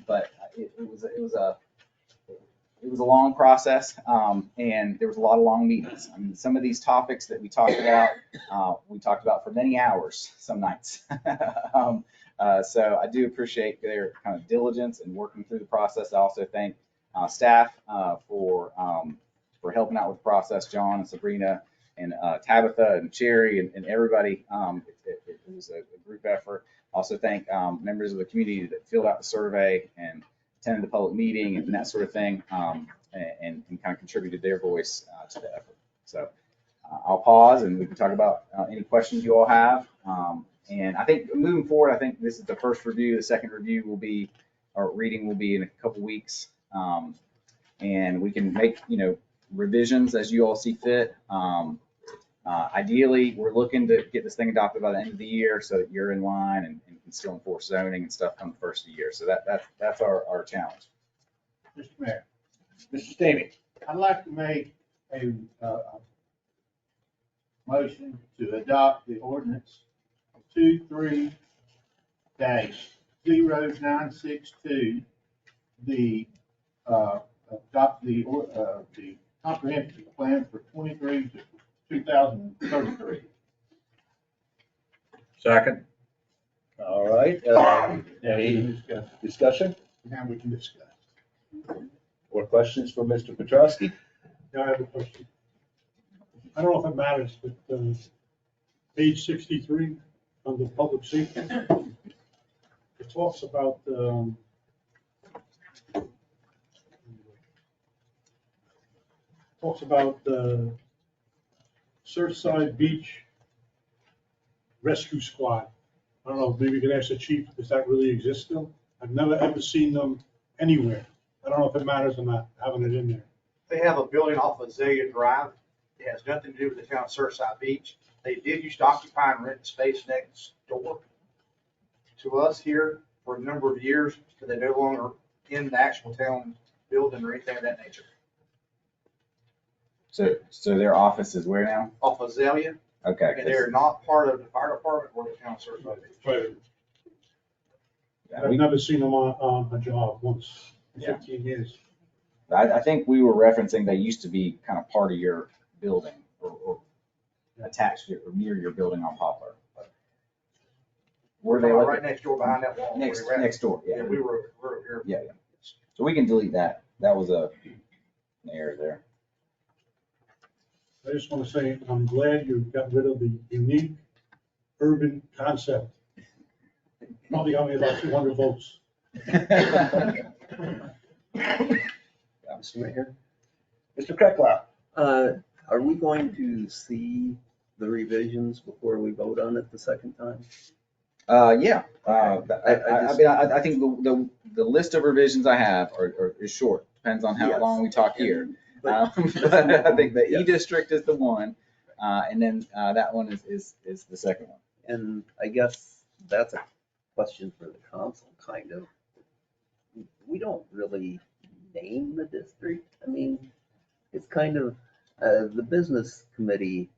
but it was a long process, and there was a lot of long meetings. I mean, some of these topics that we talked about for many hours some nights. So I do appreciate their kind of diligence in working through the process. I also thank staff for helping out with the process, John and Sabrina and Tabitha and Cherry and everybody. It was a group effort. Also thank members of the community that filled out the survey and attended the public meeting and that sort of thing, and kind of contributed their voice to the effort. So I'll pause and we can talk about any questions you all have. And I think moving forward, I think this is the first review. The second review will be, or reading will be in a couple weeks. And we can make, revisions as you all see fit. Ideally, we're looking to get this thing adopted by the end of the year so that you're in line and can still enforce zoning and stuff come the first of the year. So that's our challenge. Mr. Mayor, Mr. Stamey. I'd like to make a motion to adopt the ordinance 23-0962, adopt the comprehensive plan for 23 to 2033. Second. All right. Any discussion Now we can discuss. or questions for Mr. Petrowski? Now I have a question. I don't know if it matters, but page 63 on the public safety, it talks about the Surfside Beach Rescue Squad. I don't know, maybe you could ask the chief, does that really exist still? I've never ever seen them anywhere. I don't know if it matters or not, having it in there. They have a building off of Azalea Drive. It has nothing to do with the town of Surfside Beach. They did used to occupy and rent space next door to us here for a number of years, but they're no longer in the actual town building or anything of that nature. So their office is where now? Off of Azalea, Okay. and they're not part of the fire department or the town of Surfside Beach. I've never seen them on a job once in Yeah. 15 years. I think we were referencing they used to be kind of part of your building or attached to or near your building on Poplar. Were they Right like, next door behind that wall. next, where they were at. next door, yeah. Yeah, we were here. Yeah, yeah. So we can delete that. That was an error there. I just want to say, I'm glad you got rid of the unique urban concept. Probably got me about 200 votes. Mr. Mayor. Mr. Krecklau. Are we going to see the revisions before we vote on it the second time? Yeah, I think the list of revisions I have is short, depends on how Yes. long we talk here. But- But I think the Yeah. E-district is the one, and then that one is the second one. And I guess that's a question for the council, kind of. We don't really name the district. I mean, it's kind of, the business committee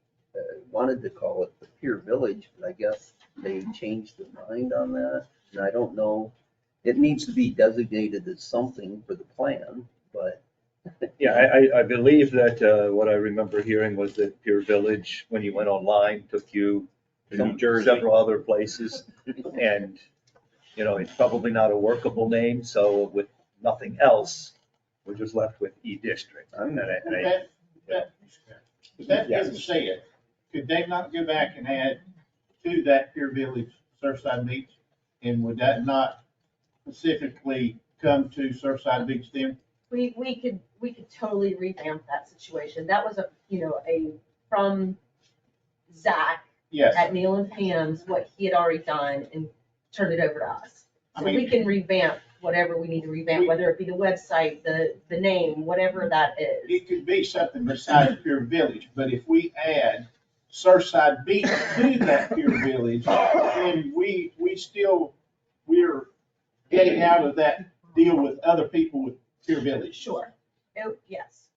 wanted to call it the Pier Village, but I guess they changed their mind on that. And I don't know, it needs to be designated as something for the plan, but. Yeah, I believe that what I remember hearing was that Pier Village, when you went online, took you To New Jersey. several other places. And, you know, it's probably not a workable name, so with nothing else, we're just left with E-District. That being said, could they not go back and add to that Pier Village Surfside Beach? And would that not specifically come to Surfside Beach then? We could totally revamp that situation. That was from Zach Yes. at Neil and Pam's, what he had already done and turned it over to us. I So mean- we can revamp whatever we need to revamp, whether it be the website, the name, whatever that is. It could be something besides Pier Village, but if we add Surfside Beach to that Pier Village, then we're getting out of that deal with other people with Pier Village. Sure. Yes.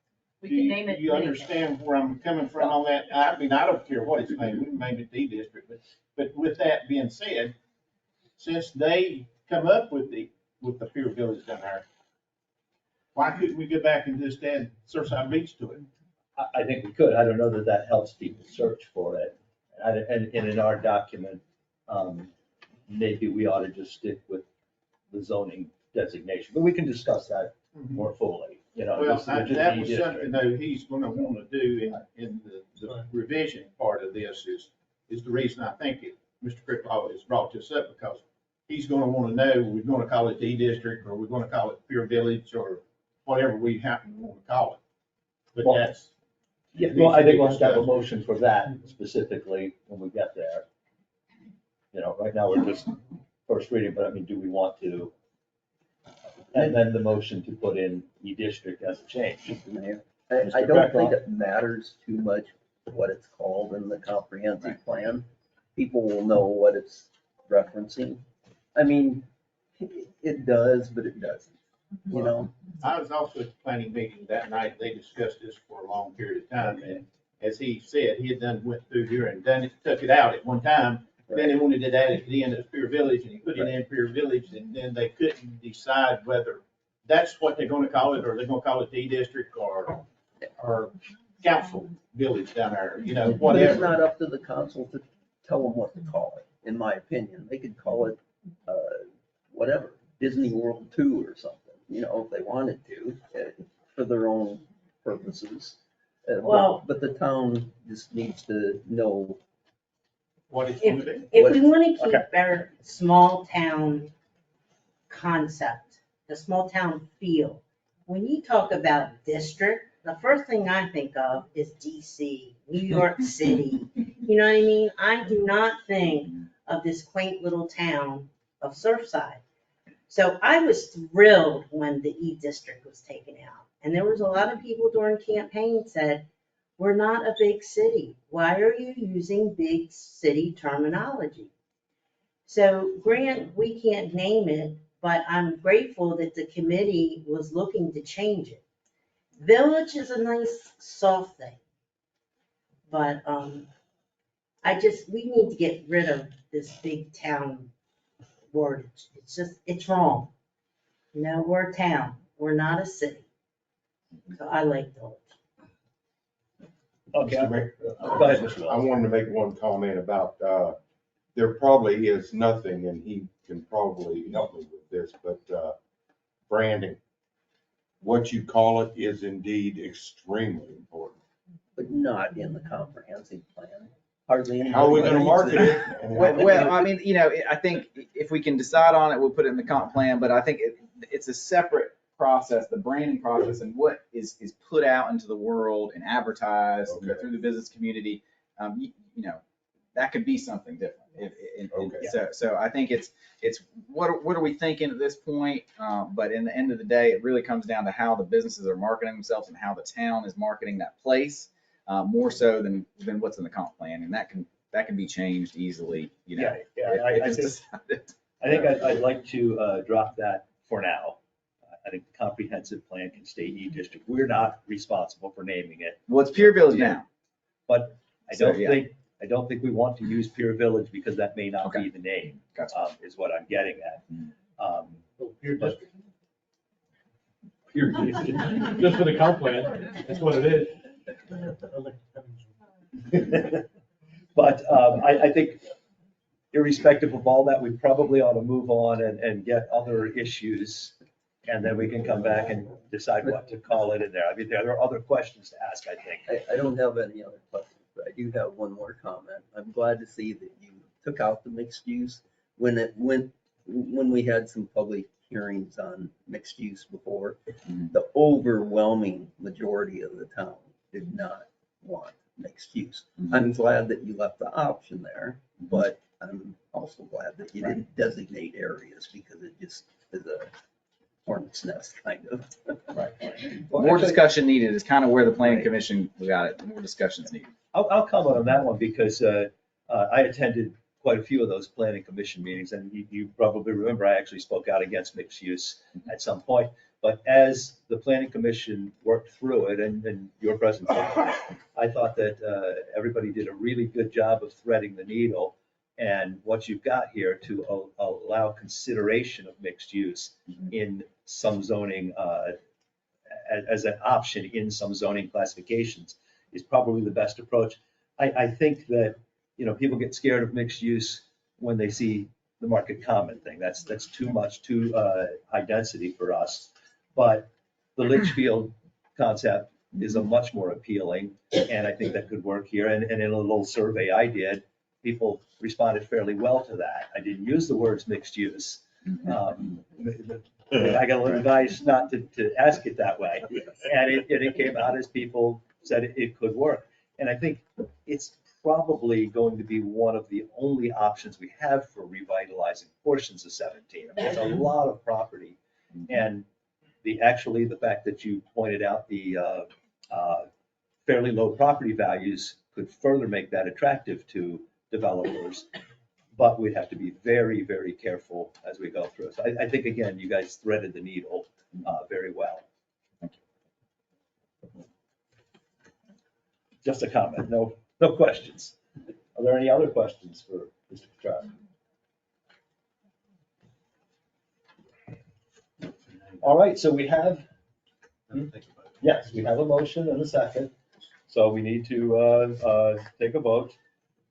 We Do can you, name it. do you anything. understand where I'm coming from on that? I mean, I don't care what it's named, we can name it D-District, but with that being said, since they come up with the Pier Village down there, why couldn't we go back and just add Surfside Beach to it? I think we could. I don't know that that helps people search for it. And in our document, maybe we ought to just stick with the zoning designation, but we can discuss that more fully, you know. Well, this is that just that was E-District. something though he's gonna wanna do in the revision part of this is the reason I think Mr. Cricklaw has brought this up, because he's gonna wanna know, we're gonna call it D-District, or we're gonna call it Pier Village, or whatever we happen to wanna call it. But Well, that's. Yeah, well, I think we'll have to have a motion for that specifically when we get there. You know, right now we're just first reading, but I mean, do we want to? And then the motion to put in E-District as a change. Mr. Mayor, Mr. I don't think Krecklau. it matters too much what it's called in the comprehensive plan. People will know what it's referencing. I mean, it does, but it doesn't, you know? I was also at the planning meeting that night. They discussed this for a long period of time. And as he said, he had went through here and took it out at one time. Then he wanted it added to the end of Pier Village, and he put it in Pier Village, and then they couldn't decide whether that's what they're gonna call it, or they're gonna call it D-District or Council Village down there, you know, But it's whatever. not up to the council to tell them what to call it, in my opinion. They could call it, whatever, Disney World 2 or something, you know, if they wanted to, for their own purposes. Well- But the town just needs to know. What it's gonna be. If we want to keep Okay. our small town concept, the small town feel, when you talk about district, the first thing I think of is DC, New York City. You know what I mean? I do not think of this quaint little town of Surfside. So I was thrilled when the E-District was taken out. And there was a lot of people during campaign said, we're not a big city. Why are you using big city terminology? So Grant, we can't name it, but I'm grateful that the committee was looking to change it. Village is a nice soft thing. But we need to get rid of this big town word. It's wrong. You know, we're a town, we're not a city. So I like village. Okay, Mr. Mayor, go ahead, Mr. I Wells. wanted to make one comment about, there probably is nothing, and he can probably help me with this, but branding, what you call it is indeed extremely important. But not in the comprehensive plan. Hardly any. How are we gonna market it? Well, I mean, I think if we can decide on it, we'll put it in the comp plan, but I think it's a separate process, the branding process and what is put out into the world and advertised through the business community. That could be something different. So I think it's what are we thinking at this point? But in the end of the day, it really comes down to how the businesses are marketing themselves and how the town is marketing that place, more so than what's in the comp plan. And that can be changed easily, I think I'd like to drop that for now. I think the comprehensive plan can stay E-District. We're not responsible for naming it. Well, it's Pier Village now. But I don't think we want to use Pier Village because that may not be the name, is what I'm getting at. Pier District. Just for the comp plan, that's what it is. But I think irrespective of all that, we probably ought to move on and get other issues. And then we can come back and decide what to call it in there. I mean, there are other questions to ask, I think. I don't have any other questions, but I do have one more comment. I'm glad to see that you took out the mixed use when we had some public hearings on mixed use before. The overwhelming majority of the town did not want mixed use. I'm glad that you left the option there, but I'm also glad that you didn't designate areas because it just is a hornet's nest kind of. More discussion needed is kind of where the planning commission got it. More discussions needed. I'll comment on that one because I attended quite a few of those planning commission meetings, and you probably remember I actually spoke out against mixed use at some point. But as the planning commission worked through it and your presentation, I thought that everybody did a really good job of threading the needle. And what you've got here to allow consideration of mixed use in some zoning as an option in some zoning classifications is probably the best approach. I think that, people get scared of mixed use when they see the market common thing. That's too much, too high density for us. But the Litchfield concept is a much more appealing, and I think that could work here. And in a little survey I did, people responded fairly well to that. I didn't use the words mixed use. I got a little advice not to ask it that way. And it came out as people said it could work. And I think it's probably going to be one of the only options we have for revitalizing portions of 17. I mean, it's a lot of property. And the fact that you pointed out the fairly low property values could further make that attractive to developers, but we'd have to be very, very careful as we go through it. So I think, again, you guys threaded the needle very well. Thank you. Just a comment, no questions. Are there any other questions for Mr. Petrowski? All right, so we have, yes, we have a motion and a second. So we need to take a vote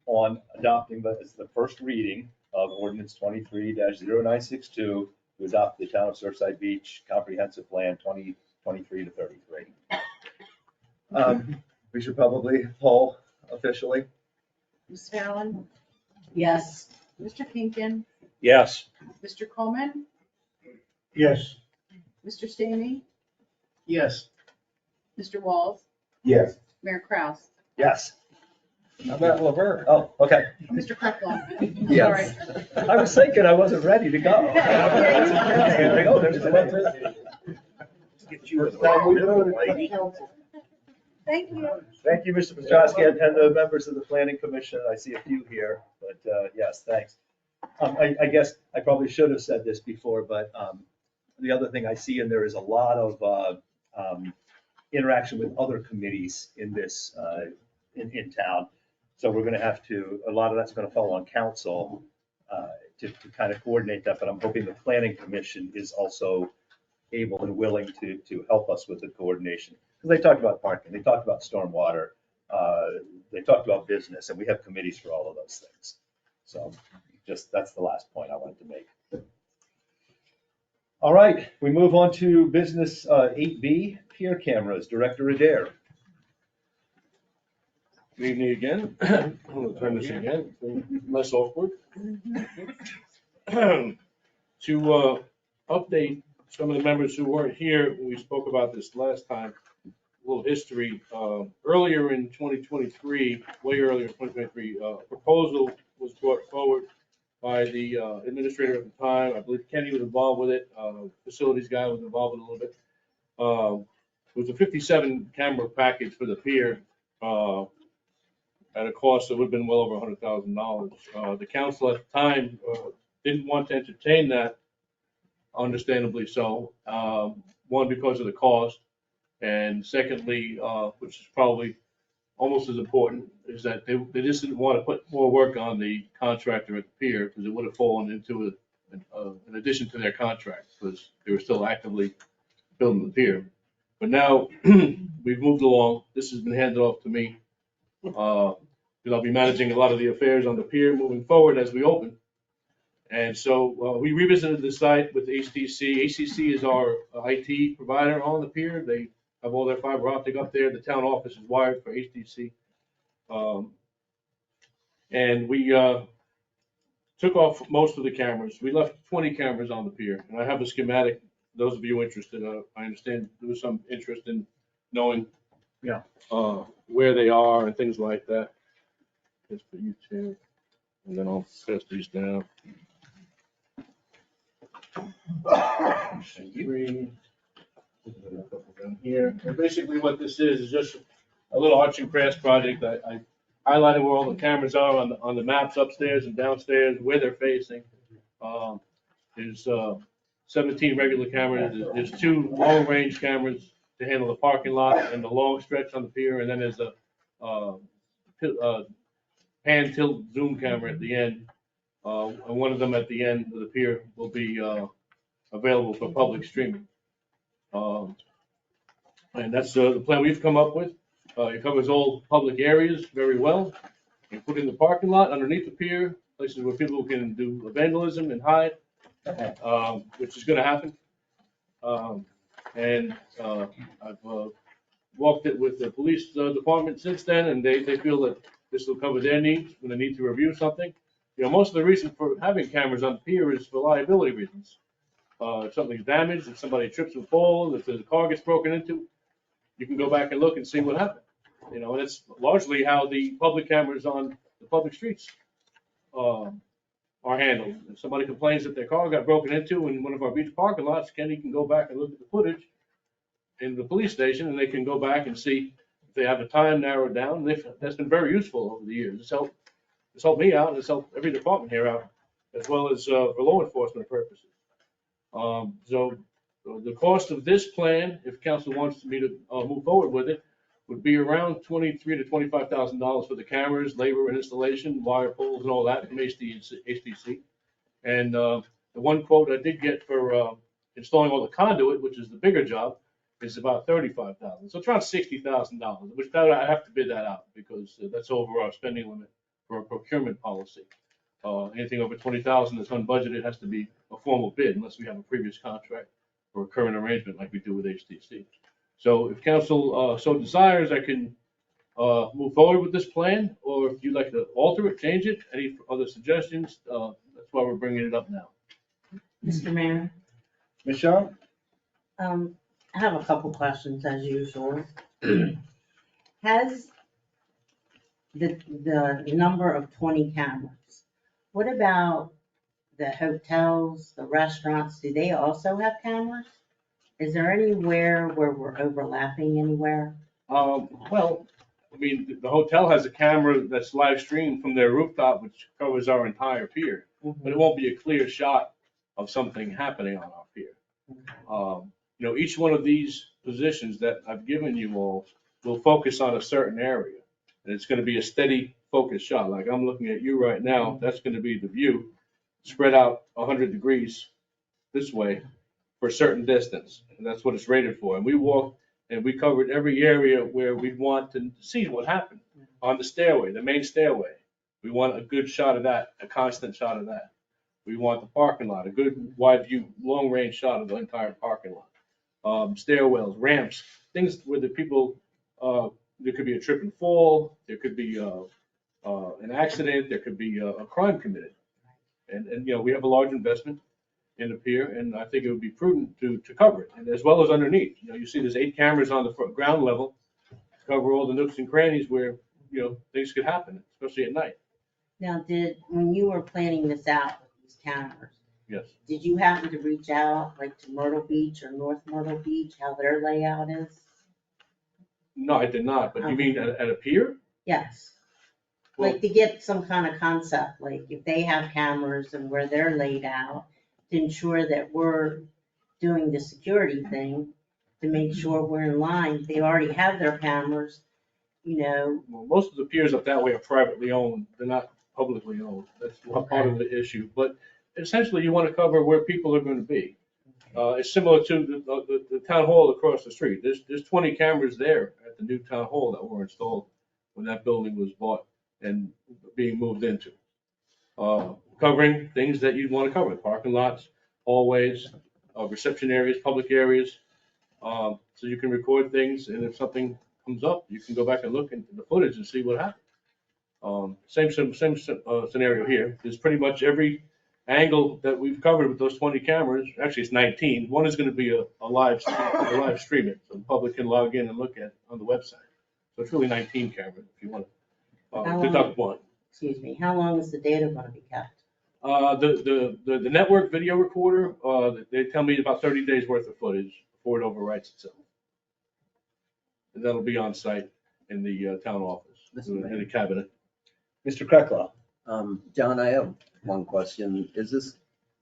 on adopting the first reading of ordinance 23-0962 to adopt the town of Surfside Beach comprehensive plan 2023 to 33. We should probably poll officially. Ms. Fallon, Yes. Mr. Pinkin, Yes. Mr. Coleman, Yes. Mr. Stamey, Yes. Mr. Walls, Yes. Mayor Kraus, Yes. How about Laverne? Oh, okay. Mr. Kreplon. Yes. I was thinking I wasn't ready to go. Oh, there's the one. Get you Thank you. Thank you, Mr. Petrowski, and the members of the planning commission. I see a few here, but yes, thanks. I guess I probably should have said this before, but the other thing I see in there is a lot of interaction with other committees in this, in town. So we're gonna have to, a lot of that's gonna fall on council to kind of coordinate that, but I'm hoping the planning commission is also able and willing to help us with the coordination. Because they talked about parking, they talked about stormwater, they talked about business, and we have committees for all of those things. So just, that's the last point I wanted to make. All right, we move on to business 8B, pier cameras. Director Adair. Good evening again. I'm going to turn this again, less awkward. To update some of the members who weren't here when we spoke about this last time, a little history. Earlier in 2023, way earlier in 2023, a proposal was brought forward by the administrator at the time. I believe Kenny was involved with it. Facilities guy was involved with it a little bit. It was a 57 camera package for the pier at a cost that would have been well over $100,000. The council at the time didn't want to entertain that, understandably so. One, because of the cost, and secondly, which is probably almost as important, is that they just didn't want to put more work on the contractor at the pier because it would have fallen into an addition to their contract because they were still actively building the pier. But now we've moved along. This has been handed off to me because I'll be managing a lot of the affairs on the pier moving forward as we open. And so we revisited the site with HTC. HTC is our IT provider on the pier. They have all their fiber optic up there. The town office is wired for HTC. And we took off most of the cameras. We left 20 cameras on the pier. And I have a schematic. Those of you interested, I understand there was some interest in knowing where they are and things like that. Just for you, Chair. And then I'll pass these down. Three. Here. And basically what this is just a little arts and crafts project. I highlighted where all the cameras are on the maps upstairs and downstairs, where they're facing. There's 17 regular cameras. There's 2 long-range cameras to handle the parking lot and the long stretch on the pier. And then there's a pan tilt zoom camera at the end. And one of them at the end of the pier will be available for public streaming. And that's the plan we've come up with. It covers all public areas very well, including the parking lot underneath the pier, places where people can do vandalism and hide, which is going to happen. And I've walked it with the police department since then, and they feel that this will cover their needs when they need to review something. You know, most of the reason for having cameras on the pier is for liability reasons. If something's damaged, if somebody trips and falls, if the car gets broken into, you can go back and look and see what happened. You know, and it's largely how the public cameras on the public streets are handled. If somebody complains that their car got broken into in one of our beach parking lots, Kenny can go back and look at the footage in the police station, and they can go back and see if they have a time narrowed down. That's been very useful over the years. It's helped me out, and it's helped every department here out, as well as for law enforcement purposes. So the cost of this plan, if council wants me to move forward with it, would be around $23,000 to $25,000 for the cameras, labor and installation, wire pulls and all that from HTC. And the one quote I did get for installing all the conduit, which is the bigger job, is about $35,000. So it's around $60,000, which I have to bid that out because that's over our spending limit for a procurement policy. Anything over $20,000 that's unbudgeted has to be a formal bid unless we have a previous contract or a current arrangement like we do with HTC. So if council so desires, I can move forward with this plan, or if you'd like to alter it, change it, any other suggestions, that's why we're bringing it up now. Mr. Mayor? Ms. Shaw? I have a couple questions as usual. Has the number of 20 cameras, what about the hotels, the restaurants? Do they also have cameras? Is there anywhere where we're overlapping anywhere? Well, I mean, the hotel has a camera that's live streamed from their rooftop, which covers our entire pier, but it won't be a clear shot of something happening on our pier. You know, each one of these positions that I've given you all will focus on a certain area, and it's going to be a steady focus shot. Like I'm looking at you right now, that's going to be the view spread out 100 degrees this way for a certain distance, and that's what it's rated for. And we walked and we covered every area where we want to see what happened on the stairway, the main stairway. We want a good shot of that, a constant shot of that. We want the parking lot, a good wide view, long range shot of the entire parking lot. Stairwells, ramps, things where the people, there could be a trip and fall, there could be an accident, there could be a crime committed. And, you know, we have a large investment in the pier, and I think it would be prudent to cover it, and as well as underneath. You know, you see there's 8 cameras on the ground level to cover all the nooks and crannies where, you know, things could happen, especially at night. Now, when you were planning this out with these cameras, Yes. did you happen to reach out like to Myrtle Beach or North Myrtle Beach, how their layout is? No, I did not, but you mean at a pier? Yes. Well- Like to get some kind of concept, like if they have cameras and where they're laid out, to ensure that we're doing the security thing, to make sure we're in line. They already have their cameras, you know. Well, most of the piers up that way are privately owned. They're not publicly owned. That's part of the issue. But essentially, you want to cover where people are going to be. It's similar to the town hall across the street. There's 20 cameras there at the new town hall that were installed when that building was bought and being moved into. Covering things that you'd want to cover, parking lots, hallways, reception areas, public areas. So you can record things, and if something comes up, you can go back and look into the footage and see what happened. Same scenario here. There's pretty much every angle that we've covered with those 20 cameras. Actually, it's 19. One is going to be a live stream it, so the public can log in and look at it on the website. So it's really 19 cameras if you want to deduct one. Excuse me, how long is the data going to be kept? The network video recorder, they tell me about 30 days worth of footage before it overwrites itself. And that'll be on site in the town office, in the cabinet. Mr. Krecklau. John, I have one question.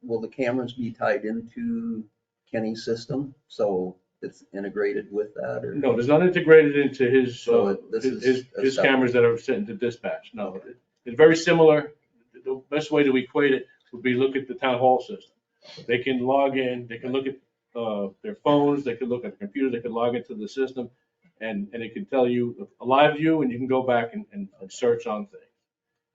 Will the cameras be tied into Kenny's system? So it's integrated with that or? No, it's not integrated into his this is a cameras that are sent to dispatch. No, it's very similar. The best way to equate it would be look at the town hall system. They can log in, they can look at their phones, they can look at the computer, they can log into the system, and it can tell you a live view, and you can go back and search on things.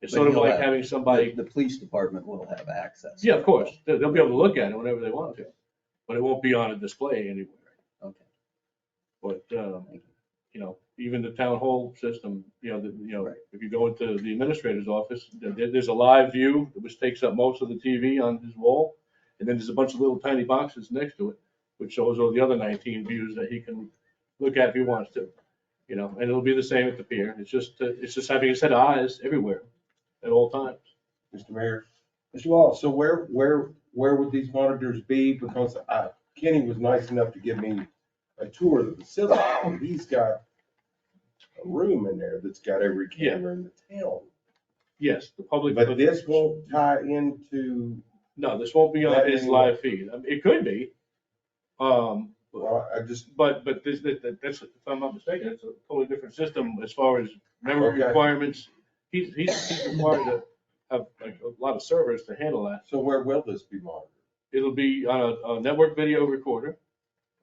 It's sort of like having somebody. The police department will have access. Yeah, of course. They'll be able to look at it whenever they want to, but it won't be on a display anywhere. Okay. But, you know, even the town hall system, right. If you go into the administrator's office, there's a live view, which takes up most of the TV on his wall. And then there's a bunch of little tiny boxes next to it, which shows all the other 19 views that he can look at if he wants to, you know, and it'll be the same at the pier. It's just having a set of eyes everywhere at all times. Mr. Mayor, Mr. Wallace. so where would these monitors be? Because Kenny was nice enough to give me a tour of the facility. He's got a room in there that's got every camera in the town. Yes, the public. But this won't tie into. No, this won't be on his live feed. I mean, it could be. Well, I just. But that's, if I'm not mistaken, it's a totally different system as far as memory requirements. He's required to have like a lot of servers to handle that. So where will this be monitored? It'll be on a network video recorder.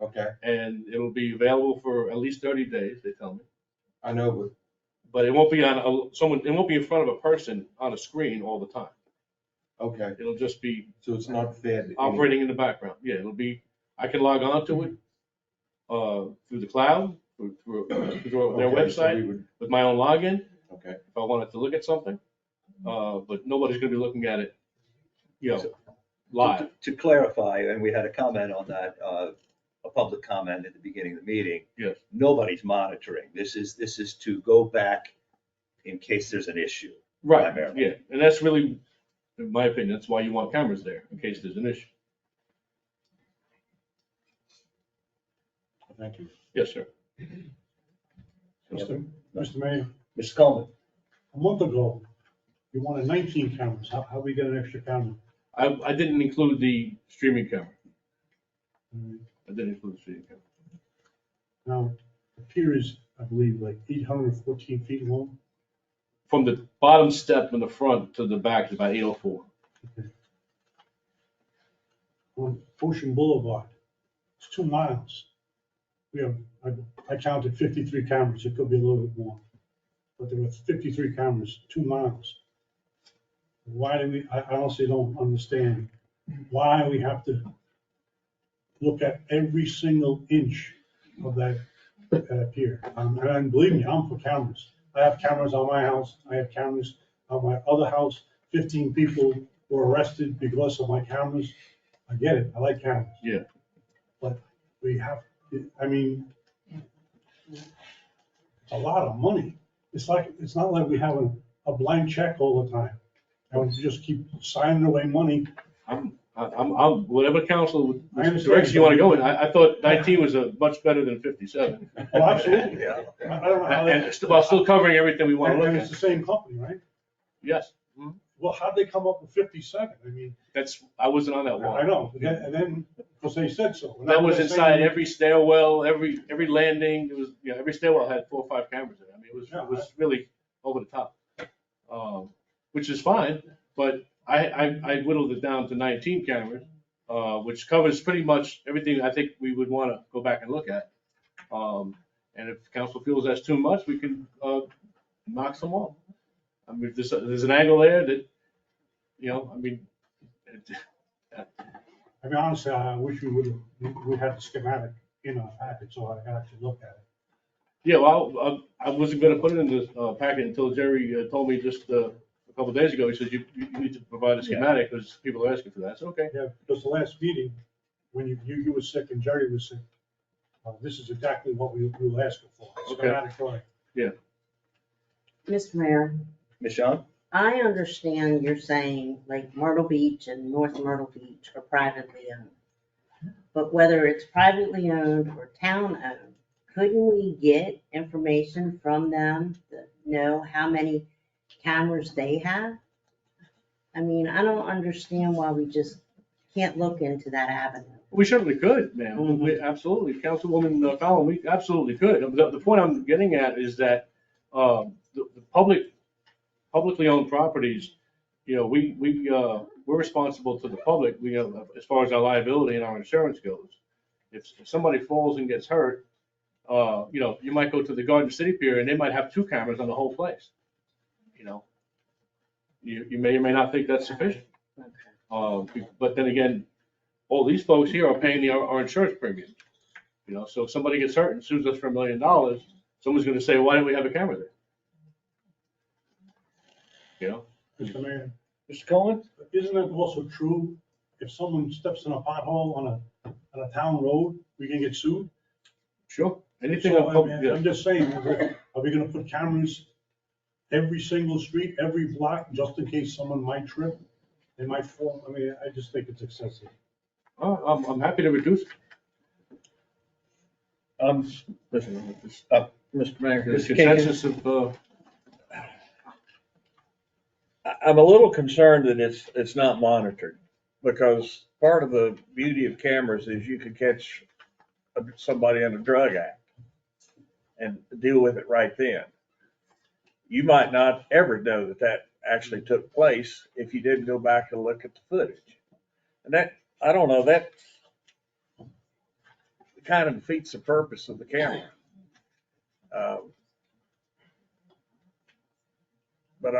Okay. And it'll be available for at least 30 days, they tell me. I know, but it won't be on it won't be in front of a person on a screen all the time. Okay. It'll just be. So it's not fed. Operating in the background. Yeah, it'll be, I can log on to it through the cloud, through their website with my own login. Okay. If I wanted to look at something, but nobody's going to be looking at it, you know, live. To clarify, and we had a comment on that, a public comment at the beginning of the meeting. Yes. Nobody's monitoring. This is to go back in case there's an issue. Right. Primarily. Yeah, and that's really, in my opinion, that's why you want cameras there in case there's an issue. Thank you. Yes, sir. Mr. Mayor, Mr. Coleman. a month ago, you wanted 19 cameras. How we get an extra camera? I didn't include the streaming camera. I didn't include the streaming camera. Now, the pier is, I believe, like 814 feet long. From the bottom step in the front to the back is about 804. Okay. On Ocean Boulevard, it's 2 miles. We have, I counted 53 cameras. It could be a little bit more. But there were 53 cameras, 2 miles. Why do we, I honestly don't understand why we have to look at every single inch of that pier. And believe me, I'm for cameras. I have cameras on my house. I have cameras on my other house. 15 people were arrested because of my cameras. I get it. I like cameras. Yeah. But we have, I mean, it's a lot of money. It's not like we have a blank check all the time. And we just keep signing away money. I'm, whatever council I understand. direction you want to go in. I thought 19 was a much better than 57. Well, absolutely. I don't know how And while still covering everything we want to and look it's at. the same company, right? Yes. Well, how'd they come up with 57? I mean, I wasn't on that wall. I know, and then, because they said so. And That was they're inside saying- every stairwell, every landing. It was, every stairwell had 4 or 5 cameras in it. I mean, it was really over the top. Which is fine, but I whittled it down to 19 cameras, which covers pretty much everything I think we would want to go back and look at. And if council feels that's too much, we can knock some off. I mean, if there's an angle there that, I mean. I mean, honestly, I wish we had the schematic in our package so I could actually look at it. Yeah, well, I wasn't gonna put it in the packet until Jerry told me just a couple of days ago. He said, you need to provide a schematic because people are asking for that. So, okay. Yeah, because the last meeting, when you were sick and Jerry was sick, this is exactly what we were asking for. Schematic drawing. Yeah. Mr. Mayor, Ms. Shawn? I understand you're saying like Myrtle Beach and North Myrtle Beach are privately owned. But whether it's privately owned or town owned, couldn't we get information from them to know how many cameras they have? I mean, I don't understand why we just can't look into that avenue. We certainly could, ma'am. We absolutely, Councilwoman Fallon, we absolutely could. The point I'm getting at is that the publicly owned properties, we're responsible to the public, as far as our liability and our insurance goes. If somebody falls and gets hurt, you might go to the Garden City Pier and they might have 2 cameras on the whole place. You may or may not think that's sufficient. But then again, all these folks here are paying our insurance premium. So if somebody gets hurt and sues us for $1 million, someone's gonna say, why didn't we have a camera there? Mr. Mayor, Mr. Cohen? isn't it also true if someone steps in a pothole on a town road, we can get sued? Sure. Anything. So, I'm just saying, are we gonna put cameras every single street, every block, just in case someone might trip? They might fall. I mean, I just think it's excessive. I'm happy to reduce it. Mr. Mayor. There's consensus of, I'm a little concerned that it's not monitored, because part of the beauty of cameras is you could catch somebody in a drug act and deal with it right then. You might not ever know that actually took place if you didn't go back and look at the footage. And that, I don't know, that kind of defeats the purpose of the camera. But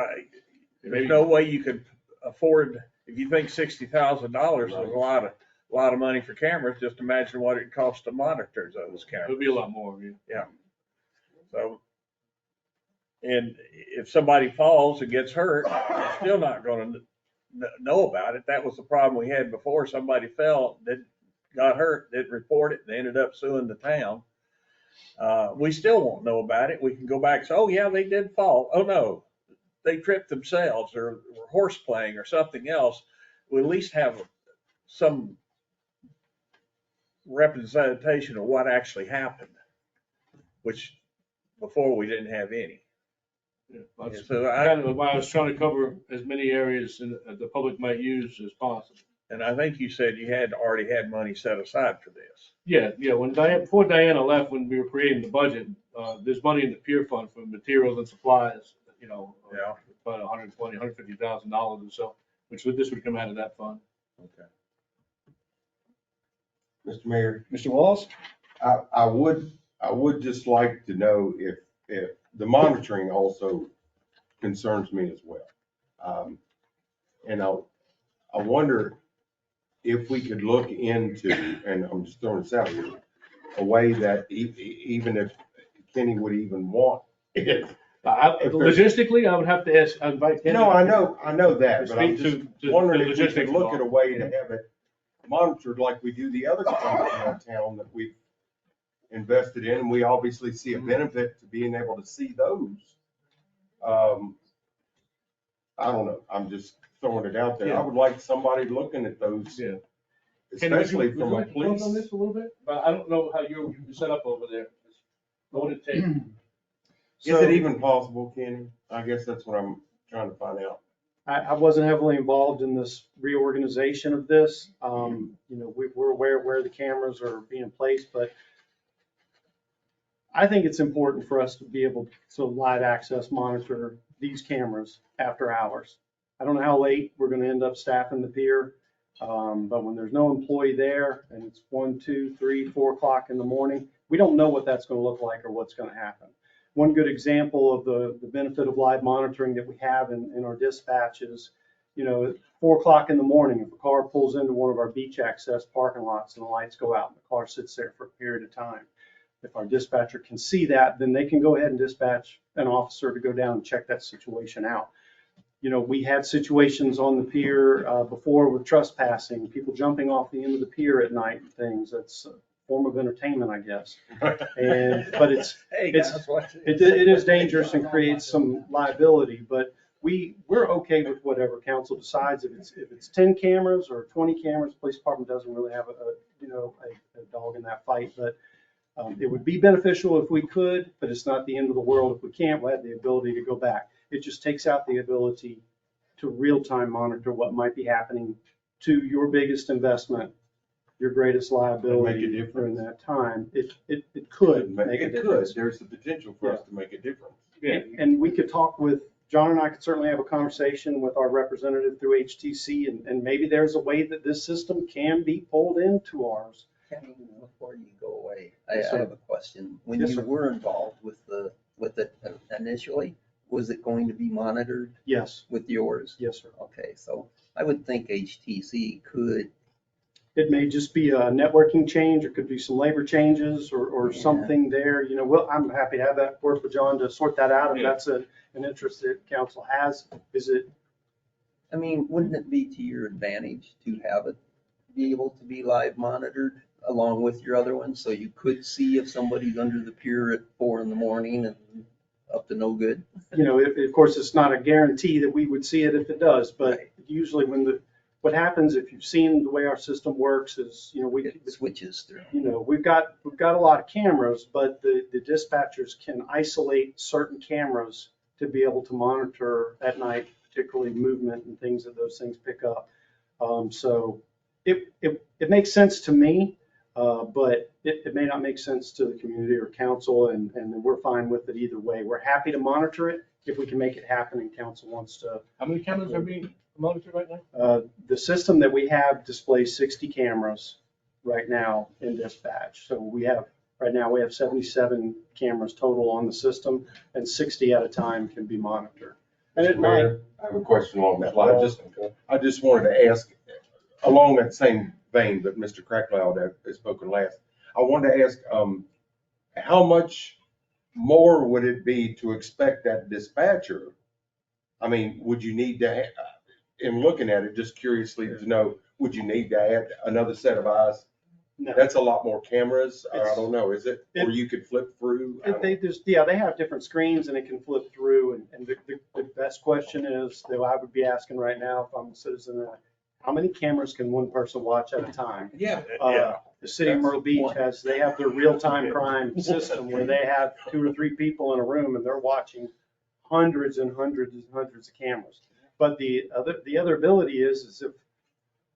there's no way you could afford, if you think $60,000 is a lot of money for cameras, just imagine what it costs to monitor those cameras. It'll be a lot more. Yeah. So, and if somebody falls and gets hurt, you're still not going to know about it. That was the problem we had before. Somebody fell, got hurt, didn't report it, and they ended up suing the town. We still won't know about it. We can go back and say, oh yeah, they did fall. Oh no, they tripped themselves or were horse playing or something else. We at least have some representation of what actually happened, which before we didn't have any. Yeah, so kind of why I was trying to cover as many areas the public might use as possible. And I think you said you had already had money set aside for this. Yeah. When before Diana left, when we were creating the budget, there's money in the pier fund for materials and supplies. About $150,000 or so, which this would come out of that fund. Okay. Mr. Mayor. Mr. Wallace? I would just like to know if the monitoring also concerns me as well. And I wonder if we could look into, and I'm just throwing this out here, a way that even if Kenny would even want it. Logistically, I would have to ask, invite Kenny. No, I know that, but I'm Speak just to wondering the if we could logistics look at a involved. way to have it monitored like we do the other cameras in our town that we've invested in, and we obviously see a benefit to being able to see those. I don't know, I'm just throwing it out there. I would like somebody looking at those. Yeah. Especially from a Would you like to close on police. this a little bit? But I don't know how you're set up over there. What would it take? Is it even possible, Kenny? I guess that's what I'm trying to find out. I wasn't heavily involved in this reorganization of this. You know, we're aware of where the cameras are being placed, but I think it's important for us to be able to live access monitor these cameras after hours. I don't know how late we're going to end up staffing the pier, but when there's no employee there and it's 1, 2, 3, 4 o'clock in the morning, we don't know what that's going to look like or what's going to happen. One good example of the benefit of live monitoring that we have in our dispatch is, you know, at 4 o'clock in the morning, if a car pulls into one of our beach access parking lots and the lights go out and the car sits there for a period of time, if our dispatcher can see that, then they can go ahead and dispatch an officer to go down and check that situation out. You know, we had situations on the pier before with trespassing, people jumping off the end of the pier at night and things. That's a form of entertainment, I guess. But it is dangerous and creates some liability, but we're okay with whatever council decides. If it's 10 cameras or 20 cameras, the police department doesn't really have a dog in that fight, but it would be beneficial if we could, but it's not the end of the world. If we can't, we'll have the ability to go back. It just takes out the ability to real-time monitor what might be happening to your biggest investment, your greatest liability during that time. It could make a difference. There's the potential for us to make a difference. And we could talk with, John and I could certainly have a conversation with our representative through HTC, and maybe there's a way that this system can be pulled into ours. Kenny, before you go away, I Yes, sir. have a question. When Yes, you sir. were involved with it initially, was it going to be monitored Yes. with yours? Yes, sir. Okay, so I would think HTC could. It may just be a networking change, or could be some labor changes or something there. You know, I'm happy to have that work with John to sort that out. If that's an interest that council has, I mean, wouldn't it be to your advantage to have it be able to be live monitored along with your other ones? So you could see if somebody's under the pier at 4 in the morning and up to no good? You know, of course, it's not a guarantee that we would see it if it does, but usually what happens, if you've seen the way our system works, is, you know, It switches through. You know, we've got a lot of cameras, but the dispatchers can isolate certain cameras to be able to monitor at night, particularly movement and things that those things pick up. So it makes sense to me, but it may not make sense to the community or council, and we're fine with it either way. We're happy to monitor it if we can make it happen and council wants to. How many cameras are being monitored right now? The system that we have displays 60 cameras right now in dispatch. So right now we have 77 cameras total on the system, and 60 at a time can be monitored. And at night, Mayor, I have a question along that line. I just wanted to ask, along that same vein that Mr. Crackloud has spoken last, I wanted to ask, how much more would it be to expect that dispatcher? I mean, would you need to, in looking at it, just curiously to know, would you need to add another set of eyes? No. That's a lot more cameras, or I don't know, is it? Or you could flip through? they have different screens and it can flip through. And the best question is, that I would be asking right now if I'm a citizen, how many cameras can one person watch at a time? Yeah. The city of Myrtle Beach they have their real-time crime system where they have 2 or 3 people in a room and they're watching hundreds and hundreds and hundreds of cameras. But the other ability is if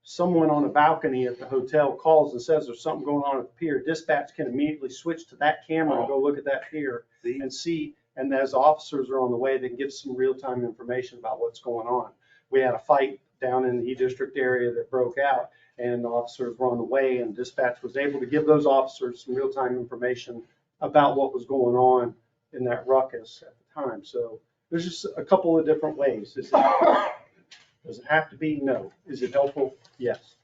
someone on a balcony at the hotel calls and says there's something going on at the pier, dispatch can immediately switch to that camera and go look at that pier and see. And as officers are on the way, they can give some real-time information about what's going on. We had a fight down in the E-District area that broke out, and the officers were on the way, and dispatch was able to give those officers some real-time information about what was going on in that ruckus at the time. So there's just a couple of different ways. Does it have to be? No. Is it helpful? Yes.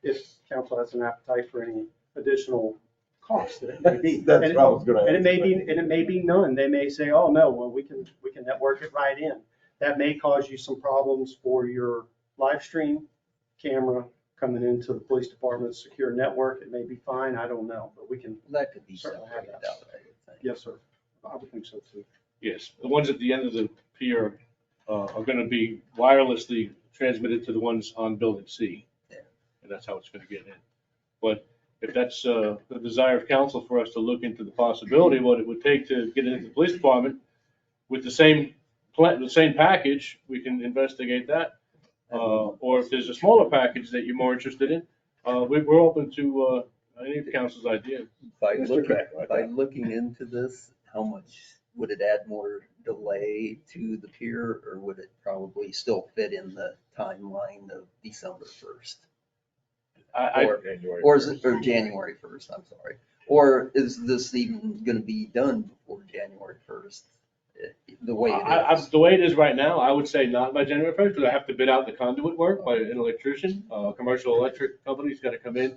If council has an appetite for any additional costs that it may be. That's And what I was gonna And it ask. may be none. They may say, oh, no, well, we can network it right in. That may cause you some problems for your live stream camera coming into the police department's secure network. It may be fine. I don't know, but we can. That could be certainly have separated that. out, I would think. Yes, sir. I would think so too. Yes, the ones at the end of the pier are going to be wirelessly transmitted to the ones on Building C. Yeah. And that's how it's going to get in. But if that's the desire of council for us to look into the possibility, what it would take to get into the police department with the same package, we can investigate that. Or if there's a smaller package that you're more interested in, we're open to any of council's ideas. By Mr. Craig, looking into this, how much would it add more delay to the pier, or would it probably still fit in the timeline of December 1st? Or is it, or January 1st, I'm sorry. Or is this even gonna be done before January 1st? The way it is. The way it is right now, I would say not by January 1st, because I have to bid out the conduit work by an electrician. Commercial electric company's got to come in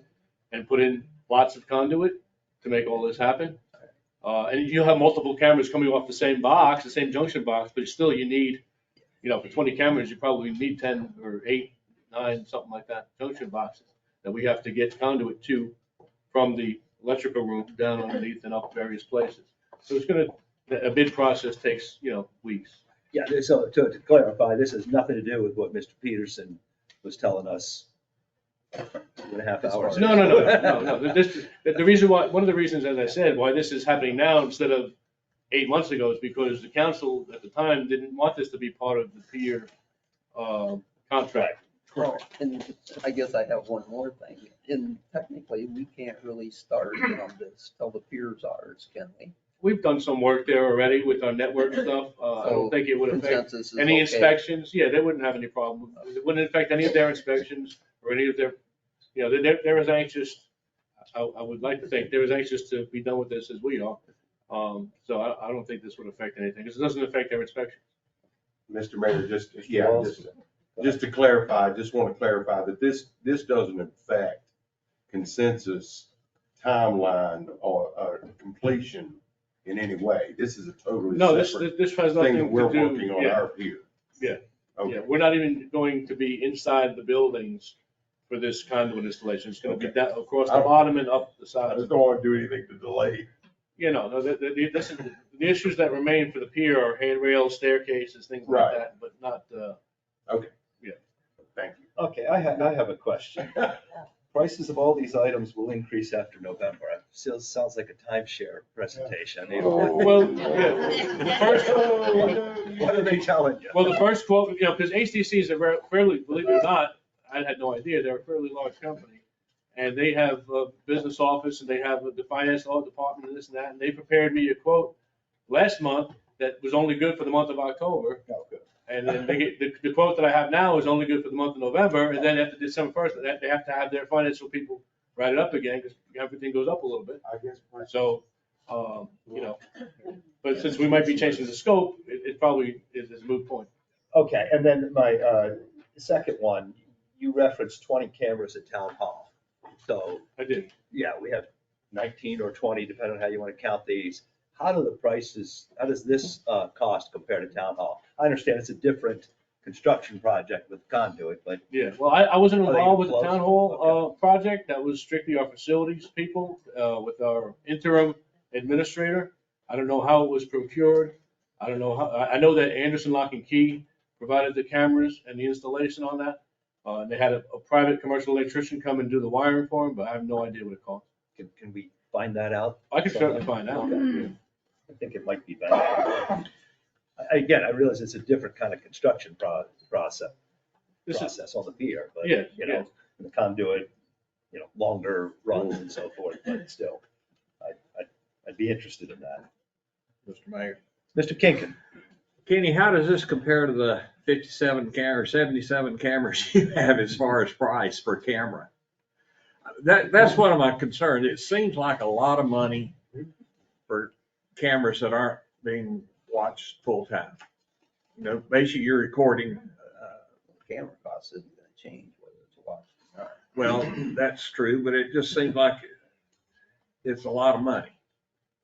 and put in lots of conduit to make all this happen. And you'll have multiple cameras coming off the same box, the same junction box, but still you need, for 20 cameras, you probably need 10 or 8, 9, something like that, junction boxes that we have to get conduit to from the electrical room down underneath and up various places. So a bid process takes, weeks. Yeah, so to clarify, this has nothing to do with what Mr. Peterson was telling us 2.5 hours ago. No. The reason why, one of the reasons, as I said, why this is happening now instead of 8 months ago is because the council at the time didn't want this to be part of the pier contract. Well, and I guess I have one more thing. And technically, we can't really start on this till the pier's ours, can we? We've done some work there already with our network stuff. I don't think it would affect Consensus is any okay. inspections. Yeah, they wouldn't have any problem. It wouldn't affect any of their inspections or any of their, they're as anxious, I would like to think, they're as anxious to be done with this as we are. So I don't think this would affect anything, because it doesn't affect their inspections. Mr. Mayor, just to clarify, I just want to clarify that this doesn't affect consensus timeline or completion in any way. This is a totally separate this has thing nothing that we're to do. working on our pier. Yeah. Okay. Yeah, we're not even going to be inside the buildings for this conduit installation. It's going to be down across the bottom and up the side. I just don't want to do anything to delay. The issues that remain for the pier are handrails, staircases, things like Right. that, but not, Okay. Yeah. Thank you. Okay, I have a question. Prices of all these items will increase after November. It still sounds like a timeshare presentation. Well, yeah. The first, What are they telling you? well, the first quote, because HTC is a fairly, believe it or not, I had no idea, they're a fairly large company. And they have a business office and they have the finance law department and this and that. And they prepared me a quote last month that was only good for the month of October. Oh, good. And then the quote that I have now is only good for the month of November. And then after December 1st, they have to have their financial people write it up again because everything goes up a little bit. I guess. So, but since we might be changing the scope, it probably is a moot point. Okay, and then my second one, you referenced 20 cameras at Town Hall. So, I did. yeah, we have 19 or 20, depending on how you want to count these. How does this cost compare to Town Hall? I understand it's a different construction project with conduit, but. Yeah, well, I wasn't Are they involved with the close? town hall project. That was strictly our facilities people with our interim administrator. I don't know how it was procured. I don't know how, I know that Anderson Lock and Key provided the cameras and the installation on that. They had a private commercial electrician come and do the wiring for them, but I have no idea what it cost. Can we find that out? I can certainly find out. Okay. I think it might be better. Again, I realize it's a different kind of construction process on the pier, but, Yeah, the conduit, longer runs and so forth, but still, I'd be interested in that. Mr. Mayor. Mr. Kinkin. Kenny, how does this compare to the 77 cameras you have as far as price per camera? That's one of my concerns. It seems like a lot of money for cameras that aren't being watched full time. Basically you're recording camera cost isn't gonna change whether it's watched or not. Well, that's true, but it just seems like it's a lot of money.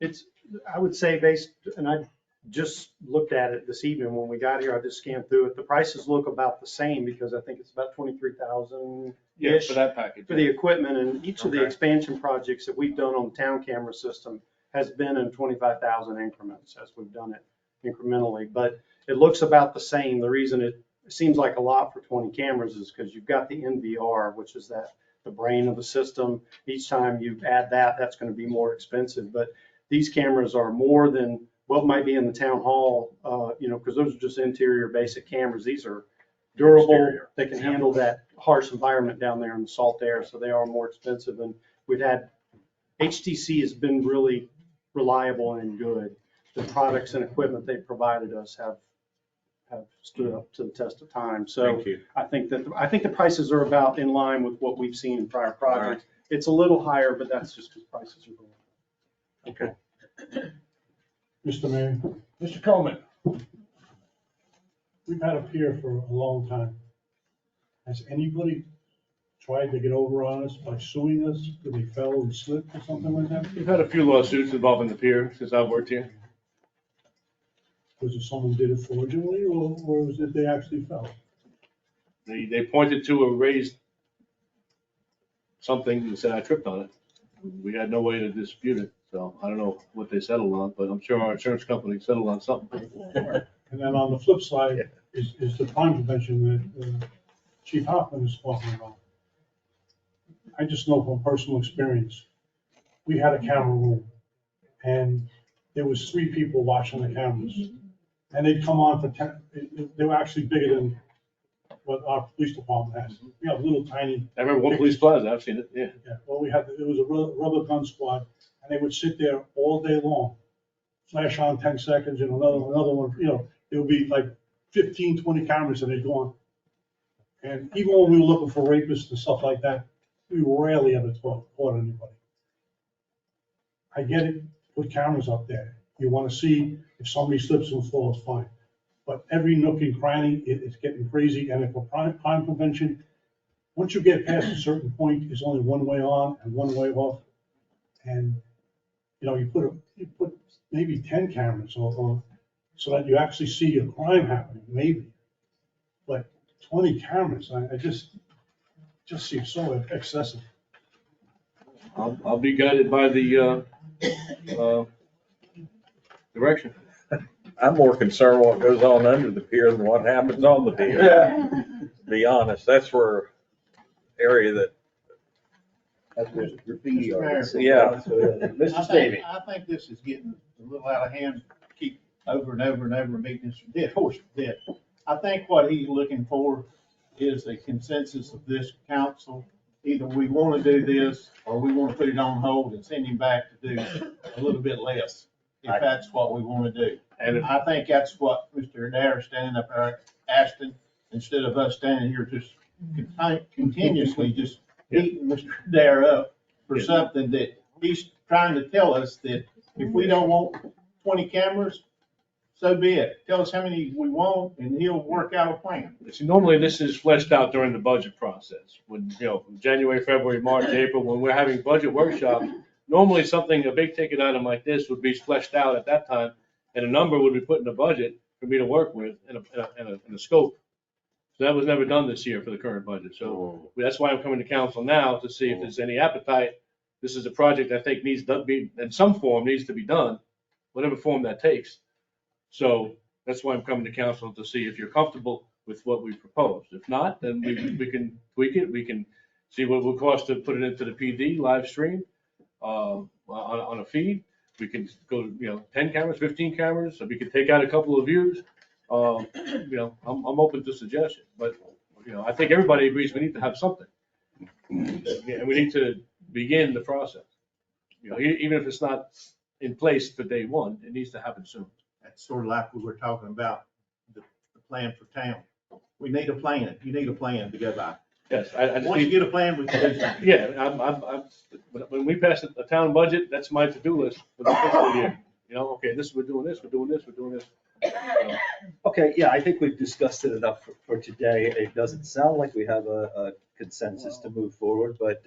It's, I would say based, and I just looked at it this evening when we got here, I just scanned through it. The prices look about the same because I think it's about 23,000 Yeah, for that package. for the equipment, and each of the Okay. expansion projects that we've done on the town camera system has been in 25,000 increments as we've done it incrementally, but it looks about the same. The reason it seems like a lot for 20 cameras is because you've got the NVR, which is the brain of the system. Each time you add that, that's going to be more expensive, but these cameras are more than what might be in the town hall, because those are just interior basic cameras. These are durable. Exterior. They can handle that harsh environment down there in the salt air, so they are more expensive. And HTC has been really reliable and good. The products and equipment they provided us have stood up to the test of time. So Thank you. I think the prices are about in line with what we've seen in prior projects. It's a little higher, but that's just because prices are going up. Okay. Mr. Mayor, Mr. Coleman. we've had a pier for a long time. Has anybody tried to get over on us by suing us because they fell and slipped or something like that? We've had a few lawsuits involving the pier since I've worked here. Was it someone did it fraudulently or was it they actually fell? They pointed to a raised something and said I tripped on it. We had no way to dispute it, so I don't know what they settled on, but I'm sure our insurance company settled on something. And then on the flip side is the crime prevention that Chief Hoffman is talking about. I just know from personal experience, we had a camera room and there was 3 people watching the cameras. And they'd come on for 10, they were actually bigger than what our police department has. We have little tiny. I remember one police plaza, I've seen it, yeah. Yeah, well, it was a rubber gun squad, and they would sit there all day long, flash on 10 seconds and another one, it would be like 15, 20 cameras and they'd go on. And even when we were looking for rapists and stuff like that, we rarely ever caught anybody. I get it, put cameras up there. You want to see if somebody slips and falls, fine. But every nook and cranny, it's getting crazy. And if a crime prevention, once you get past a certain point, it's only one way on and one way off. And, you put maybe 10 cameras or so that you actually see a crime happening, maybe. But 20 cameras, I just seems so excessive. I'll be guided by the direction. I'm more concerned what goes on under the pier than what happens on the pier. To be honest, that's where area that. That's where the graffiti artists. Yeah. Mr. Stavey. I think this is getting a little out of hand, keep over and over and over beating this dead horse to death. I think what he's looking for is a consensus of this council. Either we want to do this or we want to put it on hold and send him back to do a little bit less, if that's what we want to do. And I think that's what Mr. Adair standing up there asking, instead of us standing here just continuously just beating Mr. Adair up for something that he's trying to tell us that if we don't want 20 cameras, so be it. Tell us how many we want and he'll work out a plan. See, normally this is fleshed out during the budget process. When, January, February, March, April, when we're having budget workshops, normally a big ticket item like this would be fleshed out at that time, and a number would be put in the budget for me to work with in a scope. So that was never done this year for the current budget. So that's why I'm coming to council now to see if there's any appetite. This is a project I think needs to be, in some form, needs to be done, whatever form that takes. So that's why I'm coming to council to see if you're comfortable with what we proposed. If not, then we can tweak it. We can see what it would cost to put it into the PD live stream on a feed. We can go, 10 cameras, 15 cameras, so we could take out a couple of views. I'm open to suggestions, but, I think everybody agrees we need to have something. And we need to begin the process. Even if it's not in place for day one, it needs to happen soon. That's sort of like we were talking about the plan for town. We need a plan. You need a plan to go by. Yes, I just Once you get a plan, we can do something. Yeah, when we pass a town budget, that's my to-do list for the fiscal year. Okay, we're doing this, we're doing this, we're doing this. Okay, yeah, I think we've discussed it enough for today. It doesn't sound like we have a consensus to move forward, but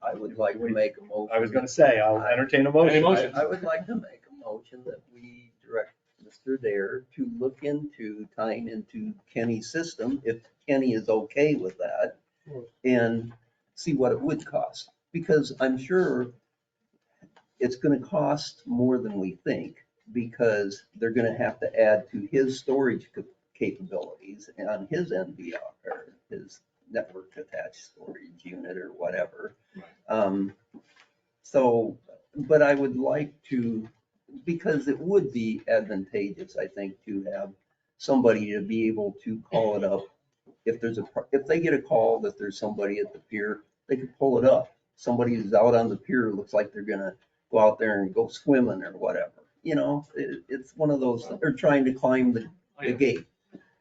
I would like to make a motion. I was gonna say, I'll entertain a motion. Any motion? I would like to make a motion that we direct Mr. Dare to look into tying into Kenny's system, if Kenny is okay with that, and see what it would cost. Because I'm sure it's gonna cost more than we think, because they're gonna have to add to his storage capabilities on his NVR, or his network attached storage unit or whatever. So, but I would like to, because it would be advantageous, I think, to have somebody to be able to call it up. If they get a call that there's somebody at the pier, they could pull it up. Somebody who's out on the pier, looks like they're gonna go out there and go swimming or whatever. It's one of those, they're trying to climb the gate,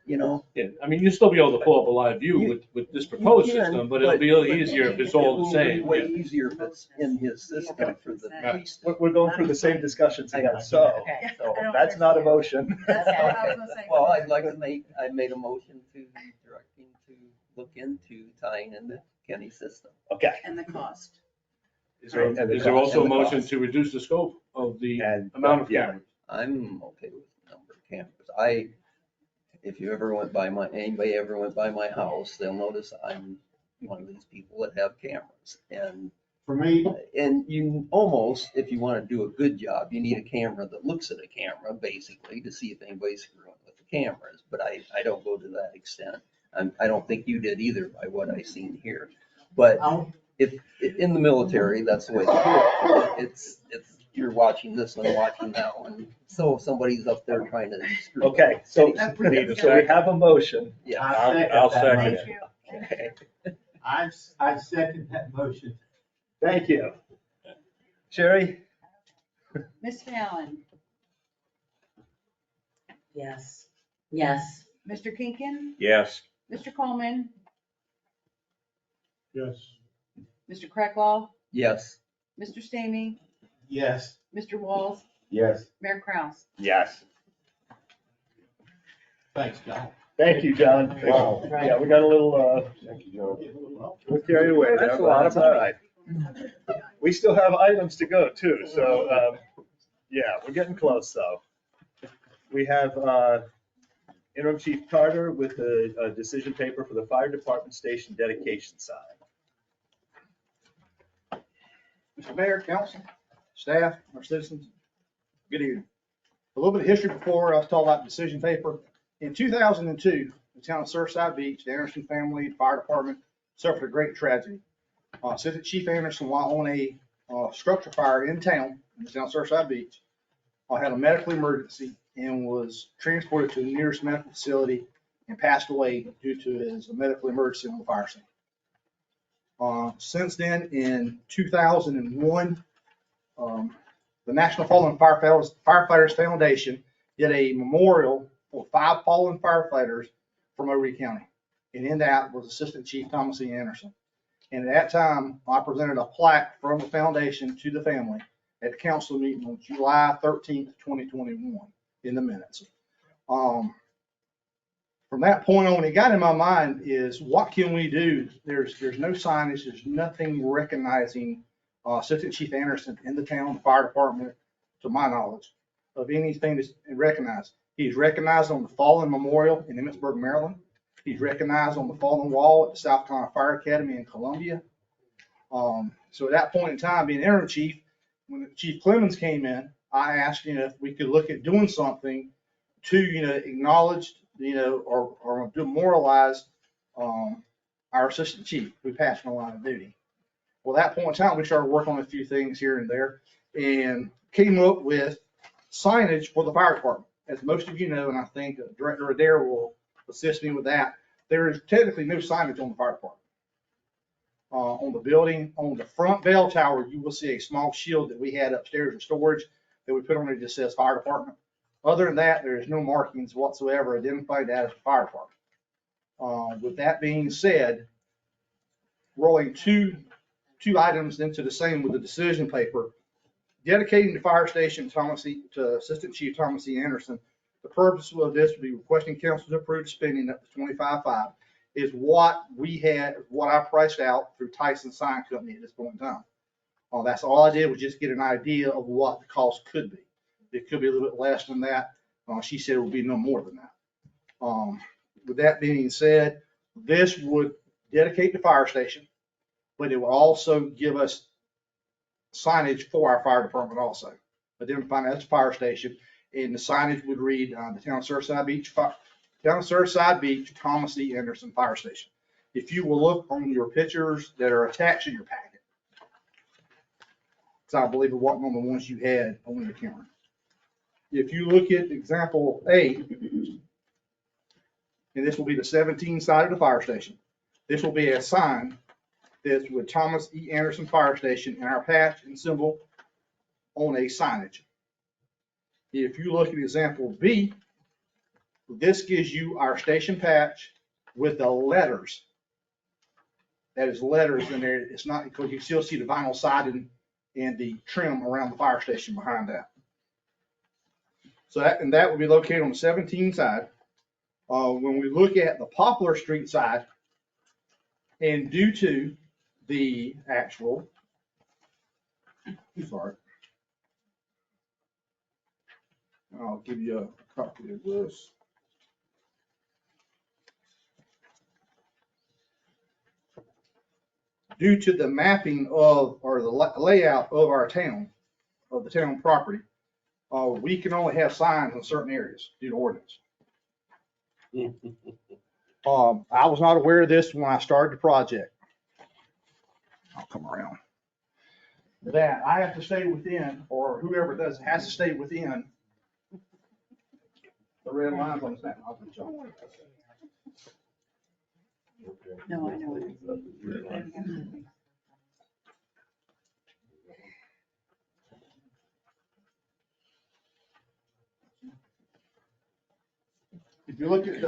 Yeah, I mean, you'll still be able to pull up a live view with this proposed You can, system, but it'll be a little easier if it's all the It will be same. way easier if it's in his system for the police. We're going through the same discussions again, so Okay. that's not a motion. Well, I made a motion to direct him to look into tying in the Kenny system. Okay. And the cost. Is there also a motion to reduce the scope of the amount of cameras? I'm okay with the number of cameras. If you ever went by anybody ever went by my house, they'll notice I'm one of these people that have cameras. And For me, and you almost, if you want to do a good job, you need a camera that looks at a camera, basically, to see if anybody's screwing with the cameras. But I don't go to that extent. I don't think you did either, by what I've seen here. But if in the military, that's the way they do it. It's you're watching this one, watching that one. So if somebody's up there trying to screw. Okay, so we have a motion. Yeah. I'll second it. Okay. I second that motion. Thank you. Sherry? Ms. Fallon, Yes. Yes. Mr. Kinkin, Yes. Mr. Coleman, Yes. Mr. Cracklaw, Yes. Mr. Stamey, Yes. Mr. Walls, Yes. Mayor Kraus. Yes. Thanks, John. Thank you, John. Wow. Yeah, we got a little, Thank you, John. we're carried away. That's a lot of All right. We still have items to go too, so, yeah, we're getting close though. We have, Interim Chief Carter with a decision paper for the fire department station dedication sign. Mr. Mayor, council, staff, our citizens, good evening. A little bit of history before I was talking about the decision paper. In 2002, the town of Surfside Beach, the Anderson family fire department suffered a great tragedy. Assistant Chief Anderson, while on a structure fire in town, in the town of Surfside Beach, had a medical emergency and was transported to the nearest medical facility and passed away due to his medical emergency on the fire scene. Since then, in 2001, the National Fallen Firefighters Foundation did a memorial for 5 fallen firefighters from Mobile County. And in that was Assistant Chief Thomas E. Anderson. And at that time, I presented a plaque from the foundation to the family at the council meeting on July 13th, 2021 in the minutes. From that point on, it got in my mind is what can we do? There's no signage, there's nothing recognizing Assistant Chief Anderson in the town fire department, to my knowledge, of anything that's recognized. He's recognized on the Fallen Memorial in Emmitsburg, Maryland. He's recognized on the Fallen Wall at the South Carolina Fire Academy in Columbia. So at that point in time, being interim chief, when Chief Clemens came in, I asked, if we could look at doing something to, acknowledge, or demoralize our assistant chief who passed on the line of duty. Well, at that point in time, we started working on a few things here and there and came up with signage for the fire department. As most of you know, and I think Director Adair will assist me with that, there is technically no signage on the fire department. On the building, on the front bell tower, you will see a small shield that we had upstairs in storage that we put on it that just says fire department. Other than that, there is no markings whatsoever identified as a fire department. With that being said, rolling two items into the same with the decision paper, dedicating the fire station to Assistant Chief Thomas E. Anderson. The purpose of this would be requesting council to approve spending up to $25,500 is what I priced out through Tyson Sign Company at this point in time. That's all I did was just get an idea of what the cost could be. It could be a little bit less than that. She said it would be no more than that. With that being said, this would dedicate the fire station, but it will also give us signage for our fire department also. But then find that's a fire station, and the signage would read the Town of Surfside Beach, Thomas E. Anderson Fire Station. If you will look on your pictures that are attached in your packet, because I believe it wasn't on the ones you had on your camera. If you look at example A, and this will be the 17 side of the fire station, this will be a sign that's with Thomas E. Anderson Fire Station and our patch and symbol on a signage. If you look at example B, this gives you our station patch with the letters. That is letters in there. It's not, because you still see the vinyl siding and the trim around the fire station behind that. So that will be located on the 17 side. When we look at the Poplar Street side, and due to the actual, sorry, I'll give you a copy of this. Due to the mapping of, or the layout of our town, of the town property, we can only have signs in certain areas due to ordinance. I was not aware of this when I started the project. I'll come around. That I have to stay within, or whoever does it has to stay within the red lines on the map. I'll put y'all. No, I know it. If you look at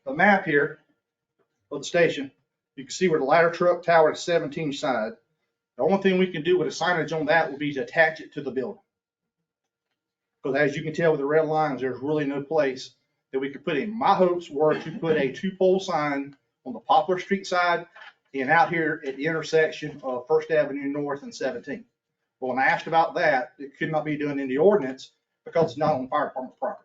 the map here of the station, you can see where the ladder truck tower is 17 side. The only thing we can do with a signage on that would be to attach it to the building. Because as you can tell with the red lines, there's really no place that we could put in. My hopes were to put a 2-pole sign on the Poplar Street side and out here at the intersection of First Avenue North and 17. But when I asked about that, it could not be done in the ordinance because it's not on fire department property.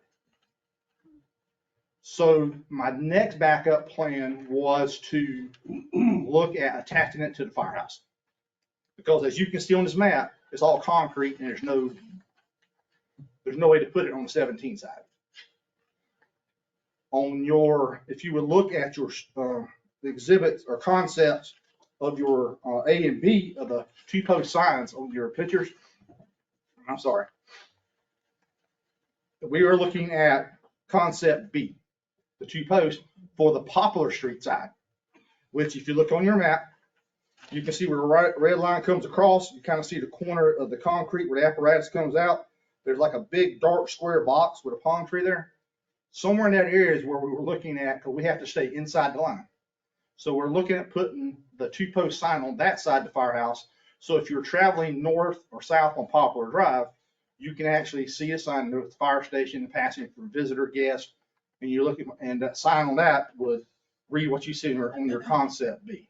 So my next backup plan was to look at attaching it to the firehouse. Because as you can see on this map, it's all concrete and there's no way to put it on the 17 side. On your, if you would look at your exhibits or concepts of your A and B of the 2-post signs on your pictures, I'm sorry. We are looking at concept B, the 2-post for the Poplar Street side, which if you look on your map, you can see where the red line comes across. You kind of see the corner of the concrete where the apparatus comes out. There's like a big dark square box with a palm tree there. Somewhere in that area is where we were looking at, because we have to stay inside the line. So we're looking at putting the 2-post sign on that side of the firehouse. So if you're traveling north or south on Poplar Drive, you can actually see a sign at the fire station passing for visitor guests. And you're looking, and that sign on that would read what you see on your concept B.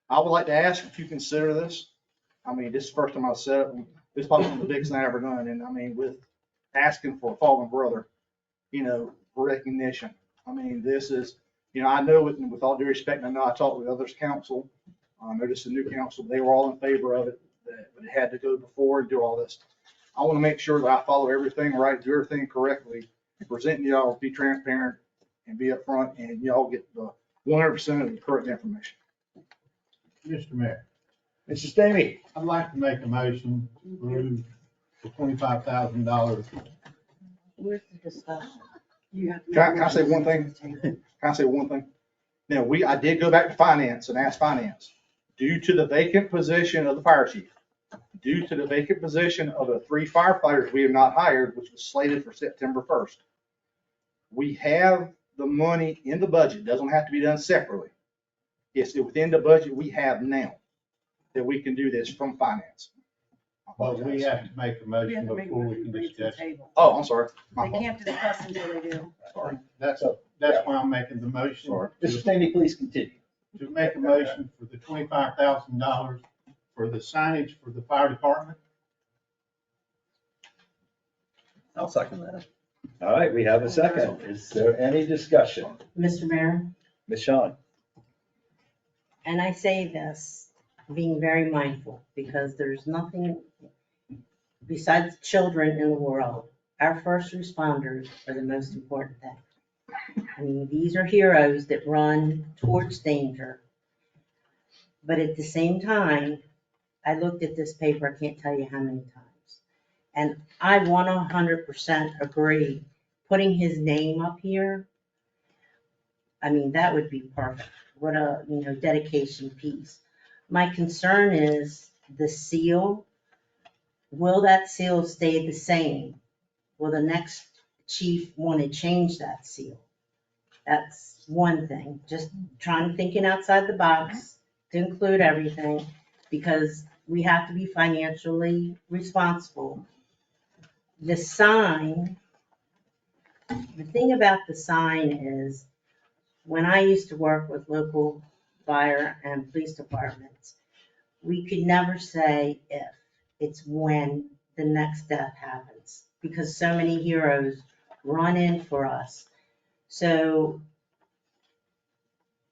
I would like to ask if you consider this. I mean, this is the first time I've said it. This is probably one of the biggest thing I've ever done. And I mean, with asking for a fallen brother, you know, recognition. I mean, this is, you know, I know with all due respect, I know I talked with others council. I noticed the new council, they were all in favor of it, that it had to go before and do all this. I want to make sure that I follow everything right, do everything correctly, and present y'all, be transparent and be upfront, and y'all get the 100% of the correct information. Mr. Mayor. Mr. Stamey. I'd like to make a motion to approve the $25,000. Where's the discussion? Can I say one thing? Can I say one thing? Now, I did go back to finance and ask finance, due to the vacant position of the fire chief, due to the vacant position of the 3 firefighters we have not hired, which was slated for September 1st. We have the money in the budget, doesn't have to be done separately, It's within the budget we have now that we can do this from finance. Well, we have to make a We motion have to make before we a can read to the discuss. table. Oh, I'm sorry. My They fault. can't discuss until they do. That's why I'm making the motion. Mr. Stanley, please continue. To make a motion for the $25,000 for the signage for the fire department. I'll second that. All right, we have a second. Is there any discussion? Mr. Mayor, Ms. Shawn? and I say this being very mindful because there's nothing besides children in the world. Our first responders are the most important thing. I mean, these are heroes that run towards danger. But at the same time, I looked at this paper, I can't tell you how many times. And I 100% agree, putting his name up here, I mean, that would be perfect. What a, dedication piece. My concern is the seal. Will that seal stay the same? Will the next chief want to change that seal? That's one thing, just thinking outside the box to include everything, because we have to be financially responsible. The sign, the thing about the sign is, when I used to work with local fire and police departments, we could never say if, it's when the next death happens, because so many heroes run in for us. So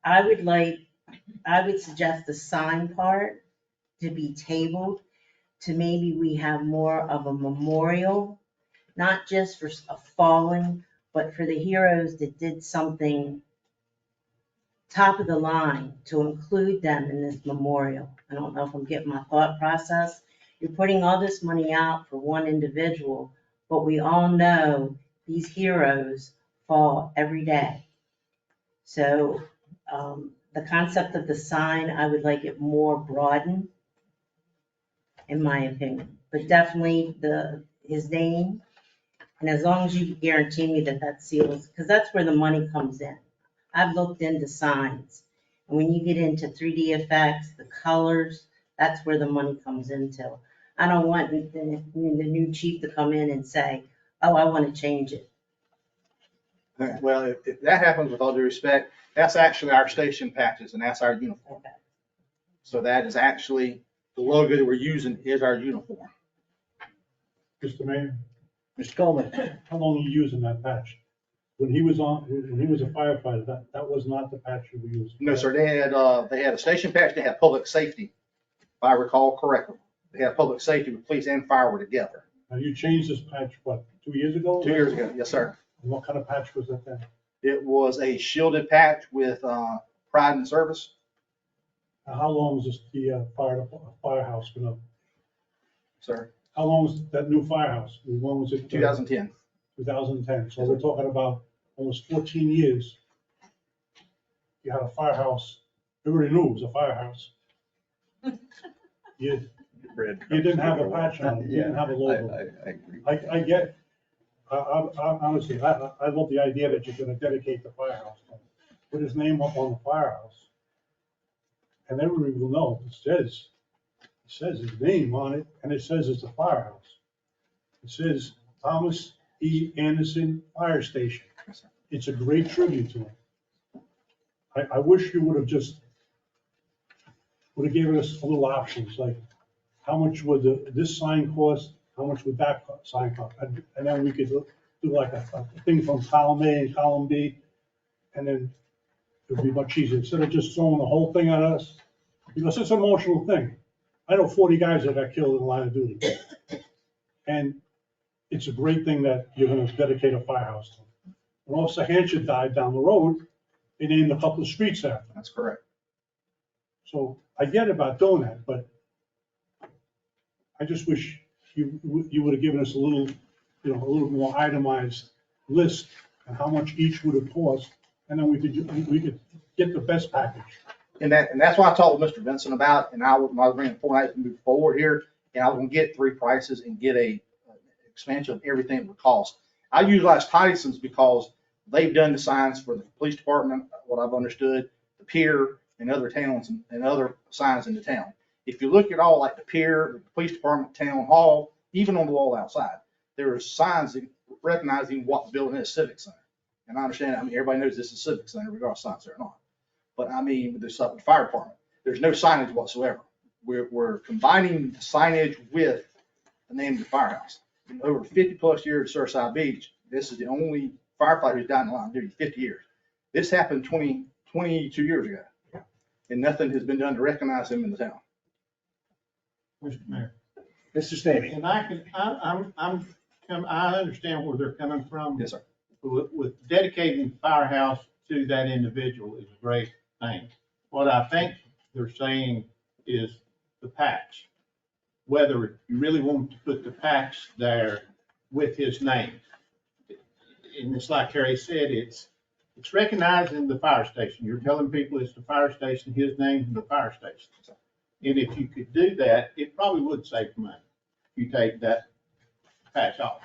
I would suggest the sign part to be tabled, to maybe we have more of a memorial, not just for a fallen, but for the heroes that did something top of the line, to include them in this memorial. I don't know if I'm getting my thought process. You're putting all this money out for one individual, but we all know these heroes fall every day. So the concept of the sign, I would like it more broadened, in my opinion. But definitely his name, and as long as you guarantee me that seals, because that's where the money comes in. I've looked into signs, and when you get into 3D effects, the colors, that's where the money comes into. I don't want the new chief to come in and say, oh, I want to change it. Well, if that happens, with all due respect, that's actually our station patches and that's our uniform. Okay. So that is actually, the logo that we're using is our uniform. Mr. Mayor, Mr. Coleman? how long are you using that patch? When he was a firefighter, that was not the patch you were using. No, sir, they had a station patch, they had public safety, if I recall correctly. They had public safety with police and fire were together. Now, you changed this patch, what, 2 years ago? 2 years ago, yes, sir. And what kind of patch was that then? It was a shielded patch with pride and service. Now, how long is the firehouse been up? Sir, How long is that new firehouse? When was it? 2010. 2010. So we're talking about almost 14 years. You had a firehouse, everybody knew it was a firehouse. You didn't have a patch on it, you didn't have a logo. I agree. I get, honestly, I love the idea that you're gonna dedicate the firehouse. Put his name up on the firehouse. And everybody will know, it says his name on it, and it says it's a firehouse. It says Thomas E. Anderson Fire Station. It's a great tribute to him. I wish you would have given us a little options, like how much would this sign cost? How much would that sign cost? And then we could do like a thing from column A and column B, and then it would be much easier, instead of just throwing the whole thing at us, because it's an emotional thing. I know 40 guys that got killed in the line of duty. And it's a great thing that you're gonna dedicate a firehouse to. When Officer Hanchett died down the road, they named a couple of streets after him. That's correct. So I get about doing that, but I just wish you would have given us a little more itemized list on how much each would have cost, and then we could get the best package. And that's what I talked with Mr. Vincent about, and I was bringing forward, to move forward here, and I was gonna get 3 prices and get a expansion of everything it would cost. I utilize Tyson's because they've done the signs for the police department, what I've understood, the pier, and other towns and other signs in the town. If you look at all like the pier, the police department, town hall, even on the wall outside, there are signs recognizing what the building is, Civic Center. And I understand, I mean, everybody knows this is Civic Center, regardless of signs there or not. But I mean, with this up with the fire department, there's no signage whatsoever. We're combining the signage with the name of the firehouse. In over 50+ years at Surfside Beach, this is the only firefighter who's died in the line of duty, 50 years. This happened 22 years ago. And nothing has been done to recognize him in the town. Mr. Mayor. Mr. Stamey. And I understand where they're coming from. Yes, sir. With dedicating the firehouse to that individual is a great thing. What I think they're saying is the patch. Whether you really want to put the patch there with his name. And it's like Harry said, it's recognizing the fire station. You're telling people it's the fire station, his name's in the fire station. And if you could do that, it probably would save money. If you take that patch off.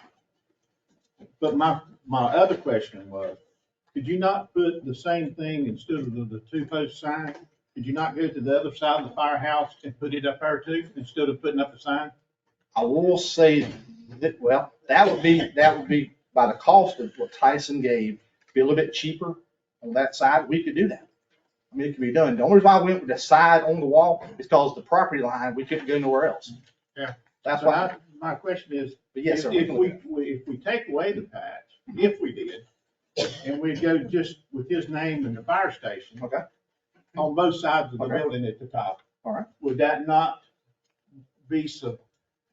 But my other question was, could you not put the same thing instead of the two-post sign? Could you not go to the other side of the firehouse and put it up there too, instead of putting up a sign? I will say that, well, that would be by the cost of what Tyson gave, be a little bit cheaper on that side. We could do that. I mean, it can be done. The only reason why I went with the side on the wall is because the property line, we couldn't go nowhere else. Yeah. That's So why. my question is, But yes, sir. if we take away the patch, if we did, and we go just with his name and the fire station. Okay. On both sides of the Okay. building at the top. All right. Would that not be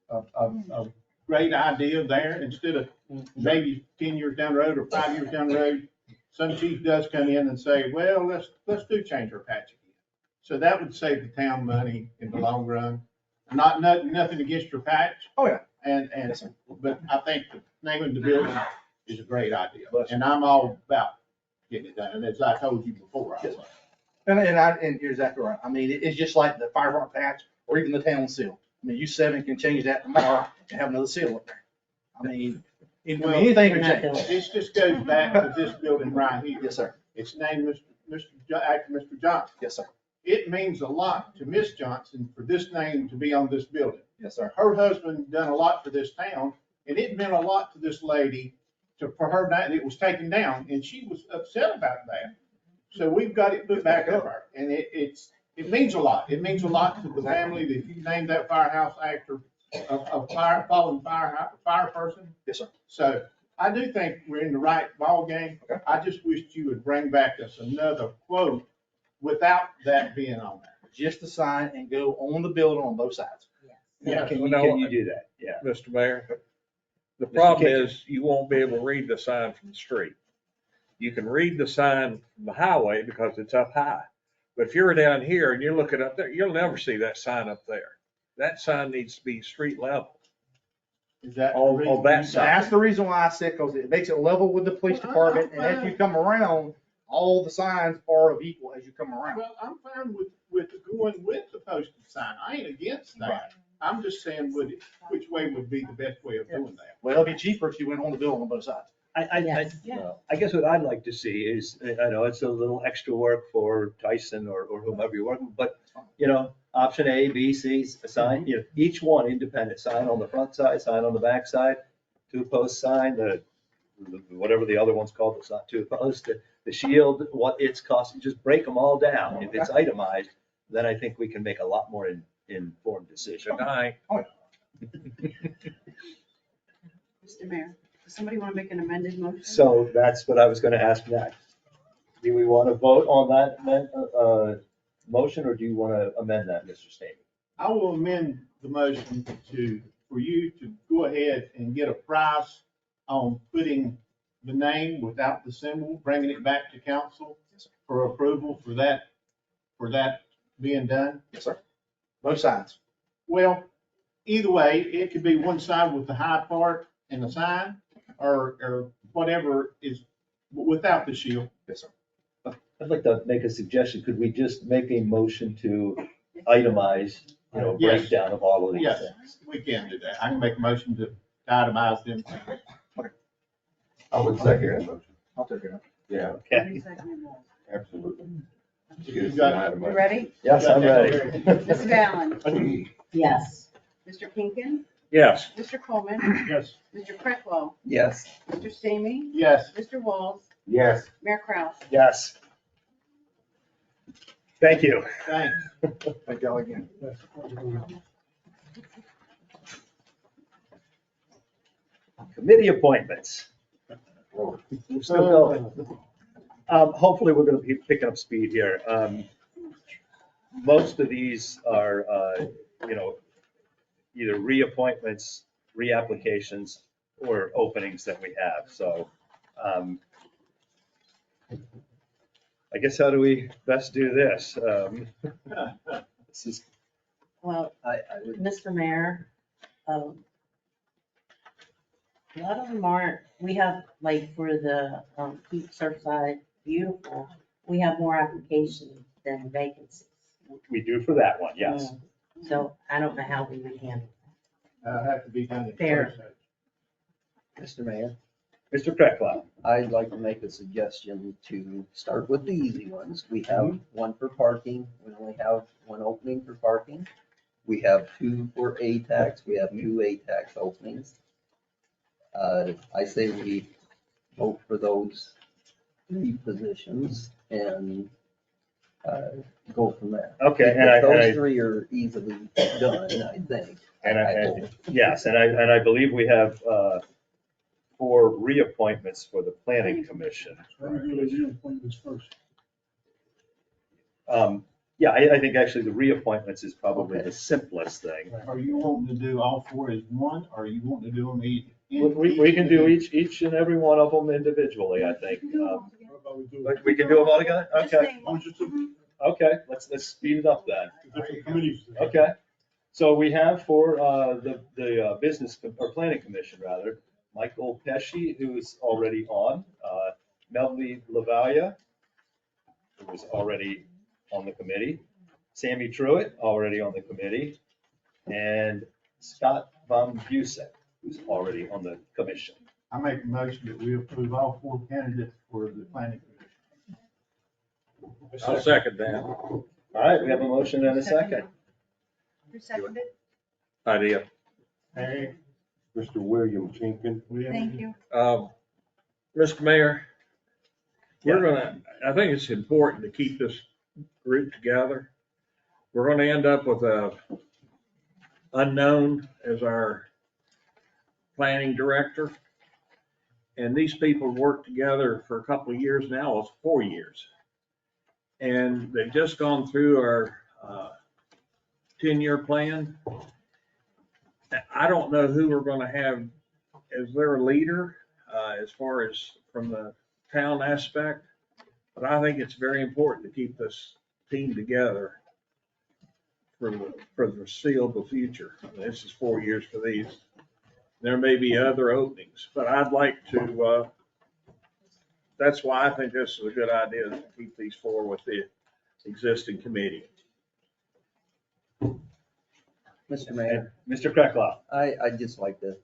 a great idea there instead of maybe 10 years down the road or 5 years down the road? Some chief does come in and say, well, let's do change our patch again. So that would save the town money in the long run. Nothing against your patch. Oh, yeah. But I think the name of the building is a great idea. And I'm all about getting it done. And as I told you before, I was. And you're exactly right. I mean, it's just like the fire department patch or even the town seal. I mean, U7 can change that tomorrow and have another seal up there. I mean, anything can change. This just goes back to this building right here. Yes, sir. It's named after Mr. Johnson. Yes, sir. It means a lot to Miss Johnson for this name to be on this building. Yes, sir. Her husband done a lot for this town, and it meant a lot to this lady for her that it was taken down, and she was upset about that. So we've got it put back up there, and it means a lot. It means a lot to the family that you named that firehouse after a fallen fire person. Yes, sir. So I do think we're in the right ball game. Okay. I just wish you would bring back us another quote without that being on there. Just the sign and go on the building on both sides. Yeah, can Well, you do that? Yeah. Mr. Mayor, the Mr. problem Kincaid. is you won't be able to read the sign from the street. You can read the sign from the highway because it's up high. But if you're down here and you're looking up there, you'll never see that sign up there. That sign needs to be street level. Is that On that side. That's the reason why I said, because it makes it level with the police department, and as you come around, all the signs are of equal as you come around. Well, I'm fine with going with the posted sign. I ain't against Right. that. I'm just saying which way would be the best way of doing that. Well, it'll be cheaper if you went on the building on both sides. I guess what I'd like to see is, I know it's a little extra work for Tyson or whomever you're working, but, option A, B, C, a sign, each one independent, sign on the front side, sign on the back side, two-post sign, whatever the other one's called, it's not two-post, the shield, what it's costing, just break them all down. If it's itemized, then I think we can make a lot more informed decision. Good night. Mr. Mayor, does somebody want to make an amended motion? So that's what I was gonna ask next. Do we want to vote on that motion, or do you want to amend that, Mr. Stamey? I will amend the motion for you to go ahead and get a price on putting the name without the symbol, bringing it back to council for approval for that being done. Yes, sir. Both sides. Well, either way, it could be one side with the high part and the sign, or whatever is without the shield. Yes, sir. I'd like to make a suggestion. Could we just make a motion to itemize, Yes. breakdown of all of these Yes, things? we can do that. I can make a motion to itemize them. I would second that motion. I'll take it. Yeah, Okay. absolutely. You've got- You ready? Yes, I'm ready. Ms. Fallon? Yes. Mr. Pinkin? Yes. Mr. Coleman? Yes. Mr. Crickwell? Yes. Mr. Stamey? Yes. Mr. Walls? Yes. Mayor Kraus? Yes. Thank you. Thanks. Thank y'all again. Committee appointments. We're still going. Hopefully, we're going to be picking up speed here. Most of these are, either reappointments, reapplications, or openings that we have. So I guess how do we best do this? This is, Well, Mr. Mayor, a lot of them aren't, we have, like, for the Keep Surfside Beautiful, we have more applications than vacancies. we do for that one, yes. So I don't know how we would handle Have to be done in Fair. person. Mr. Mayor, Mr. Krecklau. I'd like to make a suggestion to start with the easy ones. We have one for parking. We only have one opening for parking. We have two for ATAX. We have two ATAX openings. I say we vote for those three positions and go from there. Okay, Because those three are easily done, I think. Yes, and I believe we have 4 reappointments for the planning commission. So we do the reappointments first. Yeah, I think actually the reappointments is probably the simplest thing. Are you wanting to do all 4 as one, or are you wanting to do them each? We can do each and every one of them individually, I think. How about we do But we can do them all together? Okay, Just okay, let's speed it up then. different committees. Okay, so we have for the business, or planning commission rather, Michael Pesci, who is already on, Melody Lavalia, who is already on the committee, Sammy Truitt, already on the committee, and Scott Von Busek, who's already on the commission. I make a motion that we approve all 4 candidates for the planning commission. I'll second that. All right, we have a motion and a second. Who seconded? Idea. Hey, Mr. William Jenkins. Thank you. Mr. Mayor, I think it's important to keep this group together. We're gonna end up with a unknown as our planning director. And these people worked together for a couple of years now, it's 4 years. And they've just gone through our 10-year plan. I don't know who we're gonna have as their leader, as far as from the town aspect. But I think it's very important to keep this team together for the foreseeable future. This is 4 years for these. There may be other openings, but I'd like to, that's why I think this is a good idea to keep these 4 with the existing committee. Mr. Mayor, Mr. Krecklau. I'd just like to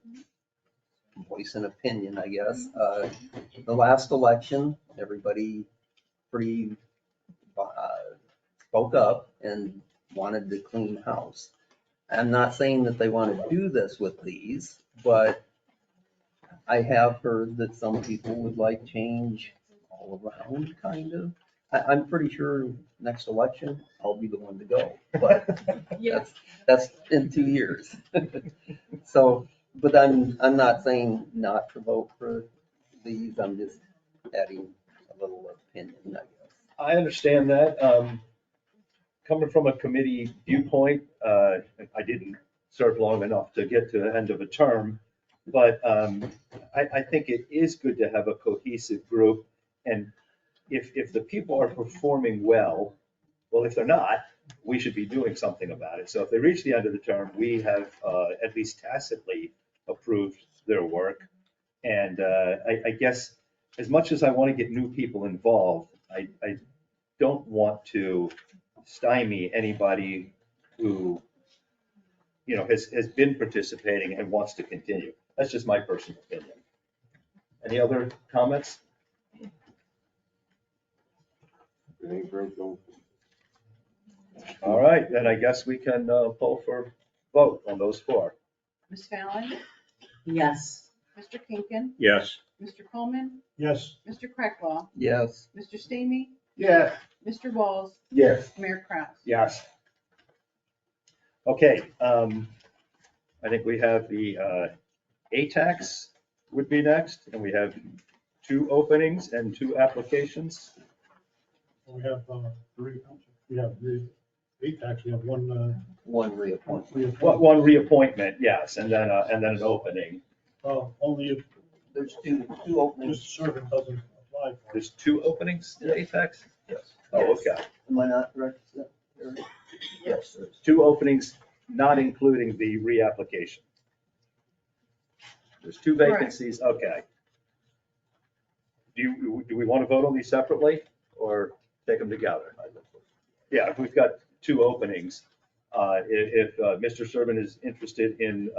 voice an opinion, I guess. The last election, everybody pretty spoke up and wanted to clean house. I'm not saying that they want to do this with these, but I have heard that some people would like change all around, kind of. I'm pretty sure next election, I'll be the one to go, but that's in 2 years. So, but I'm not saying not to vote for these, I'm just adding a little opinion, I guess. I understand that. Coming from a committee viewpoint, I didn't serve long enough to get to the end of a term, but I think it is good to have a cohesive group. And if the people are performing well, if they're not, we should be doing something about it. So if they reach the end of the term, we have at least tacitly approved their work. And I guess as much as I want to get new people involved, I don't want to stymie anybody who, has been participating and wants to continue. That's just my personal opinion. Any other comments? It ain't broke, don't fix All right, then I guess we can poll for vote on those four. Ms. Fallon, Yes. Mr. Kinkin, Yes. Mr. Coleman, Yes. Mr. Cracklaw, Yes. Mr. Stamey, Yes. Mr. Walls, Yes. Mayor Kraus. Yes. Okay, I think we have the ATAX would be next, and we have 2 openings and 2 applications. We have three, we have the ATAX, we have one. One reappointment. One reappointment, yes, and then an opening. Only if There's two openings. Mr. Servant doesn't apply for it. There's 2 openings in ATAX? Yes. Oh, okay. Am I not correct? Yes. 2 openings, not including the reapplication. There's 2 vacancies, okay. Do we want to vote on these separately or take them together? Yeah, if we've got 2 openings, if Mr. Servant is interested in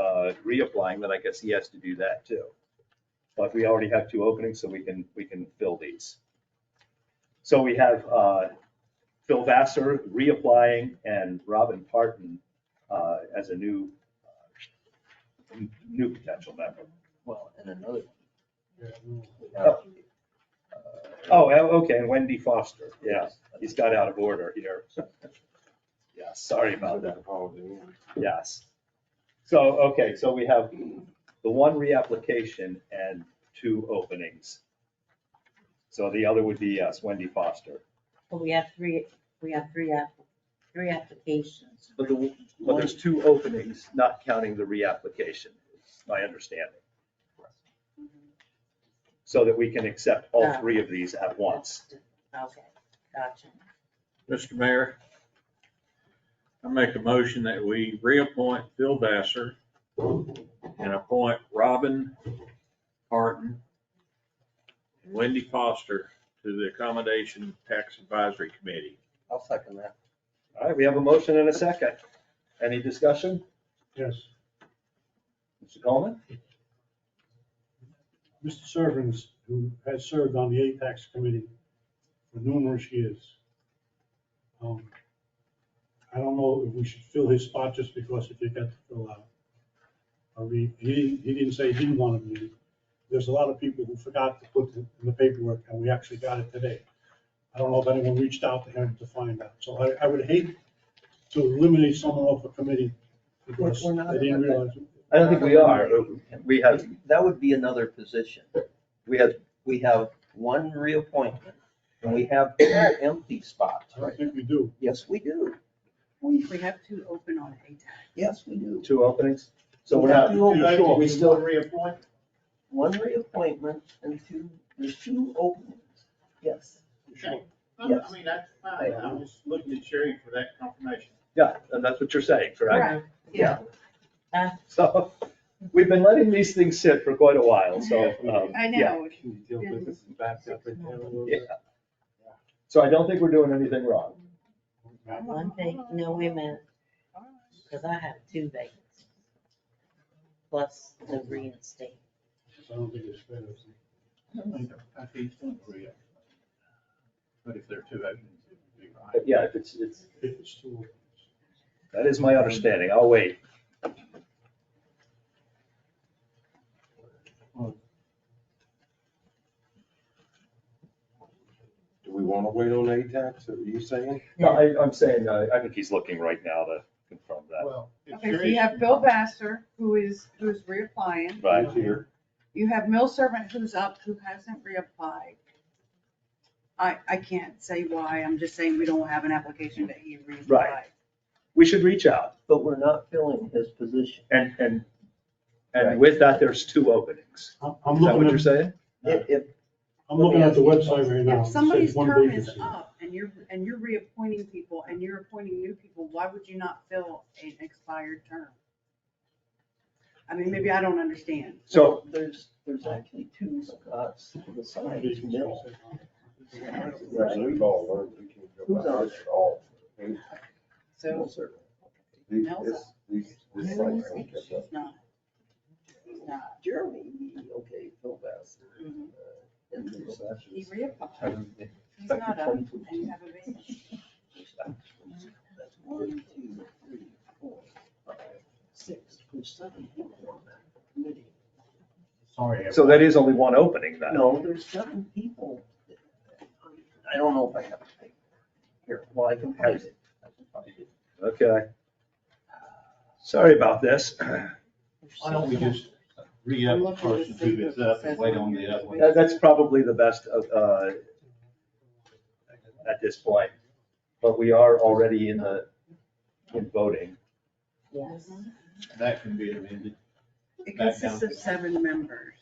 reapplying, then I guess he has to do that too. But we already have 2 openings, so we can fill these. So we have Phil Vassar reapplying and Robin Parton as a new potential member. Well, and another. Oh, okay, and Wendy Foster, yeah, he's got out of order here. Yeah, sorry about that. Yes. So, okay, so we have the 1 reapplication and 2 openings. So the other would be, yes, Wendy Foster. Well, we have three applications. But there's 2 openings, not counting the reapplication, is my understanding. So that we can accept all 3 of these at once. Okay, gotcha. Mr. Mayor, I make a motion that we reappoint Phil Vassar and appoint Robin Parton and Wendy Foster to the Accommodation Tax Advisory Committee. I'll second that. All right, we have a motion and a second. Any discussion? Yes. Mr. Coleman? Mr. Servants, who has served on the ATAX committee for numerous years. I don't know if we should fill his spot just because if you got to fill out. He didn't say he didn't want to be. There's a lot of people who forgot to put in the paperwork, and we actually got it today. I don't know if anyone reached out to him to find out. So I would hate to eliminate someone off a committee because We're not- they didn't realize. I don't think we are. We have, That would be another position. We have 1 reappointment and we have 2 empty spots. I don't think we do. Yes, we do. We have 2 open on ATAC. Yes, we do. 2 openings? So we're not, Sure, we still, reappoint? 1 reappointment and there's 2 openings. Yes. Sure. Yes. I mean, that's fine. I'm just looking at Sherry for that confirmation. yeah, and that's what you're saying, correct? Correct. Yeah. So we've been letting these things sit for quite a while, so, I yeah. know. Yeah. So I don't think we're doing anything wrong. One thing, no, wait a minute, because I have 2 vacancies. Plus the reinstate. I don't think it's fair. I think it's real. But if there are 2 openings, it would be right. But yeah, if it's, If it's too. that is my understanding. I'll wait. Do we want to wait on ATAX, are you saying? No, I'm saying, I think he's looking right now to confirm that. Well, if Okay, so Sherry- you have Phil Vassar, who's reapplying. Right. Here. You have Mill Servant who's up, who hasn't reapplied. I can't say why, I'm just saying we don't have an application that he reapplied. Right. We should reach out. But we're not filling his position. And with that, there's 2 openings. I'm Is that what looking you're at, saying? If I'm looking at the website right now. If It somebody's says one term is vacancy. up and you're reappointing people and you're appointing new people, why would you not fill an expired term? I mean, maybe I don't understand. So there's actually 2 spots to the side of Mill. We've all learned we can go Who's by on? this at all. So, These, Nelson. this site don't get he's that. not. He's not. Jeremy, okay, Phil Bass. And there's He actually- reapplied. He's not up and you have a vacancy. 1, 2, 3, 4, 5, 6, there's 7 people on that committee. Sorry. So that is only one opening then? No, there's 7 people. I don't know if I have to take, here, well, I can find it. I can find it. Okay. Sorry about this. Why don't we just re-up the person who gets up and wait on the other one? That's probably the best at this point, but we are already in voting. Yes. That can be amended. It consists of 7 members.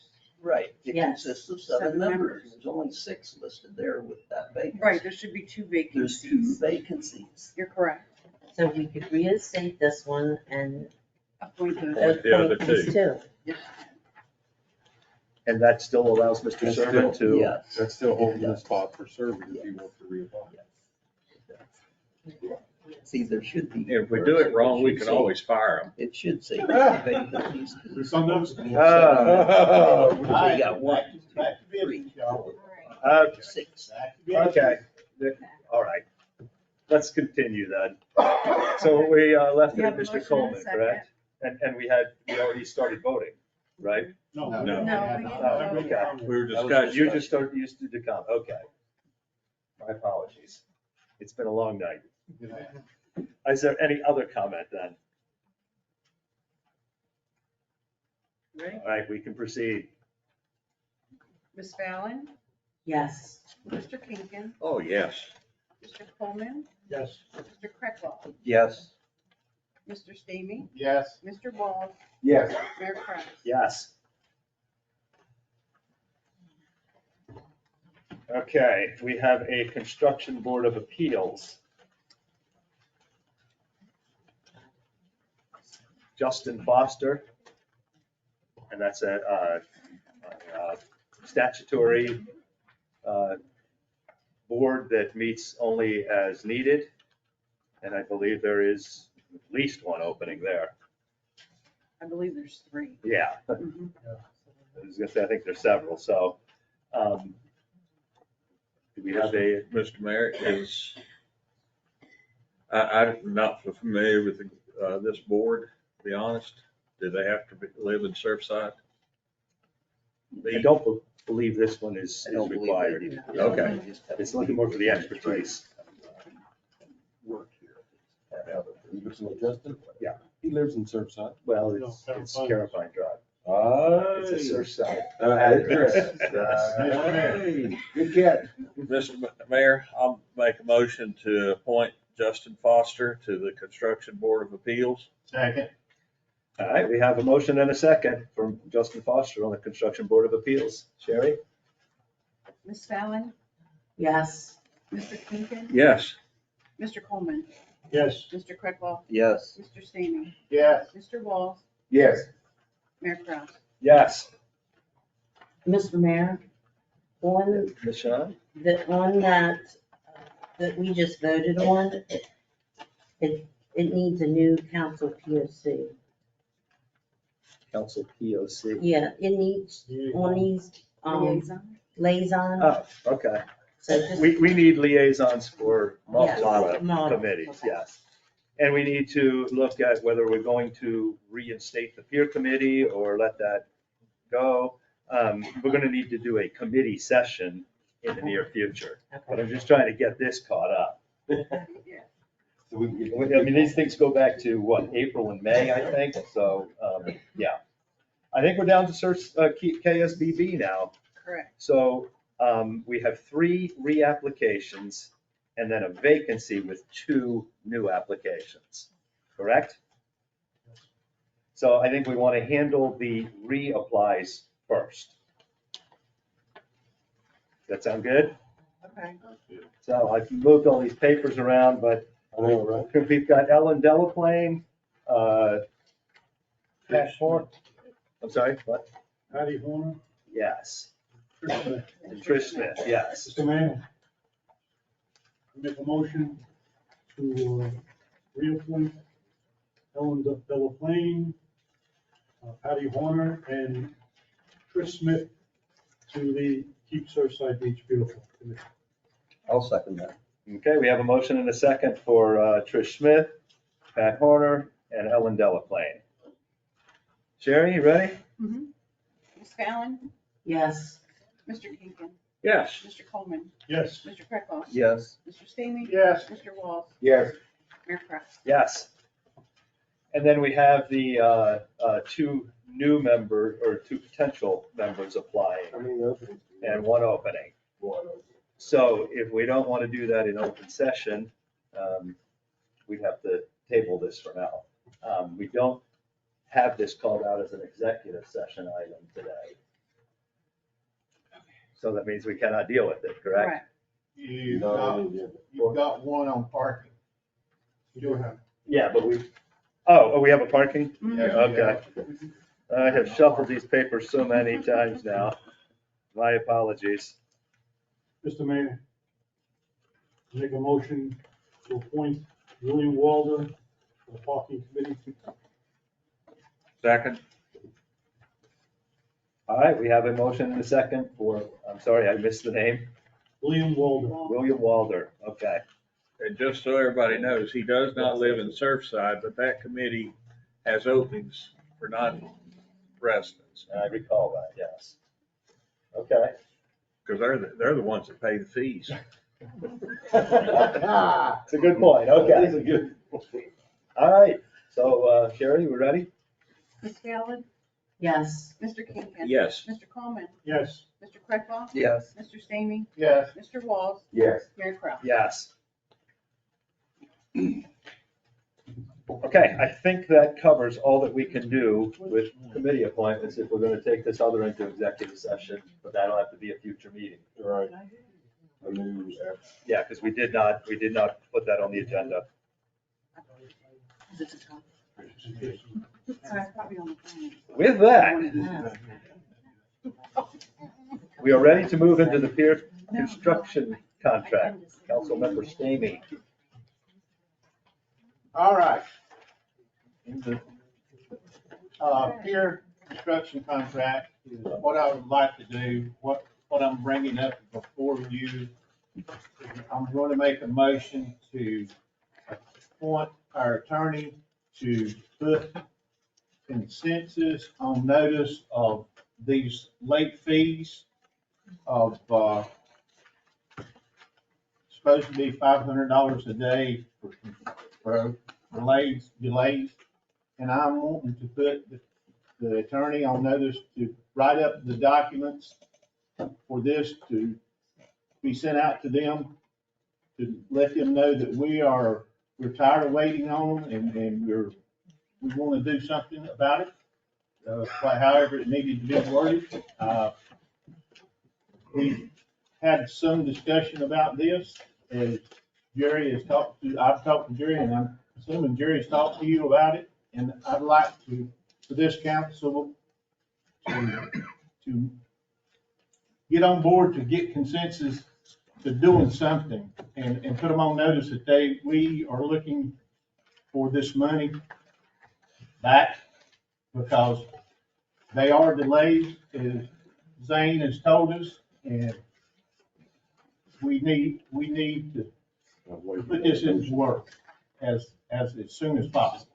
Right, it Yes. consists of 7 7 members. members. There's only 6 listed there with that vacancy. Right, there should be 2 There's 2 vacancies. vacancies. You're correct. So we could reinstate this one and Appoint the, Appoint the other appoint these 2. two. And that still allows Mr. That's Servant still- to, Yes. That's still holding the spot for serving if you want to reapply. See, there should be. If we do it wrong, we can always fire them. It should say vacancies. Some of us. So you got 1, 2, 3, 4, 5, 6. okay, all right. Let's continue then. So we left it You at have a Mr. motion and a Coleman, second? correct? And we already started voting, right? No. No. No, we didn't vote. Okay. We were You discussing. just started, used to come, okay. My apologies. It's been a long night. Is there any other comment then? Ready? All right, we can proceed. Ms. Fallon, Yes. Mr. Kinkin, Oh, yes. Mr. Coleman, Yes. Mr. Kreckloff, Yes. Mr. Stamey, Yes. Mr. Wall, Yes. Mayor Kraus. Yes. Okay, we have a Construction Board of Appeals. Justin Foster. And that's a statutory board that meets only as needed. And I believe there is at least one opening there. I believe there's 3. Yeah. Mhm. I was gonna say, I think there's several, so, do we have a, Mr. Mayor, I'm not familiar with this board, to be honest. Do they have to live in Surfside? I don't believe this one is I don't believe they required. do. Okay. They just have It's looking more for the expertise. Work here. You listen to Justin? Yeah. He lives in Surfside. Well, No, it's Carolina. Carolina Drive. It's a Surfside. Hey, good catch. Mr. Mayor, I'll make a motion to appoint Justin Foster to the Construction Board of Appeals. Second. All right, we have a motion and a second from Justin Foster on the Construction Board of Appeals. Sherry? Ms. Fallon, Yes. Mr. Kinkin, Yes. Mr. Coleman, Yes. Mr. Kreckloff, Yes. Mr. Stamey, Yes. Mr. Wall, Yes. Mayor Kraus. Yes. Mr. Mayor, on Ms. Shaw? that we just voted on, it needs a new council POC. Council POC. Yeah, it needs on these, Liaison. liaison. Oh, okay. So just, We need liaisons for multiple Yes, multiple, committees, okay. yes. And we need to look at whether we're going to reinstate the peer committee or let that go. We're gonna need to do a committee session in the near future, but I'm just trying to get this caught up. So we can get. I mean, these things go back to what, April and May, I think, so, yeah. I think we're down to KSBB now. Correct. So we have 3 reapplications and then a vacancy with 2 new applications, correct? So I think we want to handle the reapplies first. Does that sound good? Okay. So I've moved all these papers around, but I know, right? we've got Ellen Delaplane, Pat Horn. I'm sorry, what? Patty Horner. Yes. Trish Smith. And Trish Smith, yes. Mr. Mayor, I make a motion to reappoint Ellen Delaplane, Patty Horner, and Trish Smith to the Keep Surfside Beach Beautiful Committee. I'll second that. Okay, we have a motion and a second for Trish Smith Pat Horner, and Ellen Delaplane. Sherry, you ready? Ms. Fallon, Yes. Mr. Kinkin, Yes. Mr. Coleman, Yes. Mr. Kreckhoff. Yes. Mr. Stamey. Yes. Mr. Walls, Yes. Mayor Kraft. Yes. And then we have the two new members, or two potential members applying, How many openings? and one opening. One opening. So if we don't want to do that in open session, we'd have to table this for now. We don't have this called out as an executive session item today. So that means we cannot deal with it, correct? You've got one on parking. You have. Yeah, but we have a parking? Yes, Okay. I have shuffled these papers so many times now. My apologies. Mr. Mayor, make a motion to appoint William Walder to the parking committee. Second. All right, we have a motion and a second for, I'm sorry, I missed the name. William Walder. William Walder, okay. And just so everybody knows, he does not live in Surfside, but that committee has openings for non-residents. I recall that, yes. Okay. Because they're the ones that pay the fees. It's a good point, okay. It's a good. All right, so Sherry, we're ready? Ms. Fallon, Yes. Mr. Kinkin. Yes. Mr. Coleman, Yes. Mr. Kreckhoff. Yes. Mr. Stamey, Yes. Mr. Walls, Yes. Mayor Kraft. Yes. Okay, I think that covers all that we can do with committee appointments if we're going to take this other into executive session, but that'll have to be a future meeting. Right. I knew. Yeah, because we did not put that on the agenda. Is it the top? Probably on the phone. With that, we are ready to move into the pier construction contract. Councilmember Stamey. All right. Pier construction contract is what I would like to do, what I'm bringing up before you. I'm going to make a motion to appoint our attorney to put consensus on notice of these late fees of, supposed to be $500 a day for delays. And I'm wanting to put the attorney on notice to write up the documents for this to be sent out to them, to let them know that we're tired of waiting on them and we want to do something about it. However it needed to be worded. We had some discussion about this, as Jerry has talked to, I've talked to Jerry, and I'm assuming Jerry's talked to you about it. And I'd like for this council to get on board to get consensus to doing something and put them on notice that we are looking for this money back because they are delayed, as Zane has told us, and we need to put this into work as soon as possible.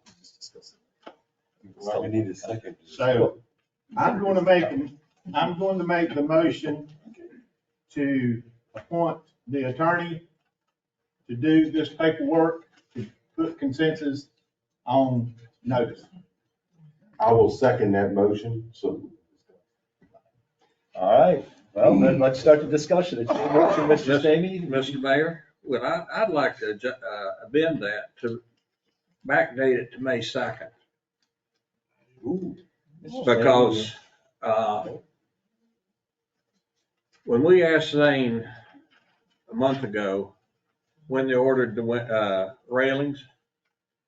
Well, we need a second. So I'm going to make the motion to appoint the attorney to do this paperwork, to put consensus on notice. I will second that motion, so. All right, well, then let's start the discussion. It's your motion, Mr. Stamey. Mr. Mayor, well, I'd like to amend that to backdate it to May 2nd. Because when we asked Zane a month ago, when they ordered the railings,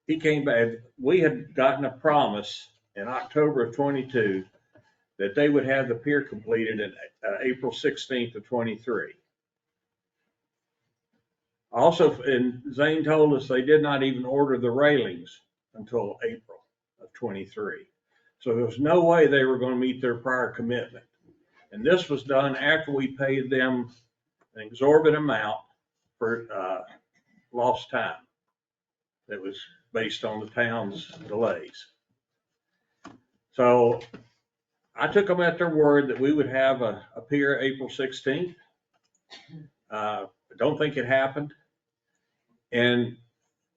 he came back, we had gotten a promise in October of 22 that they would have the pier completed in April 16th of 23. Also, and Zane told us they did not even order the railings until April of 23. So there was no way they were going to meet their prior commitment. And this was done after we paid them an exorbitant amount for lost time that was based on the town's delays. So I took them at their word that we would have a pier April 16th. I don't think it happened. And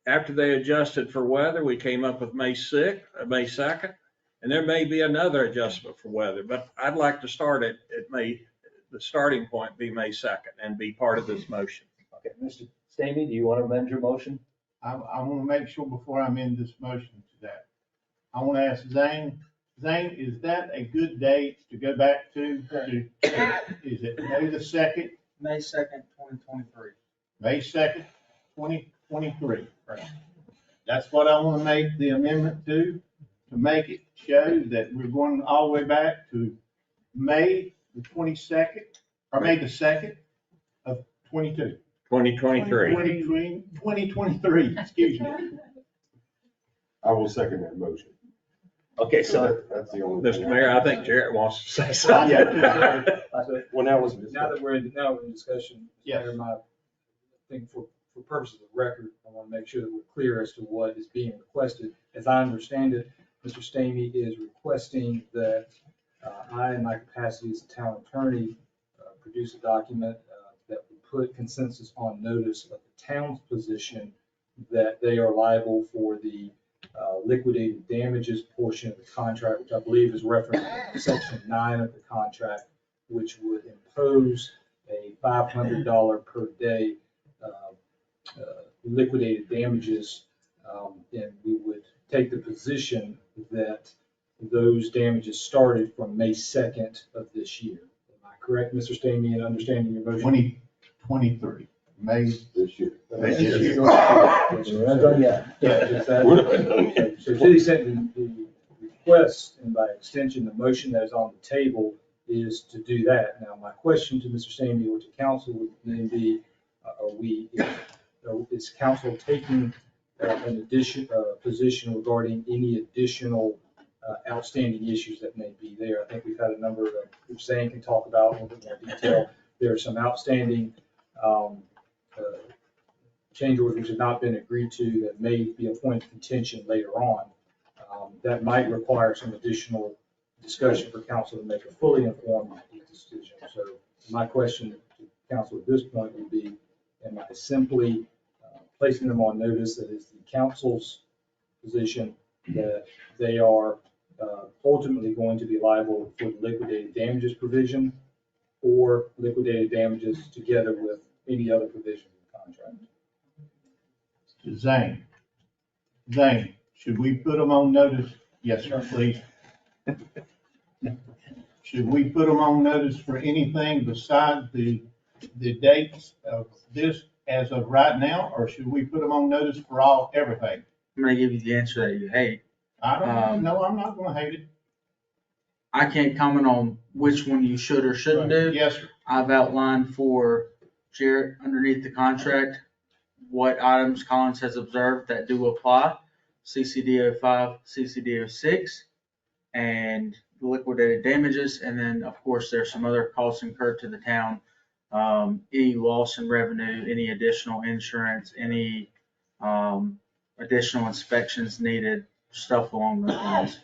after they adjusted for weather, we came up with May 2nd, and there may be another adjustment for weather, but I'd like to start at the starting point be May 2nd and be part of this motion. Okay, Mr. Stamey, do you want to amend your motion? I want to make sure before I'm in this motion to that. I want to ask Zane, is that a good date to go back to? Is it May the 2nd? May 2nd, 2023. May 2nd, 2023. That's what I want to make the amendment to make it show that we're going all the way back to May the 22nd, or May the 2nd of 22. 2023. 2023, excuse me. I will second that motion. Okay, so That's the only. Mr. Mayor, I think Jarrett wants to say something. Well, now was. Now that we're in discussion, Yes. Mayor, I think for purposes of record, I want to make sure that we're clear as to what is being requested. As I understand it, Mr. Stamey is requesting that I, in my capacity as a town attorney, produce a document that would put consensus on notice of the town's position that they are liable for the liquidated damages portion of the contract, which I believe is referenced in section 9 of the contract, which would impose a $500 per day liquidated damages. And we would take the position that those damages started from May 2nd of this year. Am I correct, Mr. Stamey, in understanding your motion? 2023, May This year. This year. we're not done yet. We're not done yet. So to the extent the request, and by extension, the motion that is on the table is to do that. Now, my question to Mr. Stamey or to council would then be, is council taking an position regarding any additional outstanding issues that may be there? I think we've had a number of, which Zane can talk about in a little bit more detail. There are some outstanding change orders which have not been agreed to that may be a point of contention later on. That might require some additional discussion for council to make a fully informed decision. So my question to council at this point would be, am I simply placing them on notice that is the council's position that they are ultimately going to be liable for the liquidated damages provision or liquidated damages together with any other provision of the contract? Zane, should we put them on notice? Yes, sir, please. Should we put them on notice for anything besides the dates of this as of right now, or should we put them on notice for everything? I'm gonna give you the answer that you hate. I don't know, I'm not gonna hate it. I can't comment on which one you should or shouldn't do. Yes, sir. I've outlined for Jarrett underneath the contract what items Collins has observed that do apply, CCD 05, CCD 06, and the liquidated damages. And then, of course, there's some other costs incurred to the town, any loss in revenue, any additional insurance, any additional inspections needed, stuff along those lines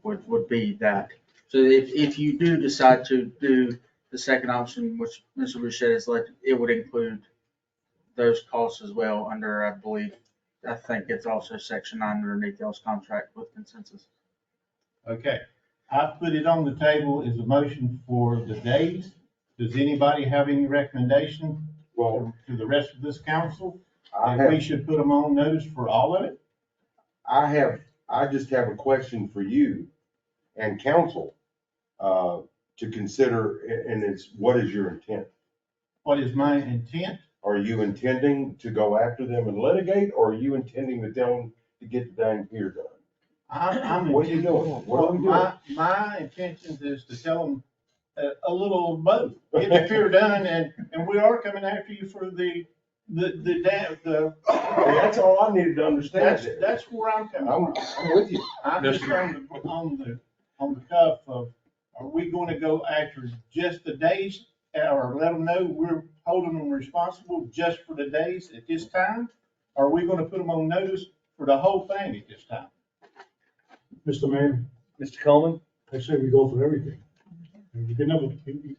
would be that. So if you do decide to do the second option, which Mr. Boucher has selected, it would include those costs as well under, I think it's also section 9 underneath y'all's contract with consensus. Okay, I've put it on the table as a motion for the days. Does anybody have any recommendation to the rest of this council? We should put them on notice for all of it? I just have a question for you and council to consider, and it's, what is your intent? What is my intent? Are you intending to go after them and litigate, or are you intending to tell them to get the dang pier done? What are you doing? What are we doing? My intention is to tell them a little both. Get the pier done, and we are coming after you for the That's all I needed to understand. That's where I'm coming from. I'm with you. I'm just on the cuff of, are we going to go after just the days, or let them know we're holding them responsible just for the days at this time? Or are we going to put them on notice for the whole thing at this time. Mr. Mayor, Mr. Coleman? I say we go for everything. And you can never, you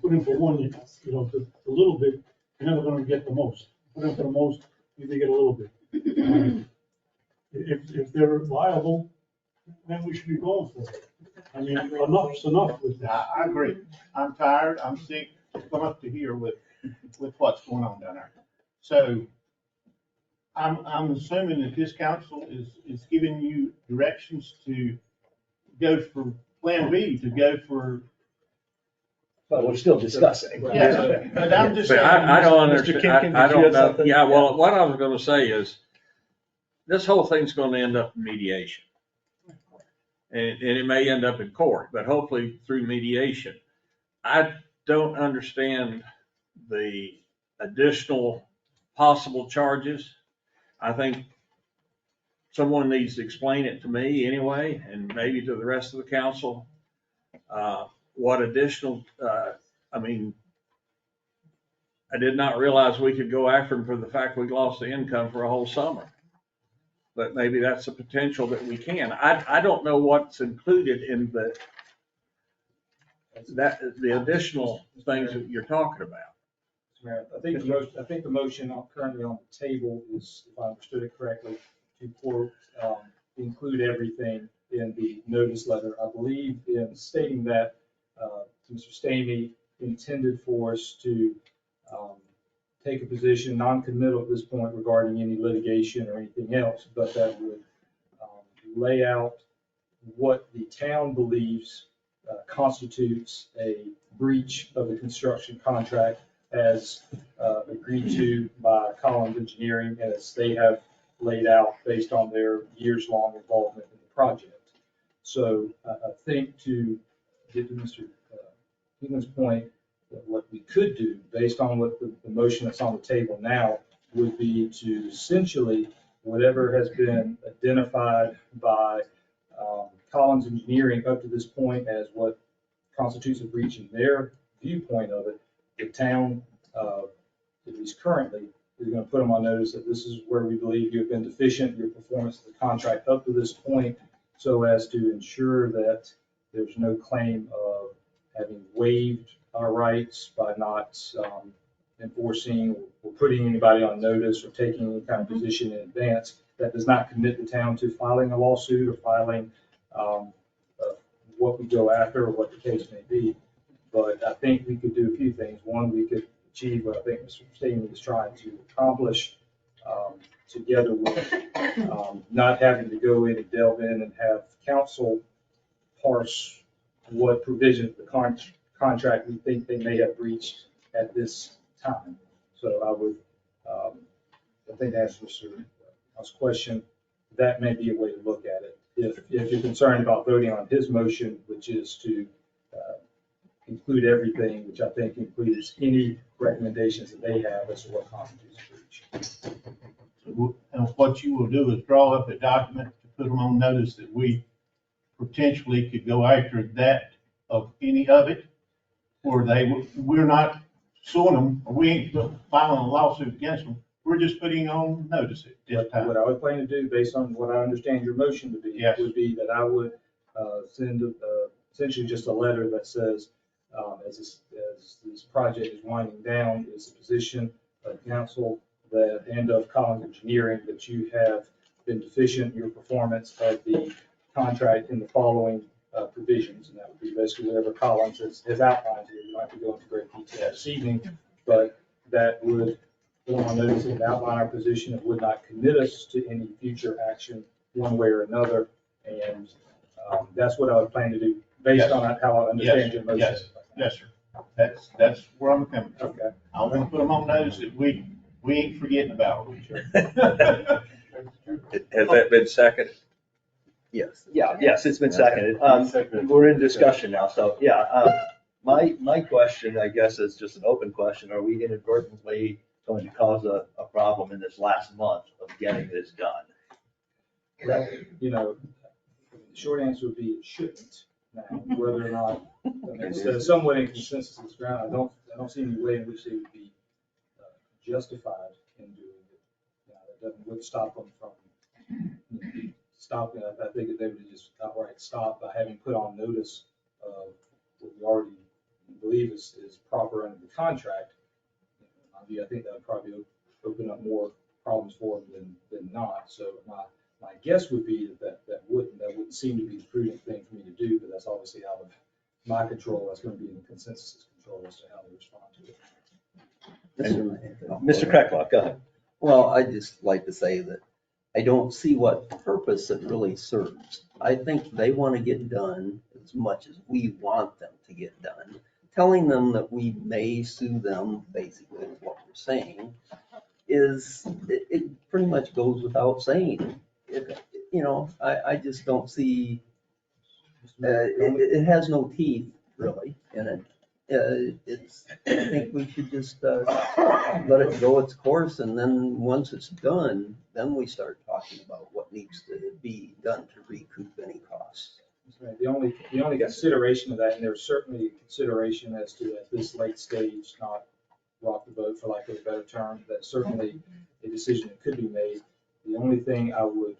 put in for one, you know, the little bit, you're never gonna get the most. Put in for the most, you may get a little bit. If they're viable, then we should be going for it. I mean, enough's enough with that. I agree. I'm tired, I'm sick, come up to here with what's going on down there. So I'm assuming that this council is giving you directions to go for Plan B, to go for. But we're still discussing. Yeah, but I'm just saying. I don't Mr. understand, Kinkin, I did you don't have know, something? yeah, well, what I was gonna say is, this whole thing's gonna end up in mediation. And it may end up in court, but hopefully through mediation. I don't understand the additional possible charges. I think someone needs to explain it to me anyway, and maybe to the rest of the council. What additional, I mean, I did not realize we could go after them for the fact we lost the income for a whole summer. But maybe that's a potential that we can. I don't know what's included in the additional things that you're talking about. Mayor, I think the motion currently on the table is, if I understood it correctly, to include everything in the notice letter. I believe in stating that, Mr. Stamey intended for us to take a position, non-committal at this point regarding any litigation or anything else, but that would lay out what the town believes constitutes a breach of the construction contract as agreed to by Collins Engineering, as they have laid out based on their years-long involvement in the project. So I think to get to Mr. Keegan's point, what we could do, based on what the motion that's on the table now, would be to essentially, whatever has been identified by Collins Engineering up to this point as what constitutes a breach in their viewpoint of it, the town, at least currently, is going to put them on notice that this is where we believe you have been deficient in your performance of the contract up to this point, so as to ensure that there's no claim of having waived our rights by not enforcing or putting anybody on notice or taking any kind of position in advance that does not commit the town to filing a lawsuit or filing what we go after or what the case may be. But I think we could do a few things. One, we could achieve what I think Mr. Stamey is trying to accomplish, together with not having to go in and delve in and have council parse what provision of the contract we think they may have breached at this time. So I would, I think to answer Mr. House question, that may be a way to look at it. If you're concerned about voting on his motion, which is to include everything, which I think includes any recommendations that they have as to what constitutes a breach. And what you will do is draw up a document to put them on notice that we potentially could go after that of any of it, or we're not suing them, or we ain't filing a lawsuit against them. We're just putting on notice at this time. What I would plan to do, based on what I understand your motion to be, would be that I would send essentially just a letter that says, as this project is winding down, is the position of council that, and of Collins Engineering, that you have been deficient in your performance of the contract in the following provisions. And that would be basically whatever Collins has outlined here. You don't have to go into great detail this evening, but that would go on notice and outline our position. It would not commit us to any future action one way or another. And that's what I would plan to do based on how I understand your motion. Yes, sir. That's where I'm coming from. Okay. I want to put them on notice that we ain't forgetting about them. Has that been seconded? Yes. Yeah, yes, it's been seconded. We're in discussion now, so, yeah. My question, I guess, is just an open question. Are we inadvertently going to cause a problem in this last month of getting this done? You know, the short answer would be it shouldn't. Now, whether or not, it's somewhat in consensus ground, I don't see any way in which they would be justified in doing it. That wouldn't stop them from stopping, I think that they would just outright stop by having put on notice of what we already believe is proper under the contract. I think that would probably open up more problems for them than not. So my guess would be that wouldn't seem to be the prudent thing for me to do, but that's obviously out of my control. That's going to be in the consensus control as to how they respond to it. Mr. Kreckloff, go ahead. Well, I'd just like to say that I don't see what purpose it really serves. I think they want to get done as much as we want them to get done. Telling them that we may sue them, basically, is what we're saying, it pretty much goes without saying. I just don't see, it has no teeth, really, in it. I think we should just let it go its course, and then once it's done, then we start talking about what needs to be done to recoup any costs. Right. The only consideration of that, and there's certainly consideration as to at this late stage, not rock the boat for lack of a better term, that's certainly a decision that could be made. The only thing I would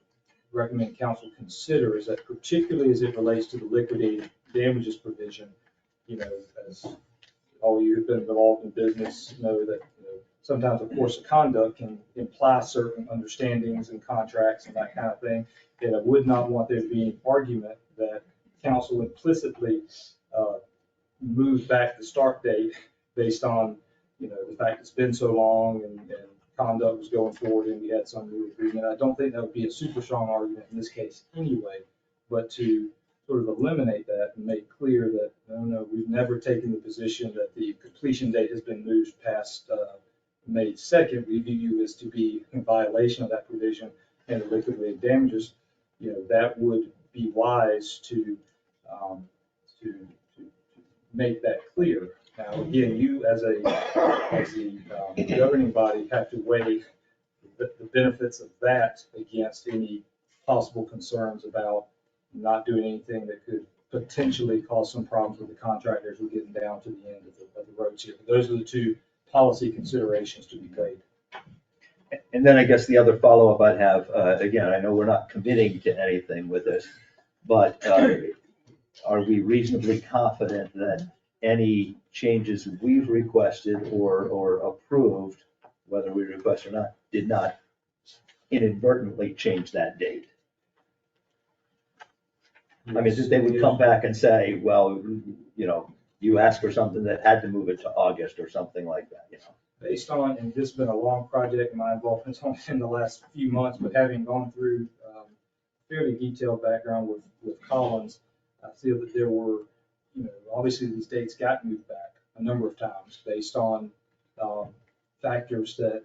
recommend council consider is that, particularly as it relates to the liquidated damages provision, as all you who've been involved in business know that sometimes a course of conduct can imply certain understandings and contracts and that kind of thing. And I would not want there to be an argument that council implicitly moved back the start date based on, the fact it's been so long and conduct was going forward and we had some new agreement. I don't think that would be a super strong argument in this case anyway, but to sort of eliminate that and make clear that, no, we've never taken the position that the completion date has been moved past May 2nd. We view you as to be in violation of that provision and the liquidated damages. That would be wise to make that clear. Now, again, you as the governing body have to weigh the benefits of that against any possible concerns about not doing anything that could potentially cause some problems with the contractors. We're getting down to the end of the roads here. But those are the two policy considerations to be made. And then I guess the other follow-up I'd have, again, I know we're not committing to anything with this, but are we reasonably confident that any changes we've requested or approved, whether we request or not, did not inadvertently change that date? I mean, they would come back and say, well, you asked for something that had to move it to August or something like that, Based on, and this has been a long project, and my involvement's only in the last few months, but having gone through fairly detailed background with Collins, I feel that there were, obviously these dates got moved back a number of times based on factors that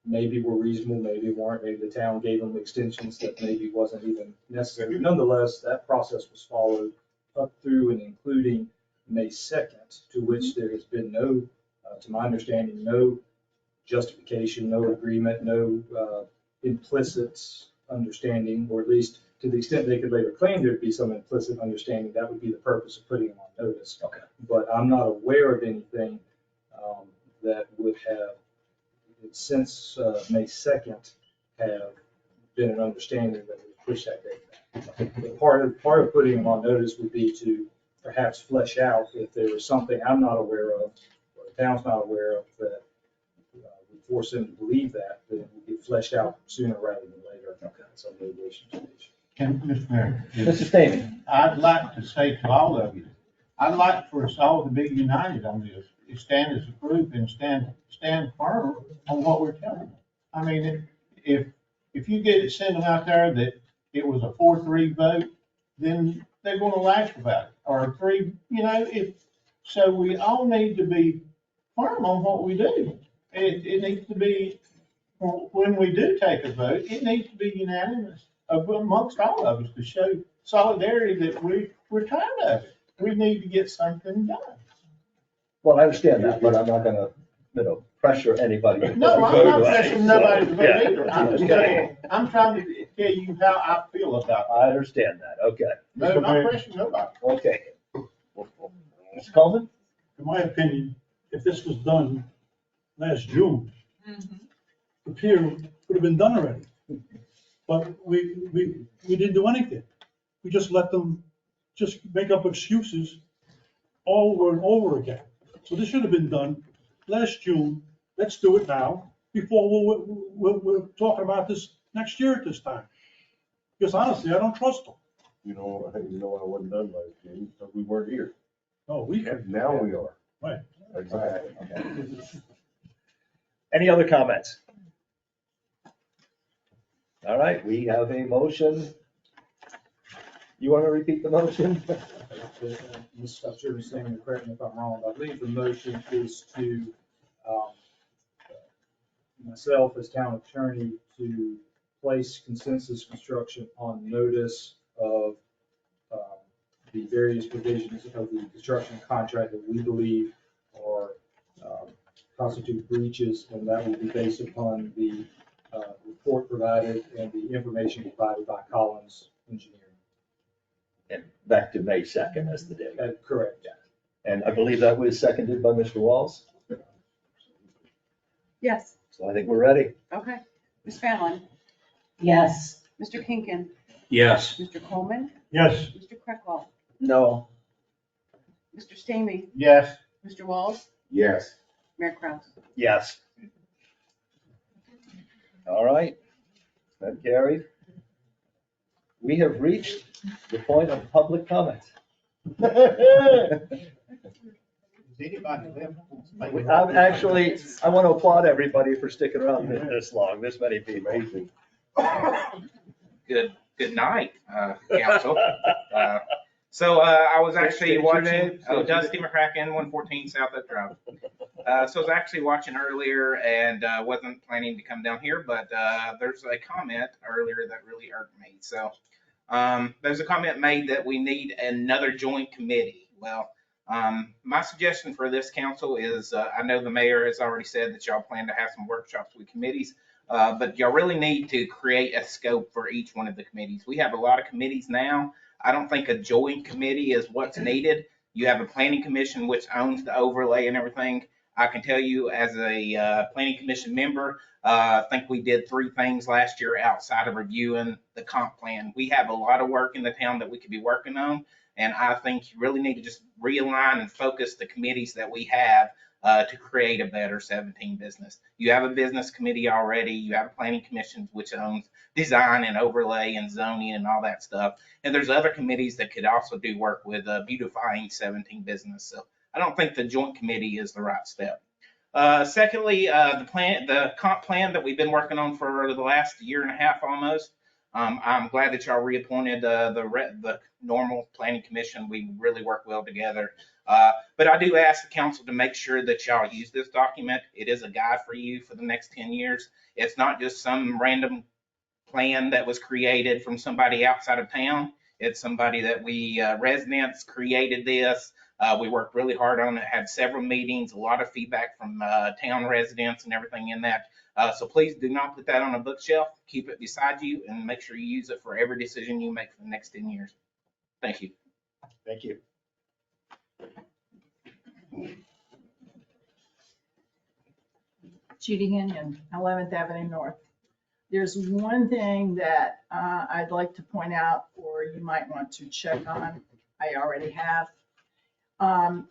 maybe were reasonable, maybe weren't, maybe the town gave them extensions that maybe wasn't even necessary. Nonetheless, that process was followed up through and including May 2nd, to which there has been no, to my understanding, no justification, no agreement, no implicit understanding, or at least to the extent they could later claim there'd be some implicit understanding, that would be the purpose of putting them on notice. Okay. But I'm not aware of anything that would have, since May 2nd, have been an understanding that would push that date back. But part of putting them on notice would be to perhaps flesh out if there was something I'm not aware of, or the town's not aware of, that would force them to believe that, then it would get fleshed out sooner rather than later. Okay. Some litigation stage. Mr. Mayor. Mr. Stamey. I'd like to say to all of you, I'd like for us all to be united on this, stand as a group and stand firm on what we're telling them. I mean, if you get it sent out there that it was a 4-3 vote, then they're going to laugh about it, or 3, so we all need to be firm on what we do. It needs to be, when we do take a vote, it needs to be unanimous amongst all of us to show solidarity that we're tired of it. We need to get something done. Well, I understand that, but I'm not gonna, pressure anybody. No, I'm not pressuring nobody to vote either. I'm just saying, I'm trying to tell you how I feel about it. I understand that, okay. No, I'm not pressuring nobody. Okay. Mr. Coleman? In my opinion, if this was done last June, the pier would have been done already. but we didn't do anything. We just let them just make up excuses over and over again. So this should have been done last June. Let's do it now before we're talking about this next year at this time. Because honestly, I don't trust them. You know, I wasn't done last year, because we weren't here. No, we. Now we are. Right. Exactly. Any other comments? All right, we have a motion. You want to repeat the motion? I'm sure Mr. Stanley, correct me if I'm wrong, but I believe the motion is to, myself as town attorney, to place Consensus Construction on notice of the various provisions of the construction contract that we believe are constitute breaches, and that will be based upon the report provided and the information provided by Collins Engineering. And back to May 2nd as the date. Correct. And I believe that was seconded by Mr. Walls. Yes. So I think we're ready. Okay. Ms. Fallon? Yes. Mr. Kinkin? Yes. Mr. Coleman? Yes. Mr. Kreckloff? No. Mr. Stamey? Yes. Mr. Walls? Yes. Mayor Kraus? Yes. All right, that carried. We have reached the point of public comment. I'm actually, I want to applaud everybody for sticking around this long, this many people. Amazing. Good night, council. So I was actually State your watching, name. Dusty McCracken, 114 South Oak Drive. So I was actually watching earlier and wasn't planning to come down here, but there's a comment earlier that really irked me. So there's a comment made that we need another joint committee. Well, my suggestion for this council is, I know the mayor has already said that y'all plan to have some workshops with committees, but y'all really need to create a scope for each one of the committees. We have a lot of committees now. I don't think a joint committee is what's needed. You have a planning commission which owns the overlay and everything. I can tell you as a planning commission member, I think we did 3 things last year outside of reviewing the comp plan. We have a lot of work in the town that we could be working on. And I think you really need to just realign and focus the committees that we have to create a better 17 business. You have a business committee already. You have a planning commission, which owns design and overlay and zoning and all that stuff. And there's other committees that could also do work with beautifying 17 business. So I don't think the joint committee is the right step. Secondly, the comp plan that we've been working on for the last year and a half almost. I'm glad that y'all reappointed the normal planning commission. We really work well together. But I do ask the council to make sure that y'all use this document. It is a guide for you for the next 10 years. It's not just some random plan that was created from somebody outside of town. It's somebody that we residents created this. We worked really hard on it, had several meetings, a lot of feedback from town residents and everything in that. So please do not put that on a bookshelf. Keep it beside you and make sure you use it for every decision you make for the next 10 years. Thank you. Thank you. Judy Henyon, 11th Avenue North. There's one thing that I'd like to point out, or you might want to check on. I already have.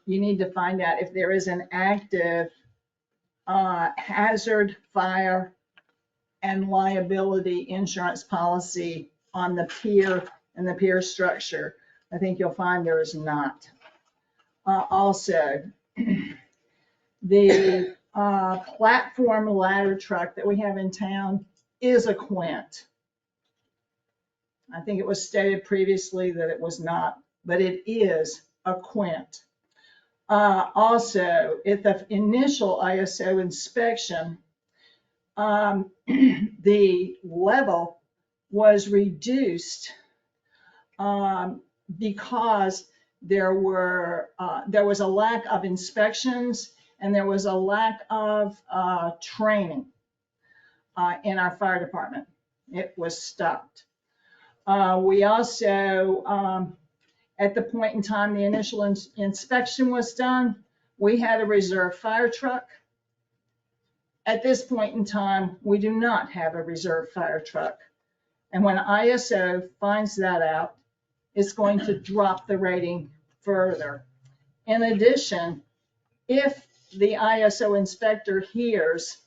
You need to find out if there is an active hazard, fire, and liability insurance policy on the pier and the pier structure. I think you'll find there is not. Also, the platform ladder truck that we have in town is a Quint. I think it was stated previously that it was not, but it is a Quint. Also, at the initial ISO inspection, the level was reduced because there was a lack of inspections and there was a lack of training in our fire department. It was stopped. We also, at the point in time the initial inspection was done, we had a reserve fire truck. At this point in time, we do not have a reserve fire truck. And when ISO finds that out, it's going to drop the rating further. In addition, if the ISO inspector hears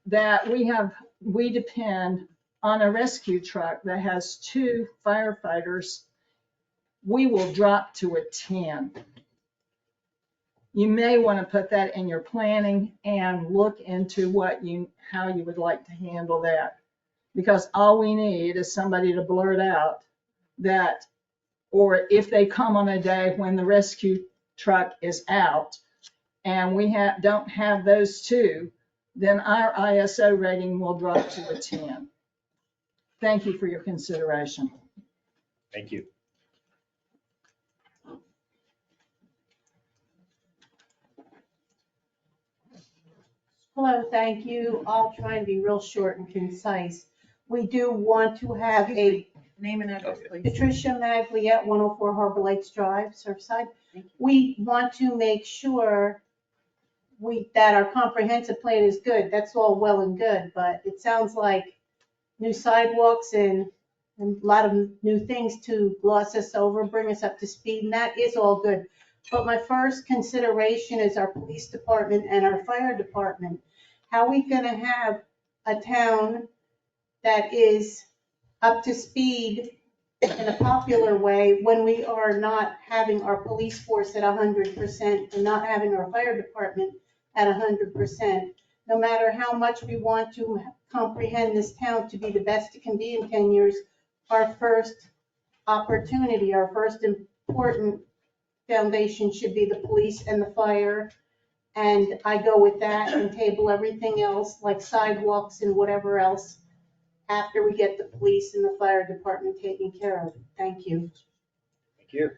that we depend on a rescue truck that has 2 firefighters, we will drop to a 10. You may want to put that in your planning and look into how you would like to handle that. Because all we need is somebody to blurt out that, or if they come on a day when the rescue truck is out and we don't have those 2, then our ISO rating will drop to a 10. Thank you for your consideration. Thank you. Hello, thank you. I'll try and be real short and concise. We do want to have a Name and address, please. Patricia Magliette, 104 Harbor Lakes Drive, Surfside. We want to make sure that our comprehensive plan is good. That's all well and good, but it sounds like new sidewalks and a lot of new things to gloss us over, bring us up to speed, and that is all good. But my first consideration is our police department and our fire department. How are we gonna have a town that is up to speed in a popular way when we are not having our police force at 100% and not having our fire department at 100%? No matter how much we want to comprehend this town to be the best it can be in 10 years, our first opportunity, our first important foundation should be the police and the fire. And I go with that and table everything else like sidewalks and whatever else after we get the police and the fire department taken care of. Thank you. Thank you.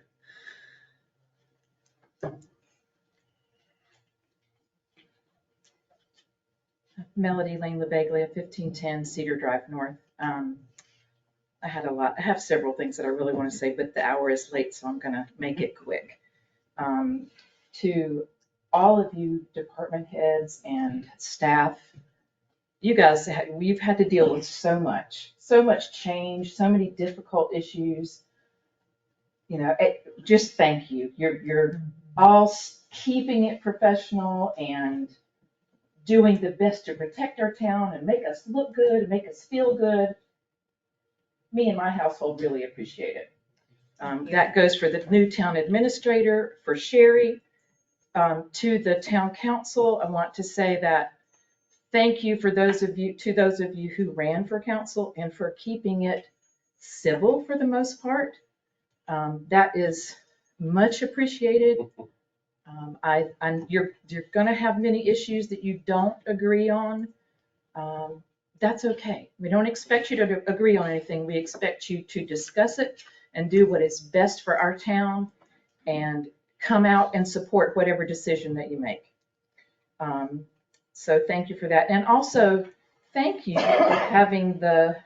Melody Lane LaBeglia, 1510 Cedar Drive North. I have several things that I really want to say, but the hour is late, so I'm gonna make it quick. To all of you department heads and staff, you guys, we've had to deal with so much change, so many difficult issues. You know, just thank you. You're all keeping it professional and doing the best to protect our town and make us look good and make us feel good. Me and my household really appreciate it. That goes for the new town administrator, for Sherry. To the town council, I want to say that thank you to those of you who ran for council and for keeping it civil for the most part. That is much appreciated. You're gonna have many issues that you don't agree on. That's okay. We don't expect you to agree on anything. We expect you to discuss it and do what is best for our town and come out and support whatever decision that you make. So thank you for that. And also, thank you for having the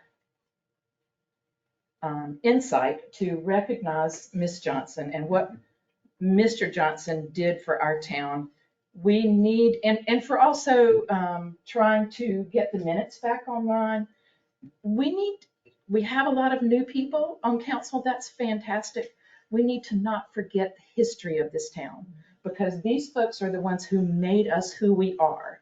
insight to recognize Ms. Johnson and what Mr. Johnson did for our town. We need, and for also trying to get the minutes back online. We have a lot of new people on council. That's fantastic. We need to not forget the history of this town because these folks are the ones who made us who we are.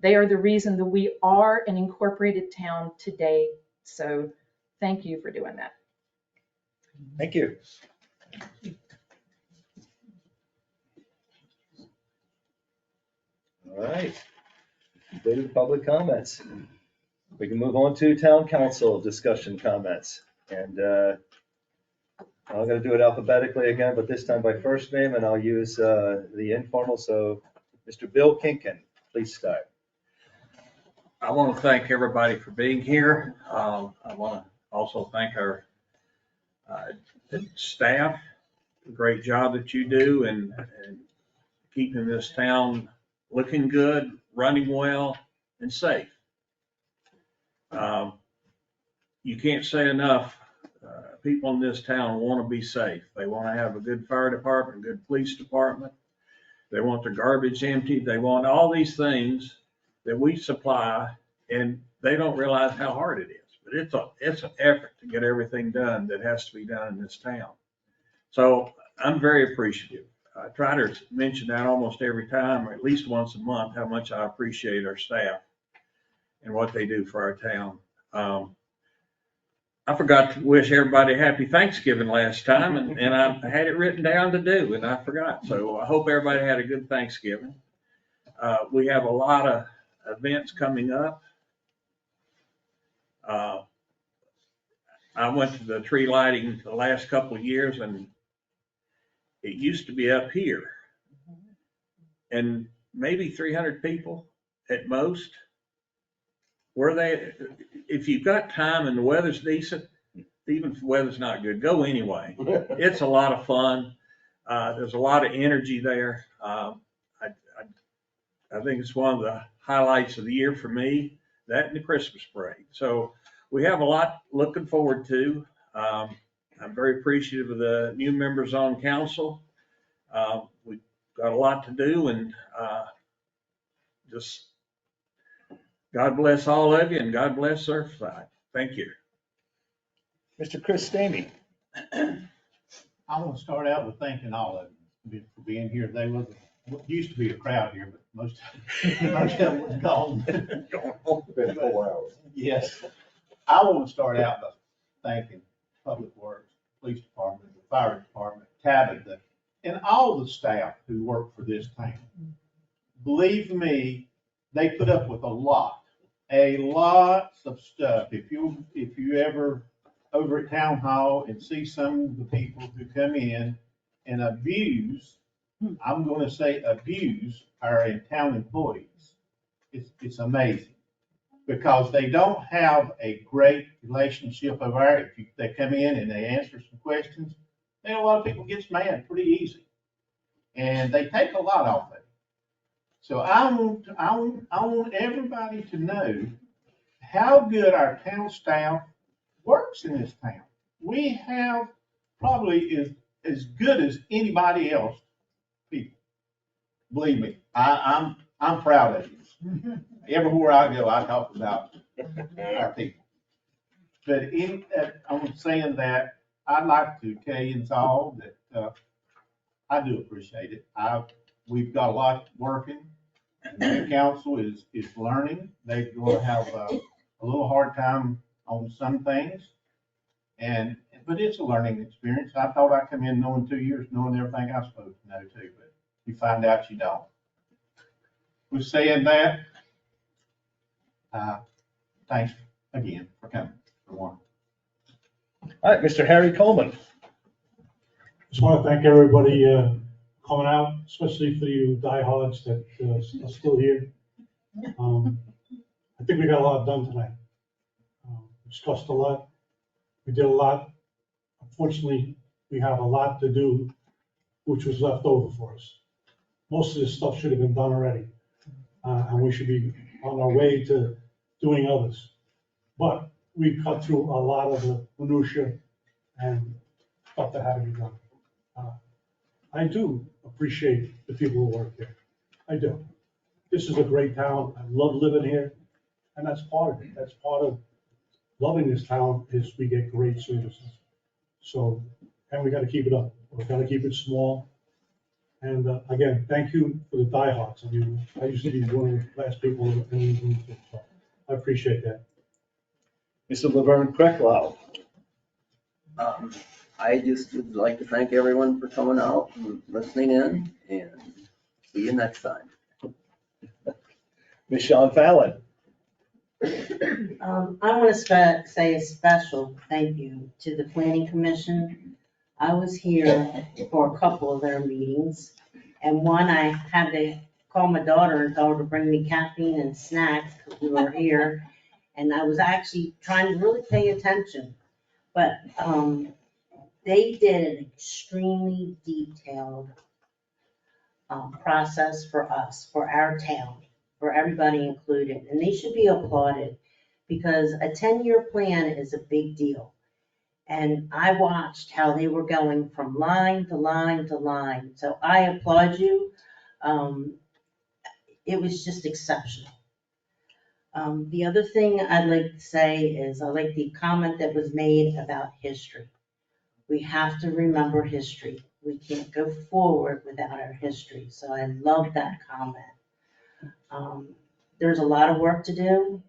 They are the reason that we are an incorporated town today. So thank you for doing that. Thank you. All right, completed public comments. We can move on to town council discussion comments. And I'm gonna do it alphabetically again, but this time by first name, and I'll use the informal. So Mr. Bill Kinkin, please start. I want to thank everybody for being here. I want to also thank our staff, the great job that you do and keeping this town looking good, running well, and safe. You can't say enough. People in this town want to be safe. They want to have a good fire department, a good police department. They want the garbage emptied. They want all these things that we supply, and they don't realize how hard it is. but it's an effort to get everything done that has to be done in this town. So I'm very appreciative. I try to mention that almost every time, or at least once a month, how much I appreciate our staff and what they do for our town. I forgot to wish everybody happy Thanksgiving last time, and I had it written down to do, and I forgot. So I hope everybody had a good Thanksgiving. We have a lot of events coming up. I went to the tree lighting the last couple of years, and it used to be up here, and maybe 300 people at most. Were they? If you've got time and the weather's decent, even if the weather's not good, go anyway. It's a lot of fun. There's a lot of energy there. I think it's one of the highlights of the year for me, that and the Christmas parade. So we have a lot looking forward to. I'm very appreciative of the new members on council. We've got a lot to do, and just God bless all of you, and God bless Surfside. Thank you. Mr. Chris Stamey. I want to start out with thanking all of you for being here. They was, used to be a crowd here, but most of them was gone. Been 4 hours. Yes. I want to start out by thanking Public Works, Police Department, the Fire Department, Tabitha, and all the staff who work for this town. Believe me, they put up with a lot of stuff. If you ever over at Town Hall and see some of the people who come in and abuse, I'm going to say abuse our town employees, it's amazing. Because they don't have a great relationship of our, if they come in and they answer some questions, then a lot of people gets mad pretty easy. And they take a lot off of it. So I want everybody to know how good our town staff works in this town. We have probably as good as anybody else people. Believe me, I'm proud of you. Everywhere I go, I talk about our people. But I'm saying that, I'd like to tell you all that I do appreciate it. We've got a lot working. The council is learning. They're going to have a little hard time on some things, but it's a learning experience. I thought I'd come in knowing 2 years, knowing everything I'm supposed to know too, but you find out you don't. With saying that, thanks again for coming, for one. All right, Mr. Harry Coleman. Just want to thank everybody coming out, especially for you diehards that are still here. I think we got a lot done tonight. We discussed a lot. We did a lot. Unfortunately, we have a lot to do, which was left over for us. Most of this stuff should have been done already, and we should be on our way to doing others. But we cut through a lot of the minutia and stuff that had to be done. I do appreciate the people who work here. I do. This is a great town. I love living here, and that's part of it. That's part of loving this town is we get great services. So, and we got to keep it up. We've got to keep it small. And again, thank you for the diehards. I mean, I used to be one of the last people in the room, so I appreciate that. Mr. Laverne Krecklau. I just would like to thank everyone for coming out and listening in, and see you next time. Ms. Sean Fallon. I want to say a special thank you to the Planning Commission. I was here for a couple of their meetings, and one I had to call my daughter and tell her to bring me caffeine and snacks because we were here, and I was actually trying to really pay attention. But they did an extremely detailed process for us, for our town, for everybody included, and they should be applauded because a 10-year plan is a big deal. And I watched how they were going from line to line to line, so I applaud you. It was just exceptional. The other thing I'd like to say is I like the comment that was made about history. We have to remember history. We can't go forward without our history. So I love that comment. There's a lot of work to do.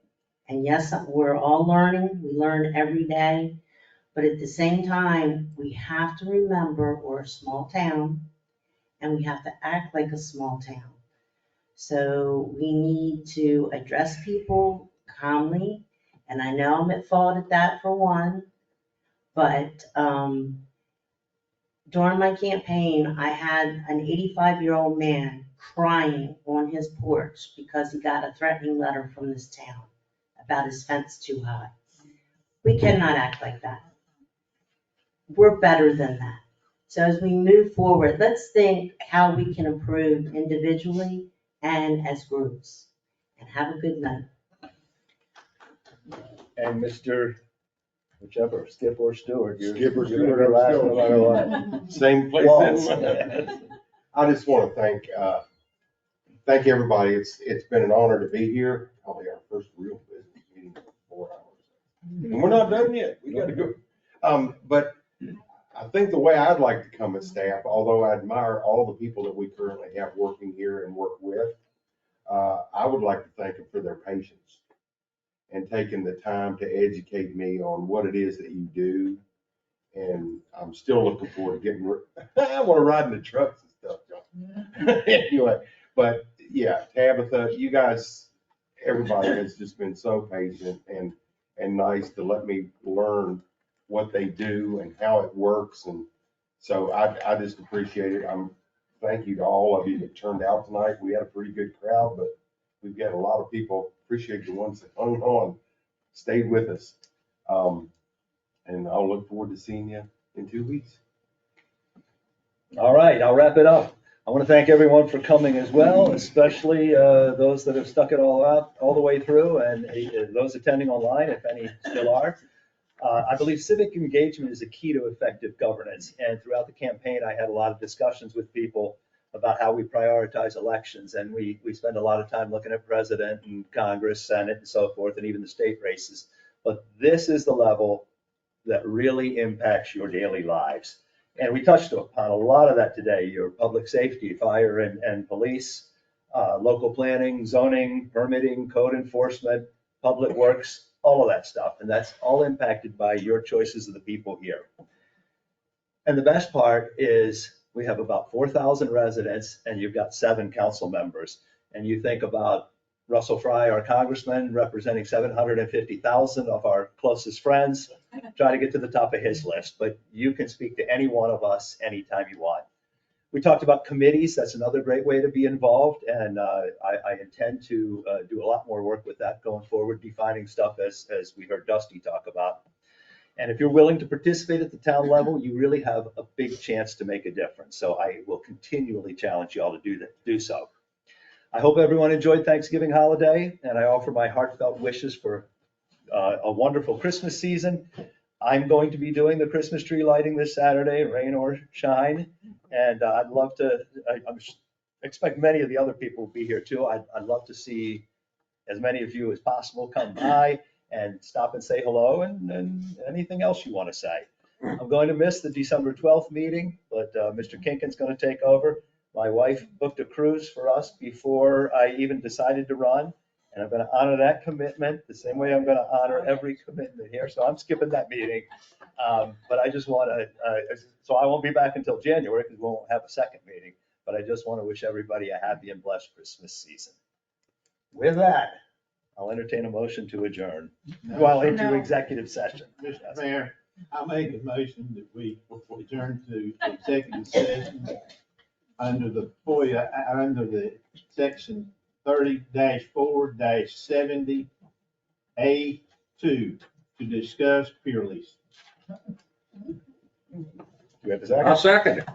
And yes, we're all learning. We learn every day. But at the same time, we have to remember we're a small town and we have to act like a small town. So we need to address people calmly. And I know I'm at fault at that for one, but during my campaign, I had an 85-year-old man crying on his porch because he got a threatening letter from this town about his fence too high. We cannot act like that. We're better than that. So as we move forward, let's think how we can improve individually and as groups. And have a good night. And Mr. whichever, Skip or Stewart. Skip or you're Stewart, I'm last still- no matter what. Same place. Waltz. I just want to thank everybody. It's been an honor to be here. Probably our first real business meeting in 4 hours. And we're not done yet. We got to go. But I think the way I'd like to come as staff, although I admire all the people that we currently have working here and work with, I would like to thank them for their patience and taking the time to educate me on what it is that you do. And I'm still looking forward to I want to ride in the trucks and stuff, John. Anyway, but yeah, Tabitha, you guys, everybody has just been so patient and nice to let me learn what they do and how it works. And so I just appreciate it. Thank you to all of you that turned out tonight. We had a pretty good crowd, but we've got a lot of people. Appreciate the ones that hung on, stayed with us. And I'll look forward to seeing you in 2 weeks. All right, I'll wrap it up. I want to thank everyone for coming as well, especially those that have stuck it all out all the way through, and those attending online, if any still are. I believe civic engagement is a key to effective governance. And throughout the campaign, I had a lot of discussions with people about how we prioritize elections. And we spend a lot of time looking at president and Congress, Senate, and so forth, and even the state races. But this is the level that really impacts your daily lives. And we touched upon a lot of that today: your public safety, fire and police, local planning, zoning, permitting, code enforcement, public works, all of that stuff. And that's all impacted by your choices of the people here. And the best part is we have about 4,000 residents and you've got 7 council members. And you think about Russell Fry, our congressman, representing 750,000 of our closest friends. Try to get to the top of his list, but you can speak to any one of us anytime you want. We talked about committees. That's another great way to be involved. And I intend to do a lot more work with that going forward, defining stuff as we heard Dusty talk about. And if you're willing to participate at the town level, you really have a big chance to make a difference. So I will continually challenge you all to do so. I hope everyone enjoyed Thanksgiving holiday, and I offer my heartfelt wishes for a wonderful Christmas season. I'm going to be doing the Christmas tree lighting this Saturday, rain or shine. And I'd love to, I expect many of the other people will be here too. I'd love to see as many of you as possible come by and stop and say hello and anything else you want to say. I'm going to miss the December 12th meeting, but Mr. Kinkin's going to take over. My wife booked a cruise for us before I even decided to run. And I'm going to honor that commitment the same way I'm going to honor every commitment here. So I'm skipping that meeting. But I just want to, so I won't be back until January because we won't have a second meeting. But I just want to wish everybody a happy and blessed Christmas season. With that, I'll entertain a motion to adjourn. Well, into executive session. Mr. Mayor, I make a motion that we adjourn to executive session under the FOIA, under the section 30-4-70A2 to discuss peer lease. Do we have a second? I'll second it.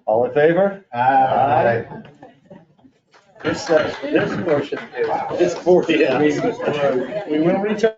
All in favor? Aye. This portion is, this 40. We will reach out.